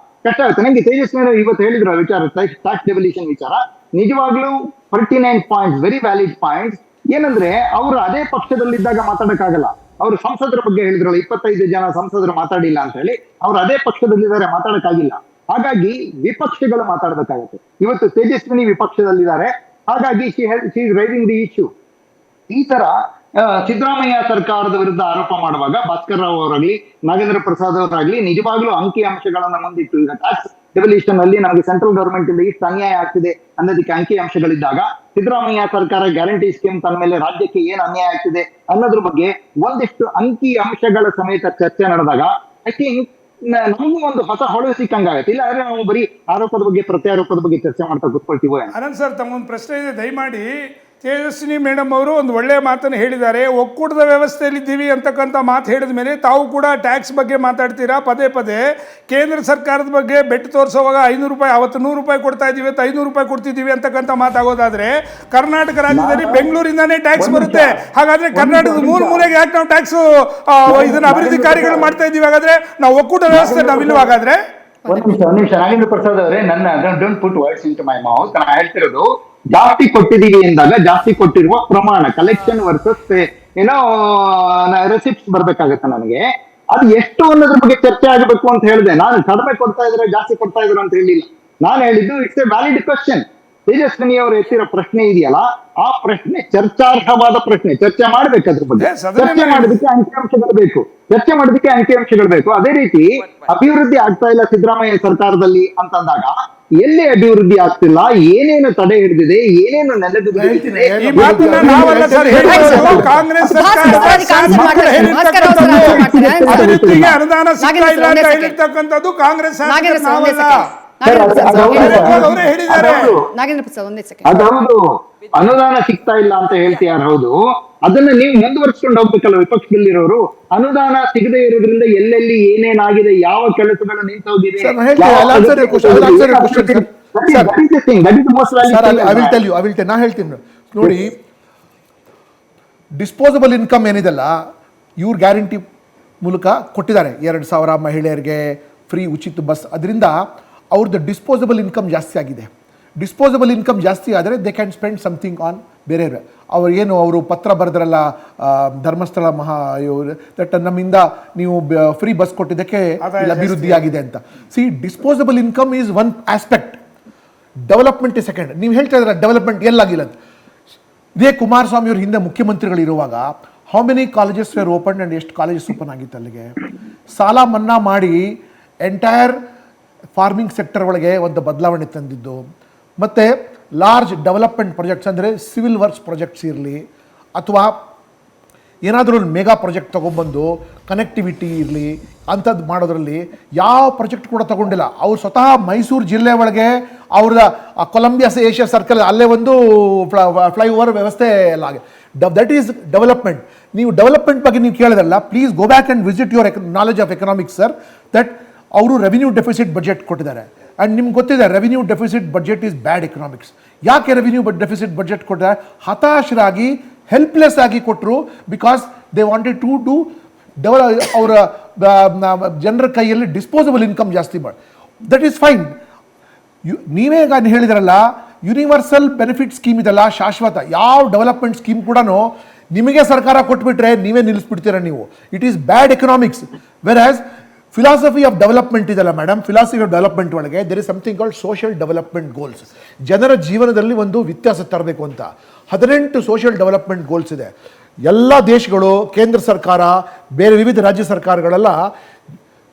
ಕಷ್ಟ ಆಗುತ್ತೆ. ನಂಗೆ ತೇಜಸ್ವಿ ಇವತ್ತು ಹೇಳಿದ್ರು ವಿಚಾರ, ಟ್ಯಾಕ್ಸ್ ಡೆವಲ್ಯೂಷನ್ ವಿಚಾರ, ನಿಜವಾಗ್ಲೂ 49 ಪಾಯಿಂಟ್ಸ್, ವೆರಿ ವ್ಯಾಲಿಡ್ ಪಾಯಿಂಟ್ಸ್. ಏನಂದ್ರೆ ಅವರು ಅದೇ ಪಕ್ಷದಲ್ಲಿದ್ದಾಗ ಮಾತಾಡಕ್ಕಾಗಲ್ಲ. ಅವರು ಸಂಸದರ ಬಗ್ಗೆ ಹೇಳಿದ್ರಲ್ಲ, 25 ಜನ ಸಂಸದರು ಮಾತಾಡಿಲ್ಲ ಅಂತ ಹೇಳಿ, ಅವ್ರು ಅದೇ ಪಕ್ಷದಲ್ಲಿದ್ದಾರೆ, ಮಾತಾಡಕ್ಕಾಗಿಲ್ಲ. ಹಾಗಾಗಿ ವಿಪಕ್ಷಗಳು ಮಾತಾಡ್ಬೇಕಾಗತ್ತೆ. ಇವತ್ತು ತೇಜಸ್ವಿನಿ ವಿಪಕ್ಷದಲ್ಲಿದ್ದಾರೆ, ಹಾಗಾಗಿ she is raising the issue. ಈ ತರ ಸಿದ್ದರಾಮಯ್ಯ ಸರ್ಕಾರದ ವಿರುದ್ಧ ಆರೋಪ ಮಾಡುವಾಗ ಭಾಸ್ಕರ್ ರಾವ್ ಅವರಾಗ್ಲಿ, ನಾಗೇಂದ್ರ ಪ್ರಸಾದ್ ಅವರಾಗ್ಲಿ ನಿಜವಾಗ್ಲೂ ಅಂಕಿ ಅಂಶಗಳನ್ನ ಮುಂದಿಟ್ಟು, ಈಗ ಟ್ಯಾಕ್ಸ್ ಡೆವಲ್ಯೂಷನ್ ಅಲ್ಲಿ ನಮಗೆ ಸೆಂಟ್ರಲ್ ಗವರ್ಮೆಂಟ್ ಇಂದ ಇಷ್ಟು ಅನ್ಯಾಯ ಆಗ್ತಿದೆ ಅನ್ನೋದಕ್ಕೆ ಅಂಕಿ ಅಂಶಗಳಿದ್ದಾಗ, ಸಿದ್ದರಾಮಯ್ಯ ಸರ್ಕಾರ ಗ್ಯಾರಂಟಿ ಸ್ಕೀಮ್ ತಂದ ಮೇಲೆ ರಾಜ್ಯಕ್ಕೆ ಏನ್ ಅನ್ಯಾಯ ಆಗ್ತಿದೆ ಅನ್ನೋದ್ರ ಬಗ್ಗೆ ಒಂದಿಷ್ಟು ಅಂಕಿ ಅಂಶಗಳ ಸಮೇತ ಚರ್ಚೆ ನಡೆದಾಗ ಐ ಥಿಂಕ್ ನಮಗೂ ಒಂದು ಹೊಸ ಹೊಳು ಸಿಕ್ಕಂಗಾಗತ್ತೆ. ಇಲ್ಲ ಅಂದ್ರೆ ನಾವು ಬರೀ ಆರೋಪದ ಬಗ್ಗೆ ಪ್ರತ್ಯಾರೋಪದ ಬಗ್ಗೆ ಚರ್ಚೆ ಮಾಡ್ತಾ ಕೂತ್ಕೊಳ್ತೀವೋ. ಅನಂತ್ ಸರ್, ತಮ್ಮೊಂದು ಪ್ರಶ್ನೆ ಇದೆ, ದಯಮಾಡಿ. ತೇಜಸ್ವಿನಿ ಮೇಡಮ್ ಅವರು ಒಂದು ಒಳ್ಳೆಯ ಮಾತನ್ನು ಹೇಳಿದ್ದಾರೆ. ಒಕ್ಕೂಟದ ವ್ಯವಸ್ಥೆಯಲ್ಲಿದ್ದೀವಿ ಅಂತಕ್ಕಂಥ ಮಾತು ಹೇಳಿದ ಮೇಲೆ ತಾವು ಕೂಡ ಟ್ಯಾಕ್ಸ್ ಬಗ್ಗೆ ಮಾತಾಡ್ತೀರಾ ಪದೇ ಪದೇ. ಕೇಂದ್ರ ಸರ್ಕಾರದ ಬಗ್ಗೆ ಬೆಟ್ಟು ತೋರಿಸುವಾಗ 500 ರೂಪಾಯಿ, ಅವತ್ತು 100 ರೂಪಾಯಿ ಕೊಡ್ತಾ ಇದ್ದೀವಿ, 500 ರೂಪಾಯಿ ಕೊಡ್ತಿದ್ದೀವಿ ಅಂತಕ್ಕಂಥ ಮಾತಾಗೋದಾದ್ರೆ, ಕರ್ನಾಟಕ ರಾಜ್ಯದಲ್ಲಿ ಬೆಂಗಳೂರಿಂದಾನೇ ಟ್ಯಾಕ್ಸ್ ಬರುತ್ತೆ. ಹಾಗಾದ್ರೆ ಕರ್ನಾಟಕದ ಮೂಲೆಗೆ ಯಾಕೆ ನಾವು ಟ್ಯಾಕ್ಸ್ ಇದನ್ನ ಅಭಿವೃದ್ಧಿ ಕಾರ್ಯಗಳು ಮಾಡ್ತಾ ಇದ್ದೀವಿ? ಹಾಗಾದ್ರೆ ನಾವು ಒಕ್ಕೂಟ ವ್ಯವಸ್ಥೆ ನಾವಿಲ್ವ? ಹಾಗಾದ್ರೆ ಒಂದ್ ನಿಮಿಷ ನಾಗೇಂದ್ರ ಪ್ರಸಾದ್ ಅವರೇ, ನನ್ನ don't put words into my mouth. ನಾನು ಹೇಳ್ತಿರೋದು, ಜಾಸ್ತಿ ಕೊಟ್ಟಿದೀವಿ ಎಂದಾಗ ಜಾಸ್ತಿ ಕೊಟ್ಟಿರುವ ಪ್ರಮಾಣ, ಕಲೆಕ್ಷನ್ ವರ್ಸಸ್ ಏನೋ ರೆಸಿಪ್ಟ್ಸ್ ಬರ್ಬೇಕಾಗತ್ತೆ ನನಗೆ. ಅದು ಎಷ್ಟು ಅನ್ನೋದ್ರ ಬಗ್ಗೆ ಚರ್ಚೆ ಆಗಬೇಕು ಅಂತ ಹೇಳಿದೆ. ನಾನು ಕಡಿಮೆ ಕೊಡ್ತಾ ಇದ್ರೆ ಜಾಸ್ತಿ ಕೊಡ್ತಾ ಇದ್ರು ಅಂತ ಹೇಳಿಲ್ಲ. ನಾನು ಹೇಳಿದ್ದು it's A valid question. Tejaswini ಅವರು ಎತ್ತಿರೋ ಪ್ರಶ್ನೆ ಇದೆಯಲ್ಲ, ಆ ಪ್ರಶ್ನೆ ಚರ್ಚಾರ್ಹವಾದ ಪ್ರಶ್ನೆ. ಚರ್ಚೆ ಮಾಡ್ಬೇಕು ಅದ್ರ ಬಗ್ಗೆ. ಚರ್ಚೆ ಮಾಡೋದಕ್ಕೆ ಅಂಕಿಅಂಶಗಳು ಬೇಕು. ಚರ್ಚೆ ಮಾಡೋದಕ್ಕೆ ಅಂಕಿಅಂಶಗಳು ಬೇಕು. ಅದೇ ರೀತಿ ಅಭಿವೃದ್ಧಿ ಆಗ್ತಾ ಇಲ್ಲ ಸಿದ್ದರಾಮಯ್ಯ ಸರ್ಕಾರದಲ್ಲಿ ಅಂತಂದಾಗ, ಎಲ್ಲಿ ಅಭಿವೃದ್ಧಿ ಆಗ್ತಿಲ್ಲ, ಏನೇನು ತಡೆ ಹಿಡಿದಿದೆ, ಏನೇನು ನೆಲೆಬಿದ್ದಿದೆ, ಕಾಂಗ್ರೆಸ್ ಅಭಿವೃದ್ಧಿಗೆ ಅನುದಾನ ಸಿಗ್ತಾ ಇಲ್ಲ ಅಂತ ಹೇಳಿರ್ತಕ್ಕಂಥದ್ದು ಕಾಂಗ್ರೆಸ್ ಅವರೇ ಹೇಳಿದ್ದಾರೆ. ಅದೌದು, ಅನುದಾನ ಸಿಗ್ತಾ ಇಲ್ಲ ಅಂತ ಹೇಳ್ತೀಯಾರ, ಹೌದು. ಅದನ್ನ ನೀವು ಮುಂದುವರಿಸ್ಕೊಂಡು ಹೋಗ್ಬೇಕಲ್ಲ ವಿಪಕ್ಷದಲ್ಲಿರೋರು. ಅನುದಾನ ಸಿಗದೆ ಇರೋದ್ರಿಂದ ಎಲ್ಲೆಲ್ಲಿ ಏನೇನಾಗಿದೆ, ಯಾವ ಕೆಲಸಗಳು ನಿಂತೋಗಿದೆ, ನಾ ಹೇಳ್ತೀನಿ ನೋಡಿ. ಡಿಸ್ಪೋಸಬಲ್ ಇನ್ಕಮ್ ಏನಿದೆಲ್ಲ ಇವ್ರ ಗ್ಯಾರಂಟಿ ಮೂಲಕ ಕೊಟ್ಟಿದ್ದಾರೆ. 2,000 ಮಹಿಳೆಯರಿಗೆ ಫ್ರೀ ಉಚಿತ ಬಸ್. ಅದರಿಂದ ಅವ್ರದ್ದು ಡಿಸ್ಪೋಸಬಲ್ ಇನ್ಕಮ್ ಜಾಸ್ತಿ ಆಗಿದೆ. ಡಿಸ್ಪೋಸಬಲ್ ಇನ್ಕಮ್ ಜಾಸ್ತಿ ಆದರೆ they can spend something on ಬೇರೆ. ಅವರು ಪತ್ರ ಬರೆದ್ರಲ್ಲ ಧರ್ಮಸ್ಥಳ ದಟ್ ನಮ್ಮಿಂದ ನೀವು ಫ್ರೀ ಬಸ್ ಕೊಟ್ಟಿದ್ದಕ್ಕೆ ಅಭಿವೃದ್ಧಿ ಆಗಿದೆ ಅಂತ. C, disposable income is one aspect, development is second. ನೀವು ಹೇಳ್ತಾ ಇದ್ರ ಡೆವಲಪ್ಮೆಂಟ್ ಎಲ್ಲಾಗಿಲ್ಲ ಅಂತ. ಇದೇ ಕುಮಾರಸ್ವಾಮಿ ಅವರು ಹಿಂದೆ ಮುಖ್ಯಮಂತ್ರಿಗಳಿರುವಾಗ how many colleges were open and ಎಷ್ಟು ಕಾಲೇಜಸ್ ಓಪನ್ ಆಗಿತ್ತು ಅಲ್ಲಿಗೆ? ಸಾಲ ಮನ್ನಾ ಮಾಡಿ ಎಂಟೈರ್ ಫಾರ್ಮಿಂಗ್ ಸೆಕ್ಟರ್ ಒಳಗೆ ಒಂದು ಬದಲಾವಣೆ ತಂದಿದ್ದು. ಮತ್ತು ಲಾರ್ಜ್ ಡೆವಲಪ್ಮೆಂಟ್ ಪ್ರಾಜೆಕ್ಟ್ಸ್ ಅಂದರೆ ಸಿವಿಲ್ ವರ್ಕ್ಸ್ ಪ್ರಾಜೆಕ್ಟ್ಸ್ ಇರಲಿ, ಅಥವಾ ಏನಾದರೂ ಒಂದು ಮೆಗಾ ಪ್ರಾಜೆಕ್ಟ್ ತೊಗೊಂಬಂದು ಕನೆಕ್ಟಿವಿಟಿ ಇರಲಿ ಅಂಥದ್ದು ಮಾಡೋದ್ರಲ್ಲಿ ಯಾವ ಪ್ರಾಜೆಕ್ಟ್ ಕೂಡ ತೊಗೊಂಡಿಲ್ಲ. ಅವ್ರು ಸ್ವತಃ ಮೈಸೂರು ಜಿಲ್ಲೆ ಒಳಗೆ ಅವ್ರದ ಕೊಲಂಬಿಯಾ ಏಷ್ಯಾ ಸರ್ಕಲ್ ಅಲ್ಲೇ ಒಂದು ಫ್ಲೈಓವರ್ ವ್ಯವಸ್ಥೆ ಎಲ್ಲ ಆಗಿದೆ. That is development. ನೀವು ಡೆವಲಪ್ಮೆಂಟ್ ಬಗ್ಗೆ ನೀವು ಕೇಳಿದ್ರಲ್ಲ, please go back and visit your knowledge of economics sir. That ಅವರು ರೆವಿನ್ಯೂ ಡೆಫಿಸಿಟ್ ಬಜೆಟ್ ಕೊಟ್ಟಿದ್ದಾರೆ. ಆ್ಯಂಡ್ ನಿಮ್ಗೆ ಗೊತ್ತಿದೆ revenue deficit budget is bad economics. ಯಾಕೆ ರೆವಿನ್ಯೂ ಡೆಫಿಸಿಟ್ ಬಜೆಟ್ ಕೊಟ್ಟಿದ್ದಾರೆ? ಹತಾಶರಾಗಿ, ಹೆಲ್ಪ್ಲೆಸ್ ಆಗಿ ಕೊಟ್ಟರು. Because they wanted to do ಅವರ ಜನರ ಕೈಯಲ್ಲಿ ಡಿಸ್ಪೋಸಬಲ್ ಇನ್ಕಮ್ ಜಾಸ್ತಿ ಮಾಡಿ. That is fine. ನೀವೇ ಈಗ ಹೇಳಿದ್ರಲ್ಲ, ಯೂನಿವರ್ಸಲ್ ಬೆನಿಫಿಟ್ ಸ್ಕೀಮ್ ಇದೆಲ್ಲ ಶಾಶ್ವತ. ಯಾವ ಡೆವಲಪ್ಮೆಂಟ್ ಸ್ಕೀಮ್ ಕೂಡ ನಿಮಗೆ ಸರ್ಕಾರ ಕೊಟ್ಬಿಟ್ರೆ ನೀವೇ ನಿಲ್ಲಿಸ್ಬಿಡ್ತೀರ ನೀವು. It is bad economics. Whereas philosophy of development ಇದೆಲ್ಲ ಮೇಡಮ್, ಫಿಲಾಸಫಿ ಆಫ್ ಡೆವಲಪ್ಮೆಂಟ್ ಒಳಗೆ there is something called social development goals. ಜನರ ಜೀವನದಲ್ಲಿ ಒಂದು ವ್ಯತ್ಯಾಸ ತರಬೇಕು ಅಂತ 18 ಸೋಷಿಯಲ್ ಡೆವಲಪ್ಮೆಂಟ್ ಗೋಲ್ಸ್ ಇದೆ. ಎಲ್ಲ ದೇಶಗಳು, ಕೇಂದ್ರ ಸರ್ಕಾರ, ಬೇರೆ ವಿವಿಧ ರಾಜ್ಯ ಸರ್ಕಾರಗಳೆಲ್ಲ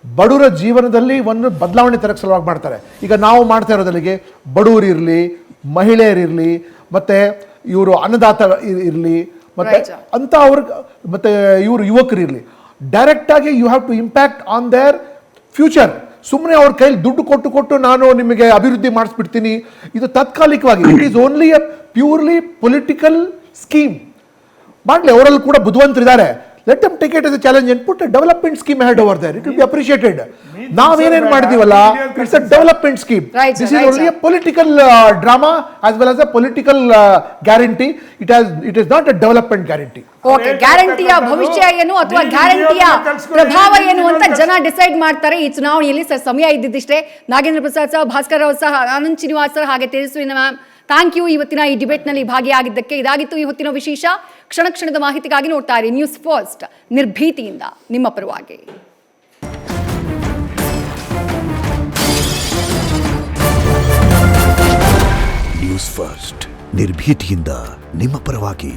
ಬಡವರ ಜೀವನದಲ್ಲಿ ಒಂದು ಬದಲಾವಣೆ ತರಕ್ಕೆ ಸಲುವಾಗಿ ಮಾಡ್ತಾರೆ. ಈಗ ನಾವು ಮಾಡ್ತಾ ಇರೋದಲ್ಲಿಗೆ ಬಡವರಿರಲಿ, ಮಹಿಳೆಯರಿರಲಿ, ಮತ್ತು ಇವರು ಅನ್ನದಾತ ಇರಲಿ, ಮತ್ತು ಅಂತ ಅವ್ರಿಗೆ, ಮತ್ತು ಇವರು ಯುವಕರಿರಲಿ, ಡೈರೆಕ್ಟಾಗಿ you have to impact on their future. ಸುಮ್ಮನೆ ಅವ್ರ ಕೈಲಿ ದುಡ್ಡು ಕೊಟ್ಟು ನಾನು ನಿಮಗೆ ಅಭಿವೃದ್ಧಿ ಮಾಡಿಸ್ಬಿಡ್ತೀನಿ, ಇದು ತಾತ್ಕಾಲಿಕವಾಗಿ. It is only a purely political scheme. ಮಾಡಲಿ, ಅವರಲ್ಲಿ ಕೂಡ ಬುದ್ಧಿವಂತರಿದ್ದಾರೆ. Let them take it as a challenge and put a development scheme ahead over there. It will be appreciated. ನಾವೇನೇನ್ ಮಾಡಿದೀವಲ್ಲ, it's a development scheme. Right, sir, this is right, only sir. a political drama as well as a political guarantee. It is not a development guarantee. Okay, ಗ್ಯಾರಂಟಿಯ ಭವಿಷ್ಯ ಏನು ಅಥವಾ ಗ್ಯಾರಂಟಿಯ ಪ್ರಭಾವ ಏನು ಅಂತ ಜನ ಡಿಸೈಡ್ ಮಾಡ್ತಾರೆ ಈ ಚುನಾವಣೆಯಲ್ಲಿ. ಸರ್, ಸಮಯ ಇದ್ದಿದ್ದಿಷ್ಟೇ. Nagendra Prasad sir, Bhaskar Rao sir, Anand Srinivas sir, ಹಾಗೆ ತೇಜಸ್ವಿನಿ ಮ್ಯಾಮ್, ಥ್ಯಾಂಕ್ ಯು ಇವತ್ತಿನ ಈ ಡಿಬೇಟ್ನಲ್ಲಿ ಭಾಗಿಯಾಗಿದ್ದಕ್ಕೆ. ಇದಾಗಿತ್ತು ಇವತ್ತಿನ ವಿಶೇಷ. ಕ್ಷಣ ಕ್ಷಣದ ಮಾಹಿತಿಗಾಗಿ ನೋಡ್ತಾ ಇರಿ ನ್ಯೂಸ್ ಫಸ್ಟ್, ನಿರ್ಭೀತಿಯಿಂದ ನಿಮ್ಮ ಪರವಾಗಿ. ನ್ಯೂಸ್ ಫಸ್ಟ್, ನಿರ್ಭೀತಿಯಿಂದ ನಿಮ್ಮ ಪರವಾಗಿ.